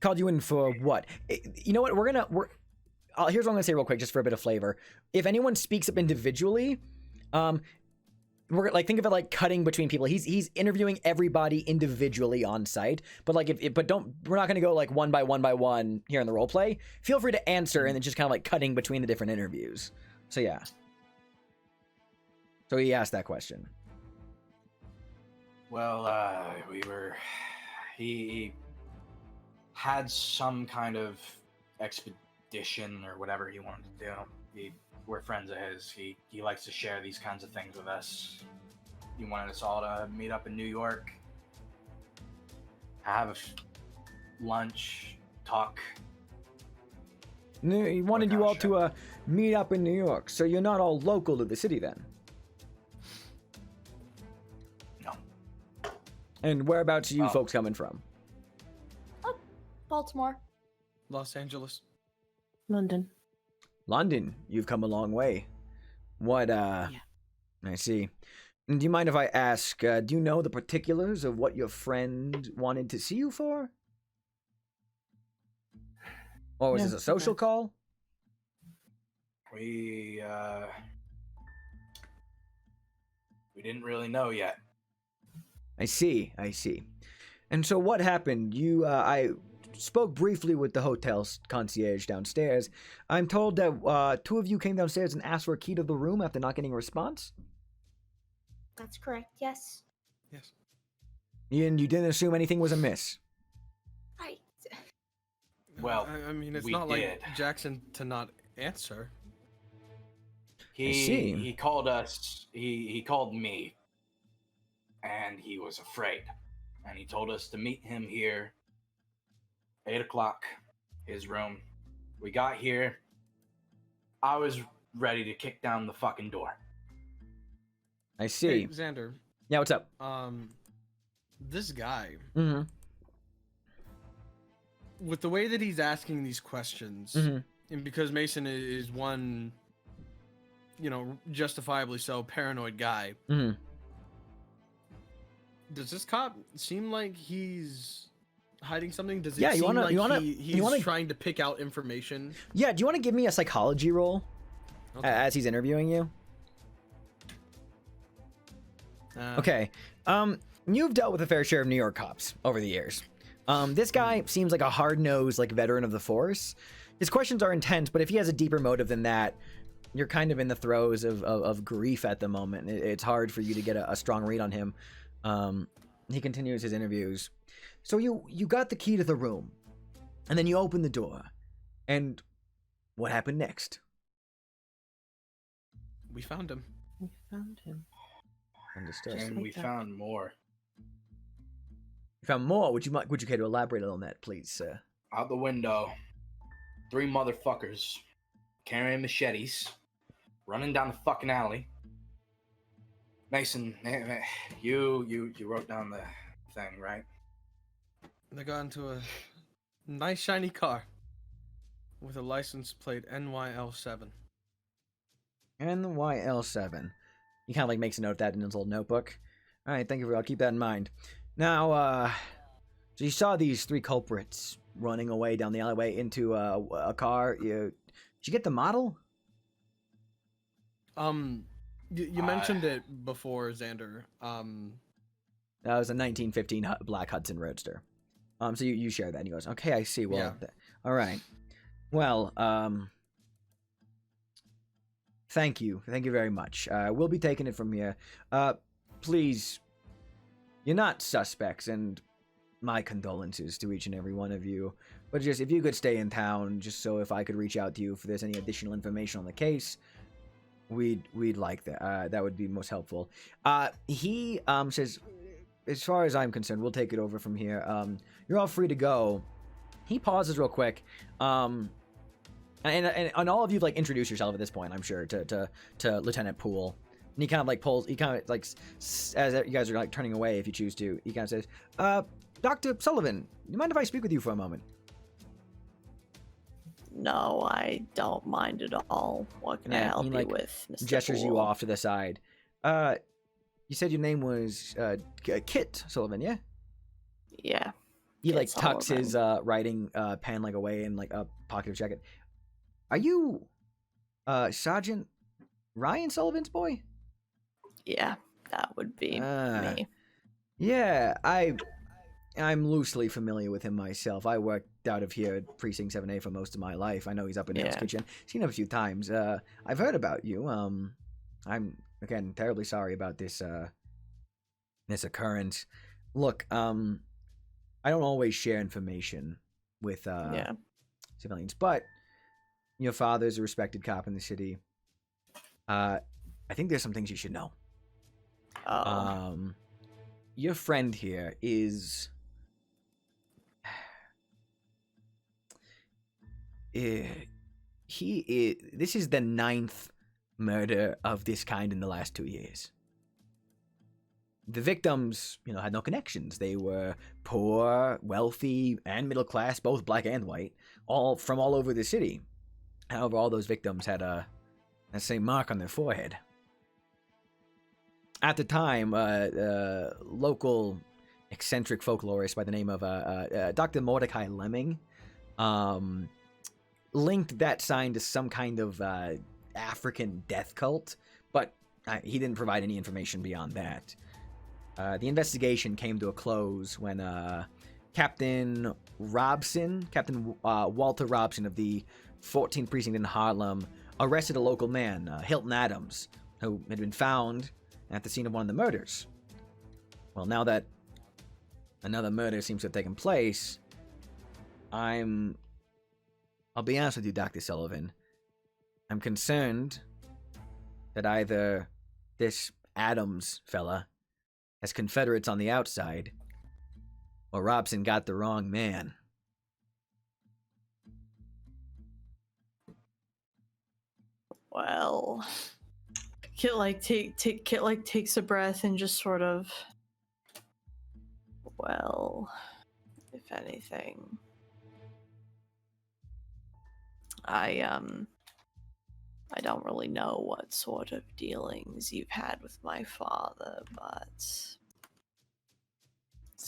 Called you in for what? You know what? Here's what I'm gonna say real quick, just for a bit of flavor. If anyone speaks up individually, we're like, think of it like cutting between people. He's interviewing everybody individually on site, but like we're not gonna go like one by one here in the role play. Feel free to answer and then just kind of like cutting between the different interviews. So yeah. So he asked that question. Well, he had some kind of expedition or whatever he wanted to do. We're friends of his. He likes to share these kinds of things with us. He wanted us all to meet up in New York, have lunch, talk. He wanted you all to meet up in New York, so you're not all local to the city then? And whereabouts are you Oh. folks coming from? Baltimore. Los Angeles. London. London. You've come a long way. What, I see. And do you mind if I ask, do you know the particulars of what your friend wanted to see you for? Or was No, this a social no. call? We didn't really know yet. I see. And so what happened? I spoke briefly with the hotel's concierge downstairs. I'm told that two of you came downstairs and asked for a key to the room after not getting a response. That's correct. Yes. Yes. And you didn't assume anything was amiss. Right. Well, I mean, it's we not did. like Jackson to not answer. see. He called us. He called me, and he was afraid, and he told us to meet him here. 8 o'clock, his room. We got here. I was ready to kick down the fucking door. I see. Hey, Xander. Yeah, what's up? This guy, Mm-hmm. with the way that he's asking these questions, Mm-hmm. and because Mason is one, justifiably so, paranoid guy, Mm-hmm. does this cop seem like he's hiding something? Does it Yeah, you seem wanna- like you he's wanna- trying to pick out information? Yeah, do you want to give me a psychology roll as he's interviewing you? Okay. You've dealt with a fair share of New York cops over the years. This guy seems like a hard-nosed, like, veteran of the force. His questions are intense, but if he has a deeper motive than that, you're kind of in the throes of grief at the moment. It's hard for you to get a strong read on him. He continues his interviews. So you got the key to the room, and then you open the door. And what happened next? We found him. We found him. Understood. And like we that. found more. You found more. Would you care to elaborate on that, please, sir? Out the window, 3 motherfuckers carrying machetes, running down the fucking alley. Mason, you wrote down the thing, right? They got into a nice shiny car with a license plate NYL7. NYL7. He kind of like makes a note of that in his little notebook. All right, thank you. I'll keep that in mind. Now, so you saw these 3 culprits running away down the alleyway into a car. Did you get the model? You mentioned it before, Xander. That was a 1915 black Hudson Roadster. So you share that, and he goes, "Okay, I see. Well, Yeah. All right. Well, thank you very much. We'll be taking it from here. Please, you're not suspects, and my condolences to each and every one of you. But just if you could stay in town, just so if I could reach out to you if there's any additional information on the case, we'd like that. That would be most helpful." He says, "As far as I'm concerned, we'll take it over from here. You're all free to go." He pauses real quick. And all of you like introduce yourself at this point, I'm sure, to Lieutenant Poole. And he kind of like pulls, as you guys are like turning away if you choose to, he kind of says, "Dr. Sullivan, do you mind if I speak with you for a moment?" No, I don't mind at all. What can I Yeah, help he, you like, with, Mr. Gestures you Poole? off to the side. You said your name was Kit Sullivan, yeah? Yeah. He Kit like tucks his Sullivan. writing pen like away in like a pocket of jacket. "Are you Sergeant Ryan Sullivan's boy?" Yeah, that would be me. Yeah, I'm loosely familiar with him myself. I worked out of here at Precinct 7A for most of my life. I know he's up in Hell's Yeah. Kitchen. Seen him a few times. I've heard about you. I'm again terribly sorry about this this occurrence. Look, I don't always share information with Yeah. civilians, but your father's a respected cop in the city. I think there's some things you should know. Oh. Your friend here is this is the 9th murder of this kind in the last 2 years. the victims, had no connections. They were poor, wealthy, and middle class, both black and white, all from all over the city. However, all those victims had that same mark on their forehead. At the time, local eccentric folklorist by the name of Dr. Mordecai Lemming linked that sign to some kind of African death cult, but he didn't provide any information beyond that. The investigation came to a close when Captain Walter Robson of the 14th Precinct in Harlem arrested a local man, Hilton Adams, who had been found at the scene of one of the murders. Well, now that another murder seems to have taken place, I'll be honest with you, Dr. Sullivan. I'm concerned that either this Adams fella has Confederates on the outside, or Robson got the wrong man. Well, Kit takes a breath and just sort of, well, if anything, I don't really know what sort of dealings you've had with my father, but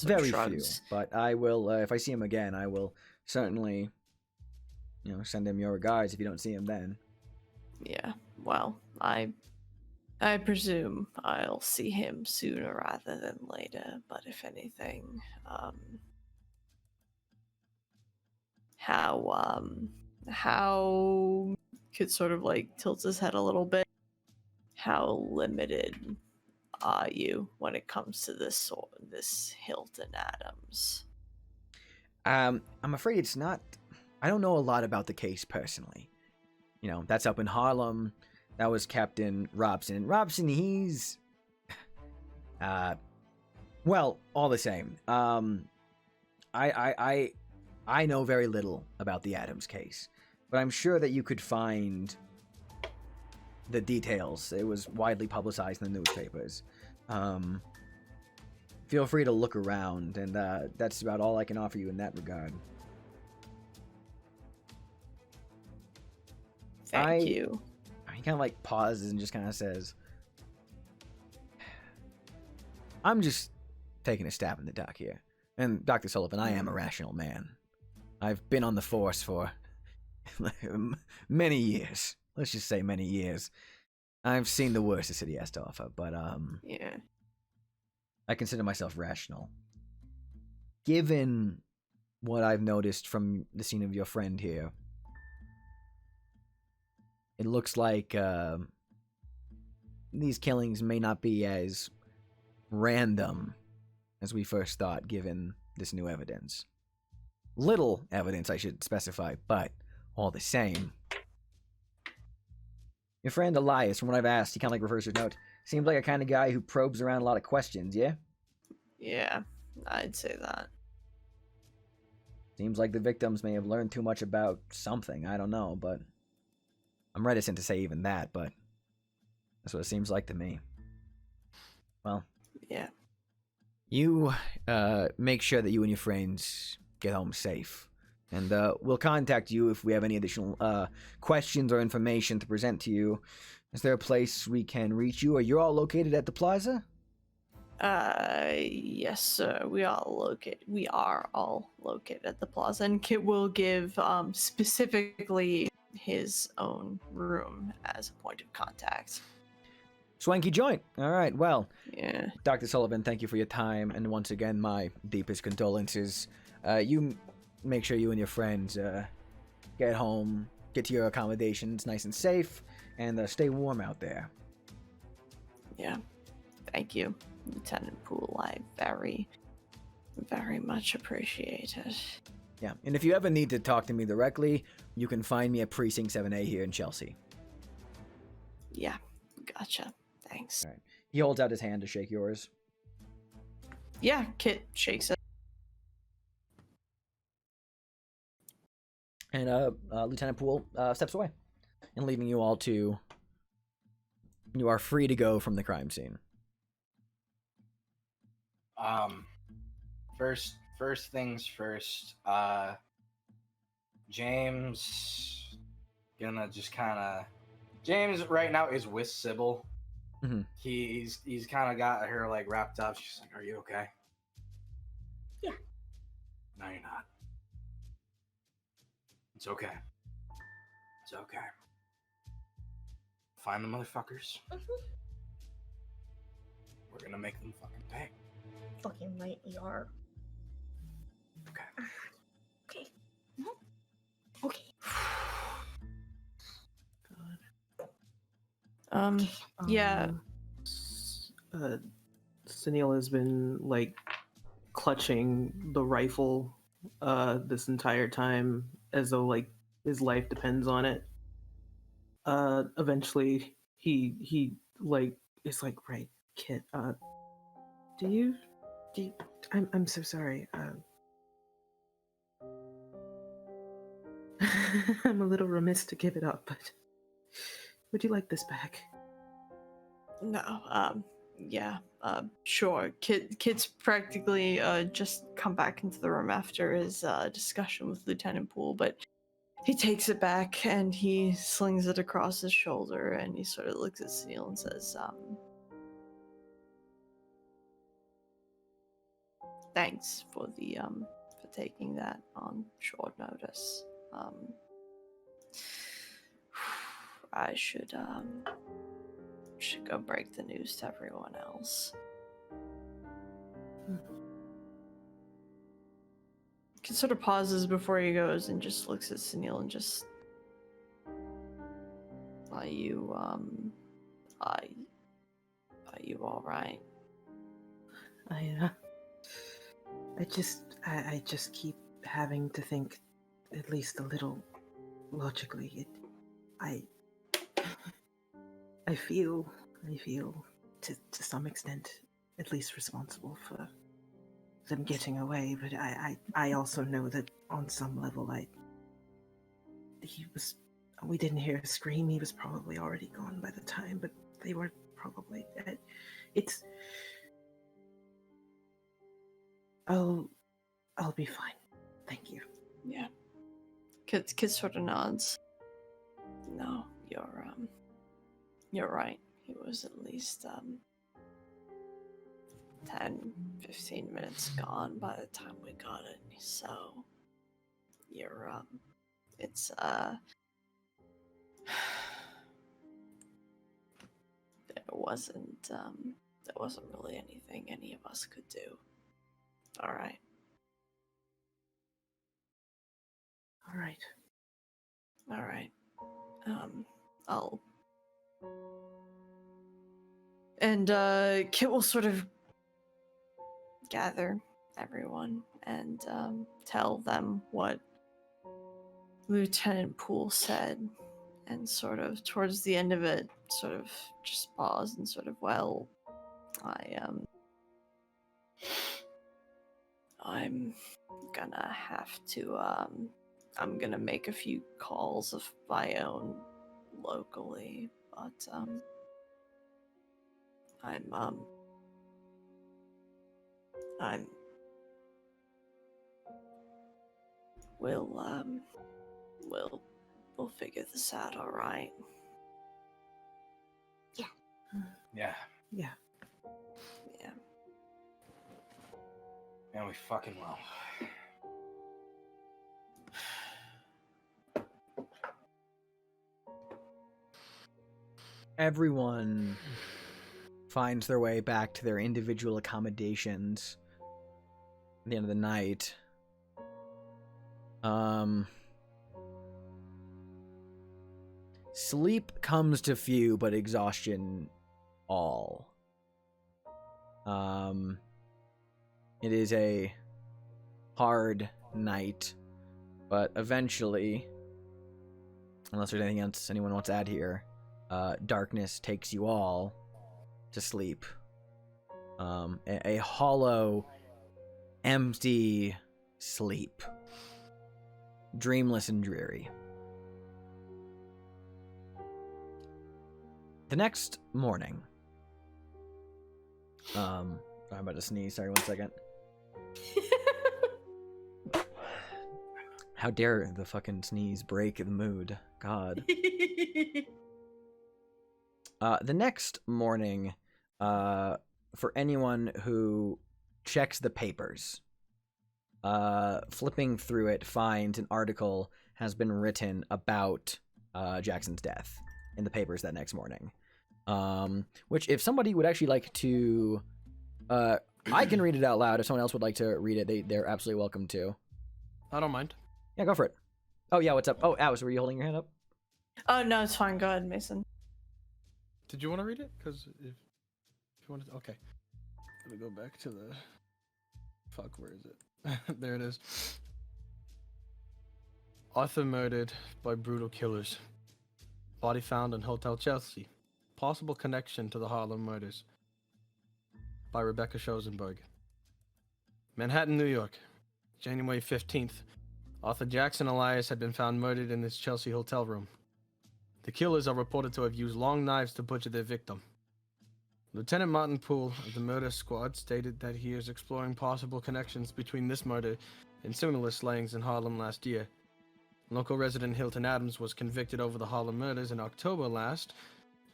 very few. But I will, if I see him again, I will certainly, send him your regards if you don't see him then. Yeah, well, I presume I'll see him sooner rather than later, but if anything, how Kid sort of tilts his head a little bit. How limited are you when it comes to this Hilton Adams? I'm afraid it's not. I don't know a lot about the case personally. That's up in Harlem. That was Captain Robson. Robson, he's well, all the same. I know very little about the Adams case, but I'm sure that you could find the details. It was widely publicized in the newspapers. Feel free to look around, and that's about all I can offer you in that regard. Thank you. He kind of pauses and just kind of says, I'm just taking a stab in the dark here. And Dr. Sullivan, I am a rational man. I've been on the force for many years. Let's just say many years. I've seen the worst the city has to offer, but yeah. I consider myself rational. Given what I've noticed from the scene of your friend here, it looks like these killings may not be as random as we first thought, given this new evidence. Little evidence, I should specify, but all the same. Your friend Elias, from what I've asked, he kind of refers to his note, seems like a kind of guy who probes around a lot of questions, yeah? Yeah, I'd say that. Seems like the victims may have learned too much about something, I don't know, but I'm reticent to say even that, but that's what it seems like to me. Well, yeah. You make sure that you and your friends get home safe. And we'll contact you if we have any additional questions or information to present to you. Is there a place we can reach you? Are you all located at the plaza? Yes, sir. We are all located at the plaza, and Kit will give specifically his own room as a point of contact. Swanky joint. All right, well. Yeah. Dr. Sullivan, thank you for your time, and once again, my deepest condolences. You make sure you and your friends get home, get to your accommodations nice and safe, and stay warm out there. Yeah. Thank you, Lieutenant Poole. I very, very much appreciate it. Yeah, and if you ever need to talk to me directly, you can find me at Precinct 7A here in Chelsea. Yeah, gotcha. Thanks. All right. He holds out his hand to shake yours. Yeah, Kit shakes it. And Lieutenant Poole steps away, and leaving you all to... You are free to go from the crime scene. First things first. James gonna just kind of. James right now is with Sybil. Mhm. He's kind of got her like wrapped up. She's like, "Are you okay?" Yeah. No, you're not. It's okay. It's okay. Find the motherfuckers. We're gonna make them fucking pay. Fucking right, we are. Okay. Okay. Okay. Yeah. Sunil has been like clutching the rifle this entire time as though like his life depends on it. Eventually he like is like, right, Kit, do you I'm so sorry. I'm a little remiss to give it up, but would you like this back? No, yeah, sure. Kid's practically just come back into the room after his discussion with Lieutenant Poole, but he takes it back and he slings it across his shoulder and he sort of looks at Sunil and says, thanks for the for taking that on short notice. I should go break the news to everyone else. Kid sort of pauses before he goes and just looks at Sunil and just, are you all right? I just keep having to think at least a little logically. I feel to some extent at least responsible for them getting away, but I also know that on some level we didn't hear a scream. He was probably already gone by the time, but they were probably dead. I'll be fine. Thank you. Yeah. Kid sort of nods. No, you're right. He was at least 10-15 minutes gone by the time we got it. So you're it's there wasn't really anything any of us could do. All right. Kit will sort of gather everyone and tell them what Lieutenant Poole said, and sort of towards the end of it, sort of just pause and sort of, well, I'm gonna have to I'm gonna make a few calls of my own locally, but we'll figure this out, all right? Yeah. Yeah. Yeah. And we fucking will. Everyone finds their way back to their individual accommodations at the end of the night. Sleep comes to few, but exhaustion all. It is a hard night, but eventually, unless there's anything else anyone wants to add here, darkness takes you all to sleep. A hollow, empty sleep. Dreamless and dreary. The next morning, I'm about to sneeze. Sorry, 1 second. How dare the fucking sneeze break the mood? God. The next morning, for anyone who checks the papers, flipping through it finds an article has been written about Jackson's death in the papers that next morning. Which, if somebody would actually like to, I can read it out loud. If someone else would like to read it, they're absolutely welcome to. I don't mind. Yeah, go for it. Oh yeah, what's up? Oh, Alice, were you holding your hand up? Oh no, it's fine. Go ahead, Mason. Did you want to read it? Because if you want to, okay. Let me go back to the. Fuck, where is it? There it is. Arthur murdered by brutal killers. Body found in Hotel Chelsea. Possible connection to the Harlem murders. By Rebecca Schoenberg. Manhattan, New York. January 15th. Arthur Jackson Elias had been found murdered in his Chelsea hotel room. The killers are reported to have used long knives to butcher their victim. Lieutenant Martin Poole of the murder squad stated that he is exploring possible connections between this murder and similar slayings in Harlem last year. Local resident Hilton Adams was convicted over the Harlem murders in October last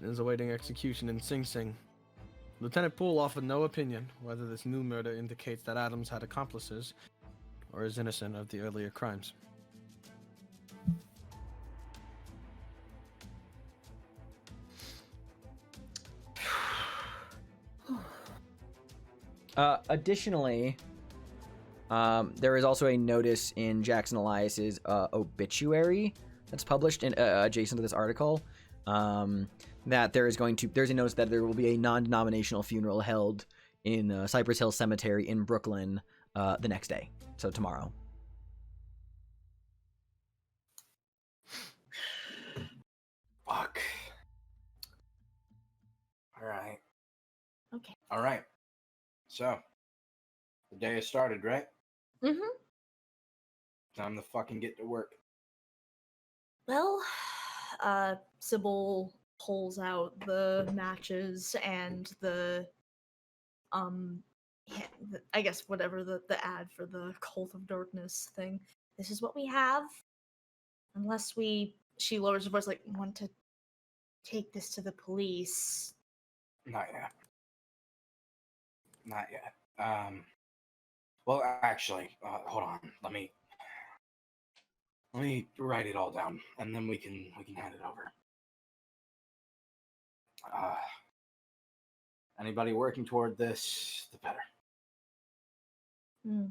and is awaiting execution in Sing Sing. Lieutenant Poole offered no opinion whether this new murder indicates that Adams had accomplices or is innocent of the earlier crimes. Additionally, there is also a notice in Jackson Elias's obituary that's published in adjacent to this article, that there's a notice that there will be a non-denominational funeral held in Cypress Hill Cemetery in Brooklyn the next day, so tomorrow. Fuck. Alright. Okay. Alright. So, the day has started, right? Mm-hmm. Time to fucking get to work. Well, Sybil pulls out the matches and the, I guess whatever the ad for the Cult of Darkness thing. This is what we have. Unless she lowers her voice, like, want to take this to the police. Not yet. Not yet. Well, actually, hold on. Let me write it all down, and then we can hand it over. Anybody working toward this, the better. Hmm.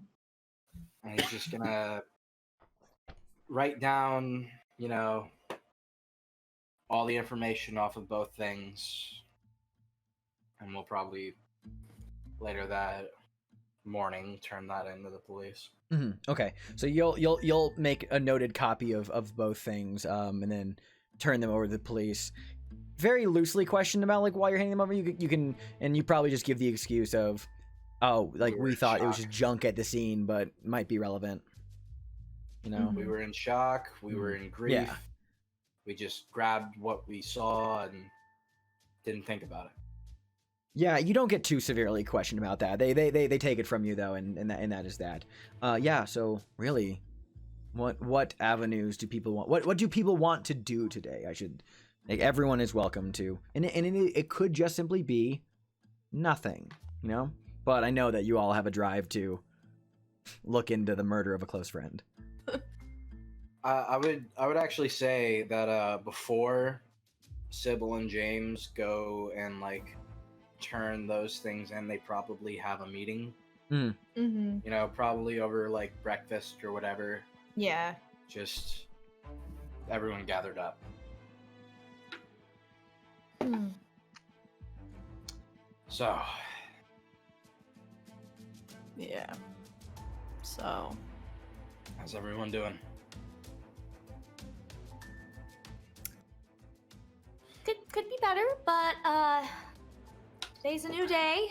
And he's just gonna write down, all the information off of both things, and we'll probably later that morning turn that into the police. Mm-hmm. Okay, so you'll make a noted copy of both things, and then turn them over to the police. Very loosely questioned about like why you're handing them over. You can, and you probably just give the excuse of, oh, like we thought it was just junk at the scene, but might be relevant. We were in shock. We were in grief. Yeah. We just grabbed what we saw and didn't think about it. Yeah, you don't get too severely questioned about that. They take it from you though, and that is that. Yeah. So really, what avenues do people want? What do people want to do today? Everyone is welcome to, and it could just simply be nothing, But I know that you all have a drive to look into the murder of a close friend. I would actually say that before Sybil and James go and like turn those things in, they probably have a meeting. Mm-hmm. Probably over like breakfast or whatever. Yeah. Just everyone gathered up. Hmm. So. Yeah. So. How's everyone doing? Could be better, but today's a new day.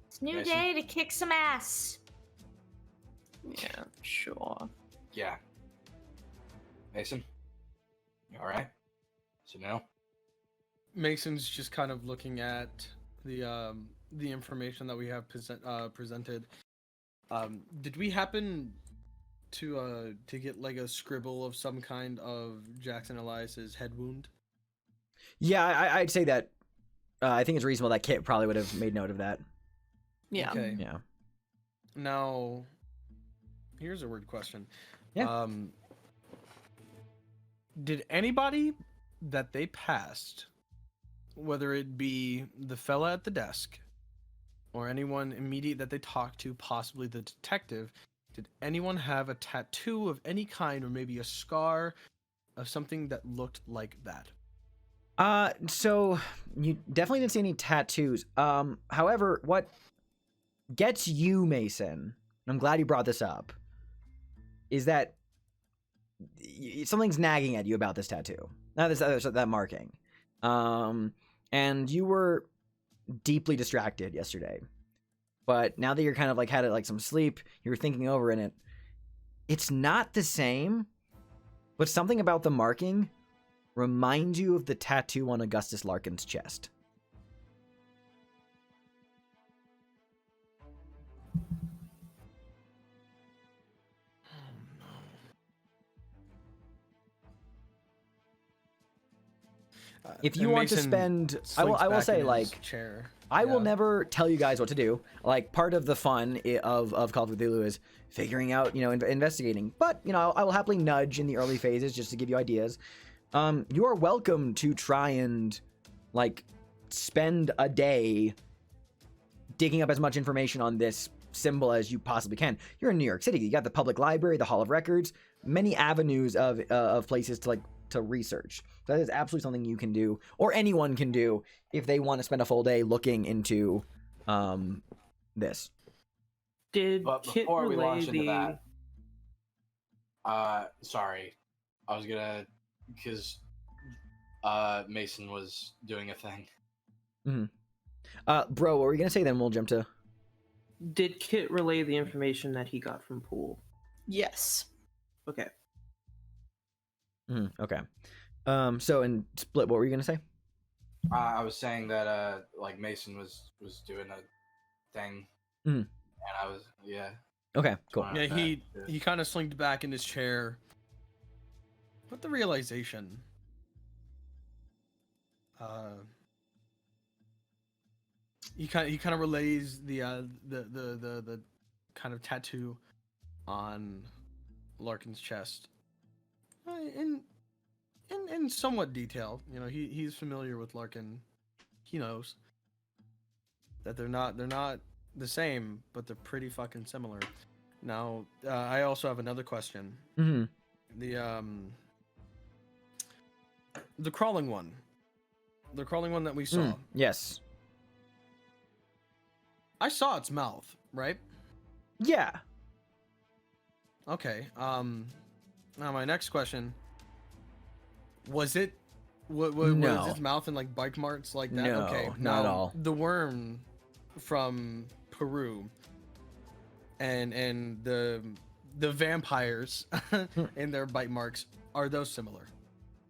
It's a new Mason? day to kick some ass. Yeah, sure. Yeah. Mason? You alright? So no? Mason's just kind of looking at the the information that we have presented, did we happen to get like a scribble of some kind of Jackson Elias's head wound? Yeah, I'd say that. I think it's reasonable that Kit probably would have made note of that. Yeah. Okay. Yeah. Now, here's a weird question. Yeah. Did anybody that they passed, whether it be the fella at the desk or anyone immediate that they talked to, possibly the detective, did anyone have a tattoo of any kind or maybe a scar of something that looked like that? So you definitely didn't see any tattoos. However, what gets you, Mason, and I'm glad you brought this up, is that something's nagging at you about this tattoo. That marking. And you were deeply distracted yesterday. But now that you're kind of like had like some sleep, you were thinking over in it. It's not the same, but something about the marking reminds you of the tattoo on Augustus Larkin's chest. If you want to spend, I will say, like, chair. I will never tell you guys what to do. Like, part of the fun of Call of Cthulhu is figuring out, investigating. But, I will happily nudge in the early phases just to give you ideas. You are welcome to try and, like, spend a day digging up as much information on this symbol as you possibly can. You're in New York City. You got the public library, the Hall of Records, many avenues of places to research. So that is absolutely something you can do, or anyone can do, if they want to spend a full day looking into this. But before we launch into that, sorry, I was gonna, because Mason was doing a thing. Mm-hmm. Bro, what were you gonna say? Then we'll jump to. Did Kit relay the information that he got from Poole? Yes. Okay. Okay. So in Split, what were you gonna say? I was saying that like Mason was doing a thing, and I was Okay, cool. Yeah, he kind of slinked back in his chair with the realization. He kind of relays the kind of tattoo on Larkin's chest in somewhat detail. He's familiar with Larkin. He knows that they're not the same, but they're pretty fucking similar. Now, I also have another question. Mm-hmm. The crawling one that we saw. Yes. I saw its mouth, right? Yeah. Okay. Now my next question: was it? Was its mouth in like bite marks like that? No, okay, not at all. The worm from Peru and the vampires and their bite marks, are those similar?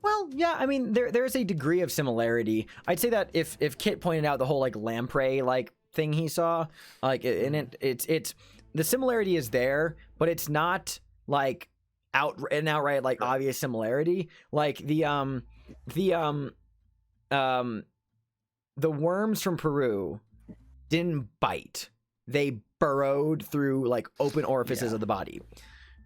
Well, yeah, I mean, there's a degree of similarity. I'd say that if Kit pointed out the whole like lamprey like thing he saw, like, and it's the similarity is there, but it's not like outright like obvious similarity. Like the worms from Peru didn't bite; they burrowed through like open orifices of the body.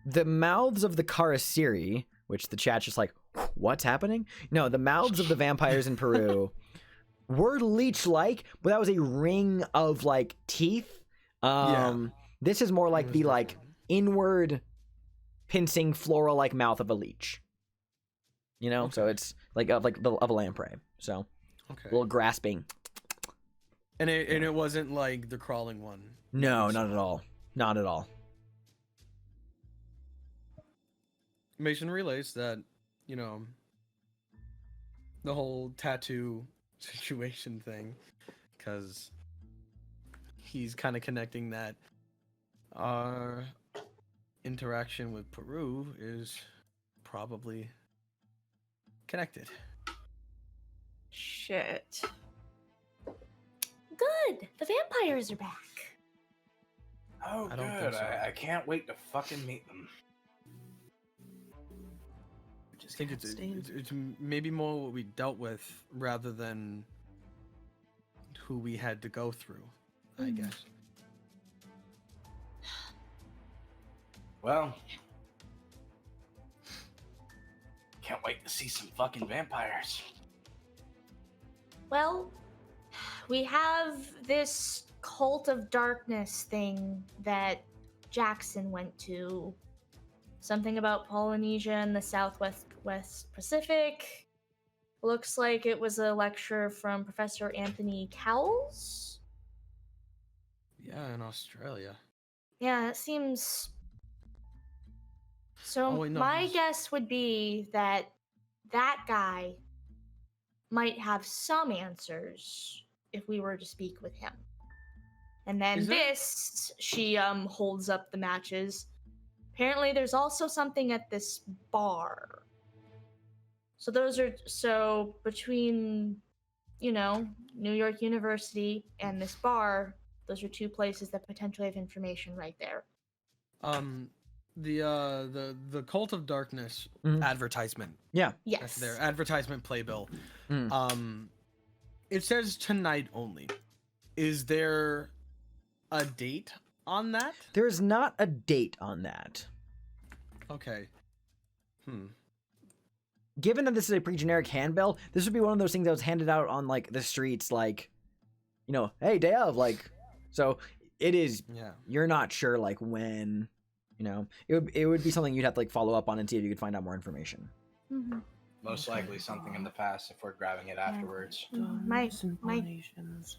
The mouths of the Karasiri, which the chat's just like, what's happening? No, the mouths of the vampires in Peru were leech-like, but that was a ring of like teeth. This is more like the like inward pincing floral like mouth of a leech. So it's like of a lamprey. So a little grasping. And it wasn't like the crawling one. No, not at all. Not at all. Mason relays that, the whole tattoo situation thing, because he's kind of connecting that our interaction with Peru is probably connected. Shit. good. The vampires are back. Oh, I don't think good. so. I can't wait to fucking meet them. I think it's maybe more what we dealt with rather than who we had to go through, I guess. Well, can't wait to see some fucking vampires. Well, we have this cult of darkness thing that Jackson went to. Something about Polynesia and the West Pacific. Looks like it was a lecture from Professor Anthony Cowles. Yeah, in Australia. Yeah, it seems. So Oh, wait, no, my he's- guess would be that that guy might have some answers if we were to speak with him. And then Is there- she holds up the matches. Apparently there's also something at this bar. So between, New York University and this bar, those are two places that potentially have information right there. The Cult of Darkness advertisement. Yeah. Yes. That's their advertisement playbill. Mm. It says tonight only. Is there a date on that? There's not a date on that. Okay. Given that this is a pretty generic handbill, this would be one of those things that was handed out on like the streets, like, hey, day of, like. So it is. Yeah. You're not sure like when. It would be something you'd have to like follow up on and see if you could find out more information. Mm-hmm. Most likely something in the past if we're grabbing it afterwards. My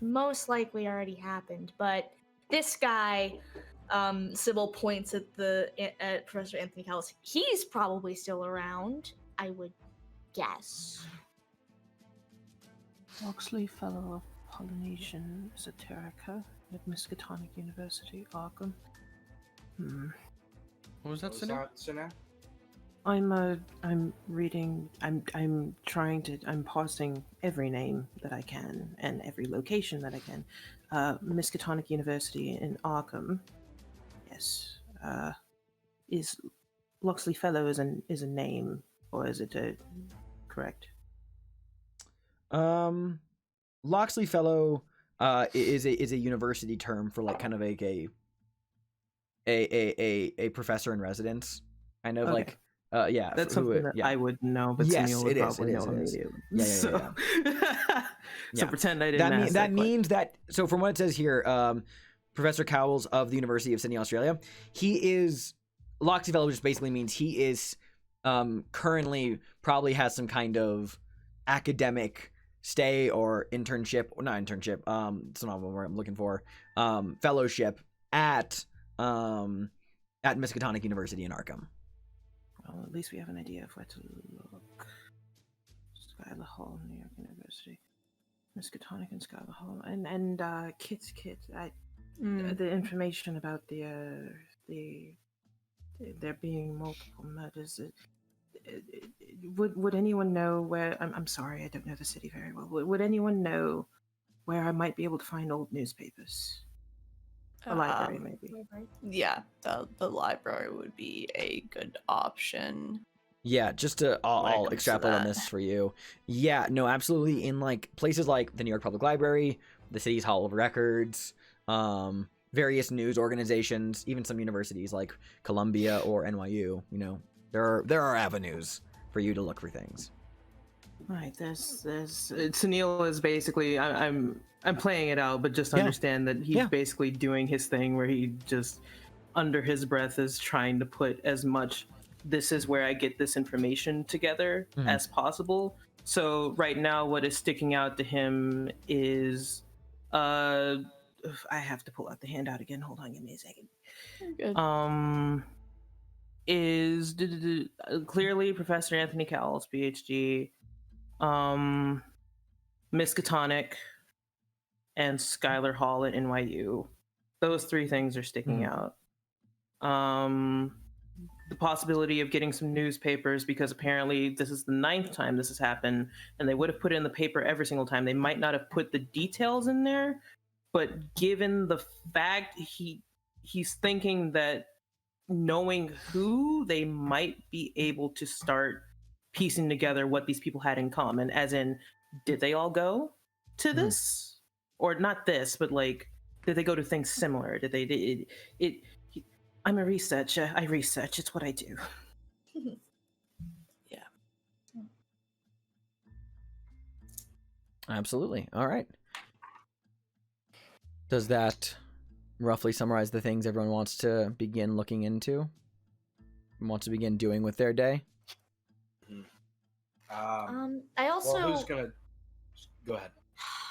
most likely already happened, but this guy, Sybil points at Professor Anthony Cowles. He's probably still around, I would guess. Locksley Fellow of Polynesian Esoterica at Miskatonic University, Arkham. What was that, What was Sinner? that, Sinner? I'm reading. I'm parsing every name that I can and every location that I can. Miskatonic University in Arkham. Yes. Is Locksley Fellow is a name, or is it correct? Locksley Fellow is a university term for like kind of like a professor in residence, kind of like That's something that I would know, but Yes, Sunil would it is, probably it is, know it is. immediately. Yeah. So, Yeah. pretend I didn't ask that question. means that. So from what it says here, Professor Cowles of the University of Sydney, Australia, he is Locksley Fellow, which basically means he is currently probably has some kind of academic stay or internship, or not internship. It's not what I'm looking for. Fellowship at Miskatonic University in Arkham. Well, at least we have an idea of where to look. Schuyler Hall, New York University. Miskatonic and Schuyler Hall. And Kit. The information about there being multiple murders. Would anyone know where? I'm sorry, I don't know the city very well. Would anyone know where I might be able to find old newspapers? A library, maybe. Yeah, the library would be a good option. Yeah, just to I'll comes to extrapolate on that. this for you. Yeah, no, absolutely. In like places like the New York Public Library, the city's Hall of Records, various news organizations, even some universities like Columbia or NYU. There are avenues for you to look for things. Right, there's Sunil is basically I'm playing it out, but just understand that he's basically doing his thing where he just under his breath is trying to put as much this is where I get this information together as possible. So right now what is sticking out to him is I have to pull out the handout again. Hold on, give me a second. Good. Is clearly Professor Anthony Cowles, PhD, Miskatonic, and Schuyler Hall at NYU. Those three things are sticking out. The possibility of getting some newspapers, because apparently this is the 9th time this has happened, and they would have put it in the paper every single time. They might not have put the details in there, but given the fact he's thinking that knowing who, they might be able to start piecing together what these people had in common, as in, did they all go to this, or not this, but like, did they go to things similar? Did they I'm a researcher. I research. It's what I do. Yeah. Absolutely. All right. Does that roughly summarize the things everyone wants to begin looking into? Wants to begin doing with their day? I also Well, who's gonna go ahead?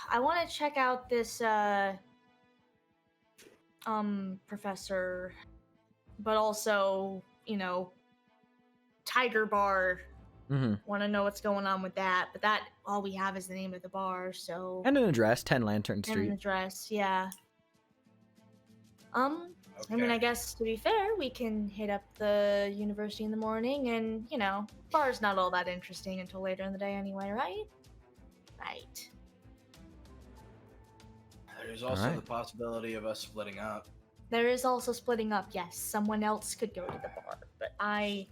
I want to check out this professor, but also, Tiger Bar. Mm-hmm. Want to know what's going on with that, but that all we have is the name of the bar, so And an address, 10 Lantern and Street. an address, yeah. I mean, Okay. I guess to be fair, we can hit up the university in the morning, and bar's not all that interesting until later in the day anyway, right? Right. There's also Alright. the possibility of us splitting up. There is also splitting up. Yes, someone else could go to the bar, but I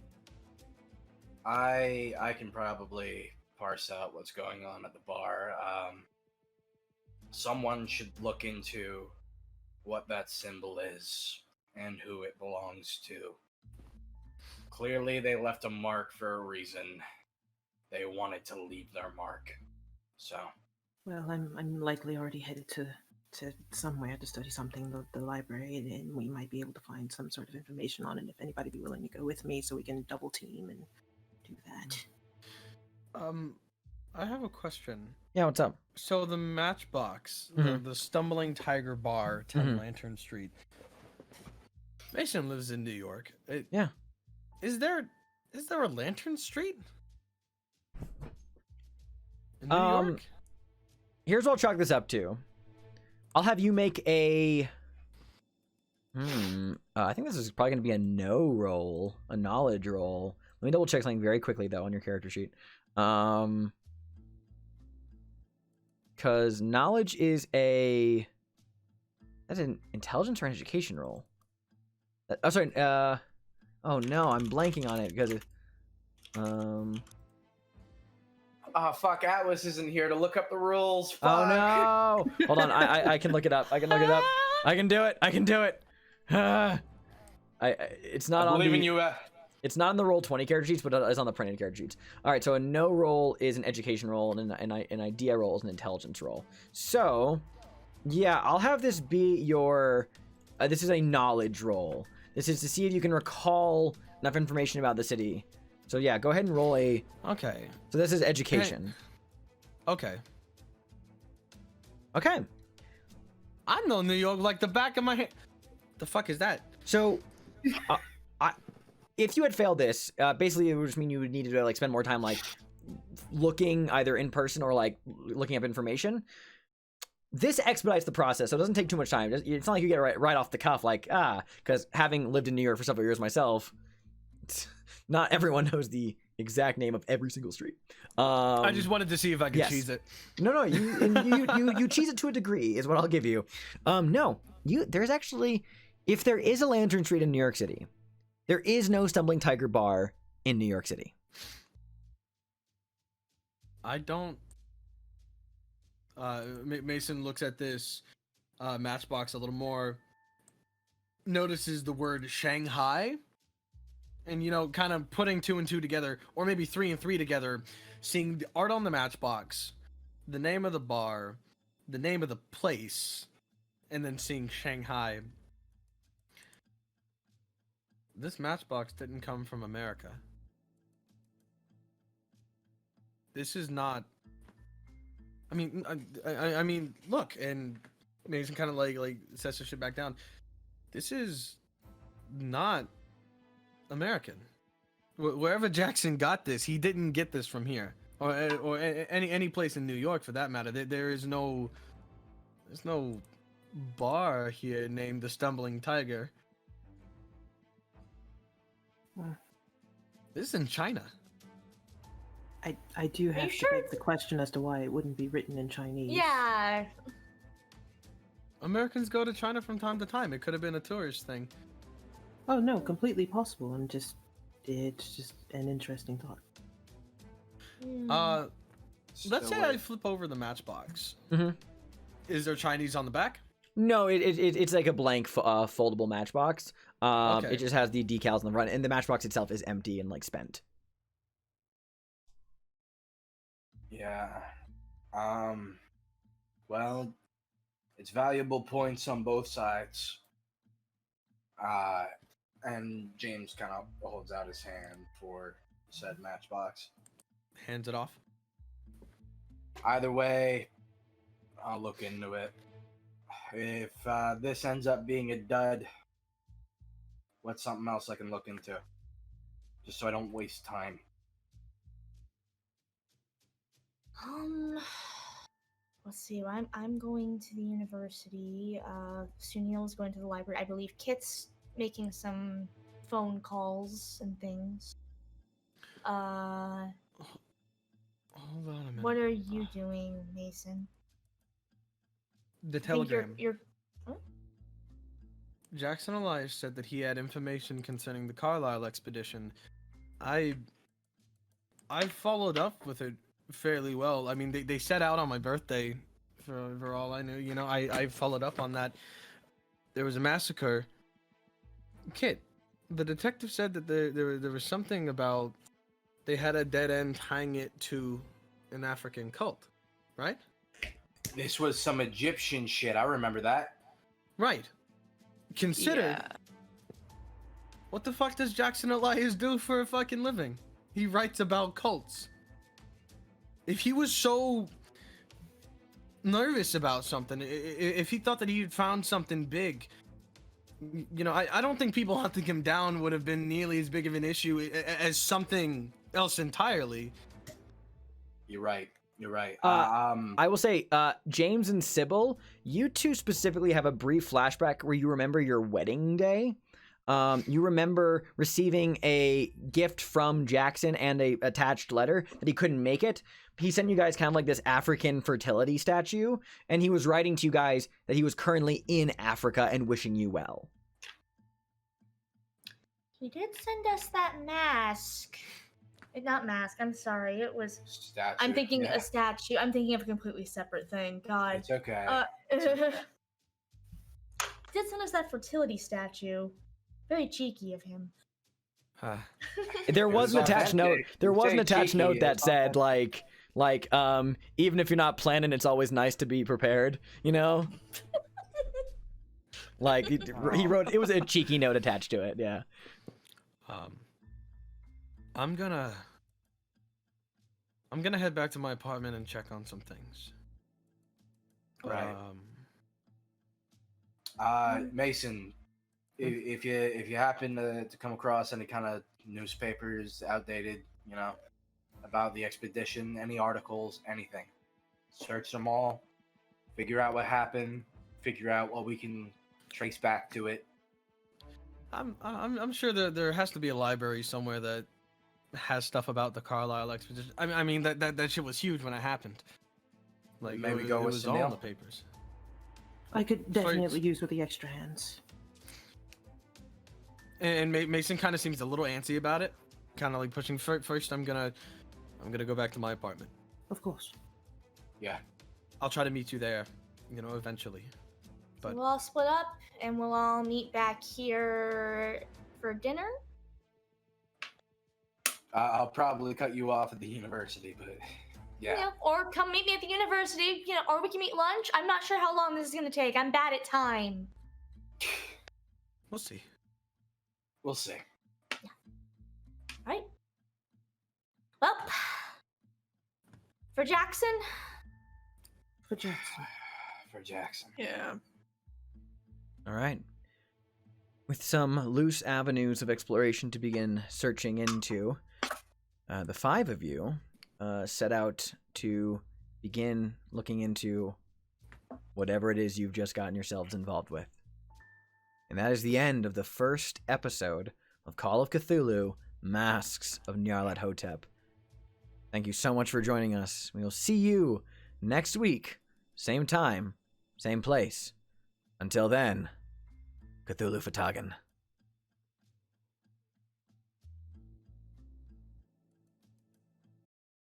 can probably parse out what's going on at the bar. Someone should look into what that symbol is and who it belongs to. Clearly, they left a mark for a reason. They wanted to leave their mark. So, Well, I'm likely already headed to somewhere to study something, the library, and we might be able to find some sort of information on it if anybody be willing to go with me, so we can double team and do that. I have a question. Yeah, what's up? So the Matchbox, Mhm. the Stumbling Tiger Bar, 10 Mhm. Lantern Street. Mason lives in New York. Yeah. Is there a Lantern Street? In New York? Here's what I'll chalk this up to. I'll have you make a... I think this is probably going to be a no roll, a knowledge roll. Let me double check something very quickly, though, on your character sheet. Because knowledge is a... That's an intelligence or an education roll? Oh, sorry. Oh, no, I'm blanking on it because of... fuck, Atlas isn't here to look up the rules. Fuck. Oh no! Hold on, I can look it up. I can look it up. I can do it. I can do it. It's not I on believe the. in you. It's not on the roll 20 character sheets, but it's on the printed character sheets. All right, so a no roll is an education roll, and an idea roll is an intelligence roll. So, yeah, I'll have this be your. This is a knowledge roll. This is to see if you can recall enough information about the city. So yeah, go ahead and roll a. Okay. So this is education. Okay. Okay. I know New York like the back of my hand. The fuck is that? So, if you had failed this, basically it would just mean you would need to like spend more time like looking either in person or like looking up information. This expedites the process, so it doesn't take too much time. It's not like you get it right off the cuff, like because having lived in New York for several years myself, not everyone knows the exact name of every single street. I just wanted to see if I could yes. cheese it. No, you cheese it to a degree is what I'll give you. No, there's actually, if there is a Lantern Street in New York City, there is no Stumbling Tiger Bar in New York City. I don't. Mason looks at this matchbox a little more, notices the word Shanghai, and kind of putting 2 and 2 together, or maybe 3 and 3 together, seeing the art on the matchbox, the name of the bar, the name of the place, and then seeing Shanghai. This matchbox didn't come from America. This is not. I mean, look, and Mason kind of like sets the shit back down. This is not American. Wherever Jackson got this, he didn't get this from here, or any place in New York for that matter. There's no bar here named the Stumbling Tiger. This is in China. I do have to sure beg the question as to why it wouldn't be written in Chinese. Yeah. Americans go to China from time to time. It could have been a tourist thing. Oh no, completely possible. It's just an interesting thought. Let's So say I flip over the matchbox. Mm-hmm. Is there Chinese on the back? No, it's like a blank foldable matchbox. Okay. It just has the decals on the front, and the matchbox itself is empty and like spent. Yeah. Well, it's valuable points on both sides. And James kind of holds out his hand for said matchbox. Hands it off. Either way, I'll look into it. If this ends up being a dud, what's something else I can look into? Just so I don't waste time. Let's see. I'm going to the university. Sunil's going to the library. I believe Kit's making some phone calls and things. Hold on a minute. What are you doing, Mason? The I think telegram. You're Jackson Elias said that he had information concerning the Carlisle expedition. I followed up with it fairly well. I mean, they set out on my birthday, for all I knew. You know, I followed up on that. There was a massacre. Kit, the detective said that there was something about they had a dead end tying it to an African cult, right? This was some Egyptian shit. I remember that. Right. Considered. Yeah. What the fuck does Jackson Elias do for a fucking living? He writes about cults. If he was so nervous about something, if he thought that he had found something big, you know, I don't think people hunting him down would have been nearly as big of an issue as something else entirely. You're right. You're right. I will say, James and Sybil, you two specifically have a brief flashback where you remember your wedding day. You remember receiving a gift from Jackson and a attached letter that he couldn't make it. He sent you guys kind of like this African fertility statue, and he was writing to you guys that he was currently in Africa and wishing you well. He did send us that mask. Not mask. I'm sorry. It was. Statue. I'm thinking yeah. a statue. I'm thinking of a completely separate thing. God. It's okay. Did send us that fertility statue. Very cheeky of him. There was an attached note. There was an attached note that said like even if you're not planning, it's always nice to be prepared. You know. Like he wrote. It was a cheeky note attached to it. Yeah. I'm gonna head back to my apartment and check on some things. Right. Mason, if you happen to come across any kind of newspapers outdated, you know, about the expedition, any articles, anything, search them all, figure out what happened, figure out what we can trace back to it. I'm sure there has to be a library somewhere that has stuff about the Carlisle expedition. I mean that shit was huge when it happened. Like Maybe it go with was all Sunil. in the papers. I could definitely use with the extra hands. And Mason kind of seems a little antsy about it, kind of like pushing. First, I'm gonna go back to my apartment. Of course. Yeah. I'll try to meet you there, you know, eventually. But We'll all split up and we'll all meet back here for dinner. I'll probably cut you off at the university, but yeah. You know, or come meet me at the university. You know, or we can meet lunch. I'm not sure how long this is gonna take. I'm bad at time. we'll see. We'll see. Right. Well, for Jackson. For Jackson. For Jackson. Yeah. All right. With some loose avenues of exploration to begin searching into, the five of you set out to begin looking into whatever it is you've just gotten yourselves involved with. And that is the end of the first episode of Call of Cthulhu, Masks of Nyarlathotep. Thank you so much for joining us. We will see you next week, same time, same place. Until then, Cthulhu Fatagan.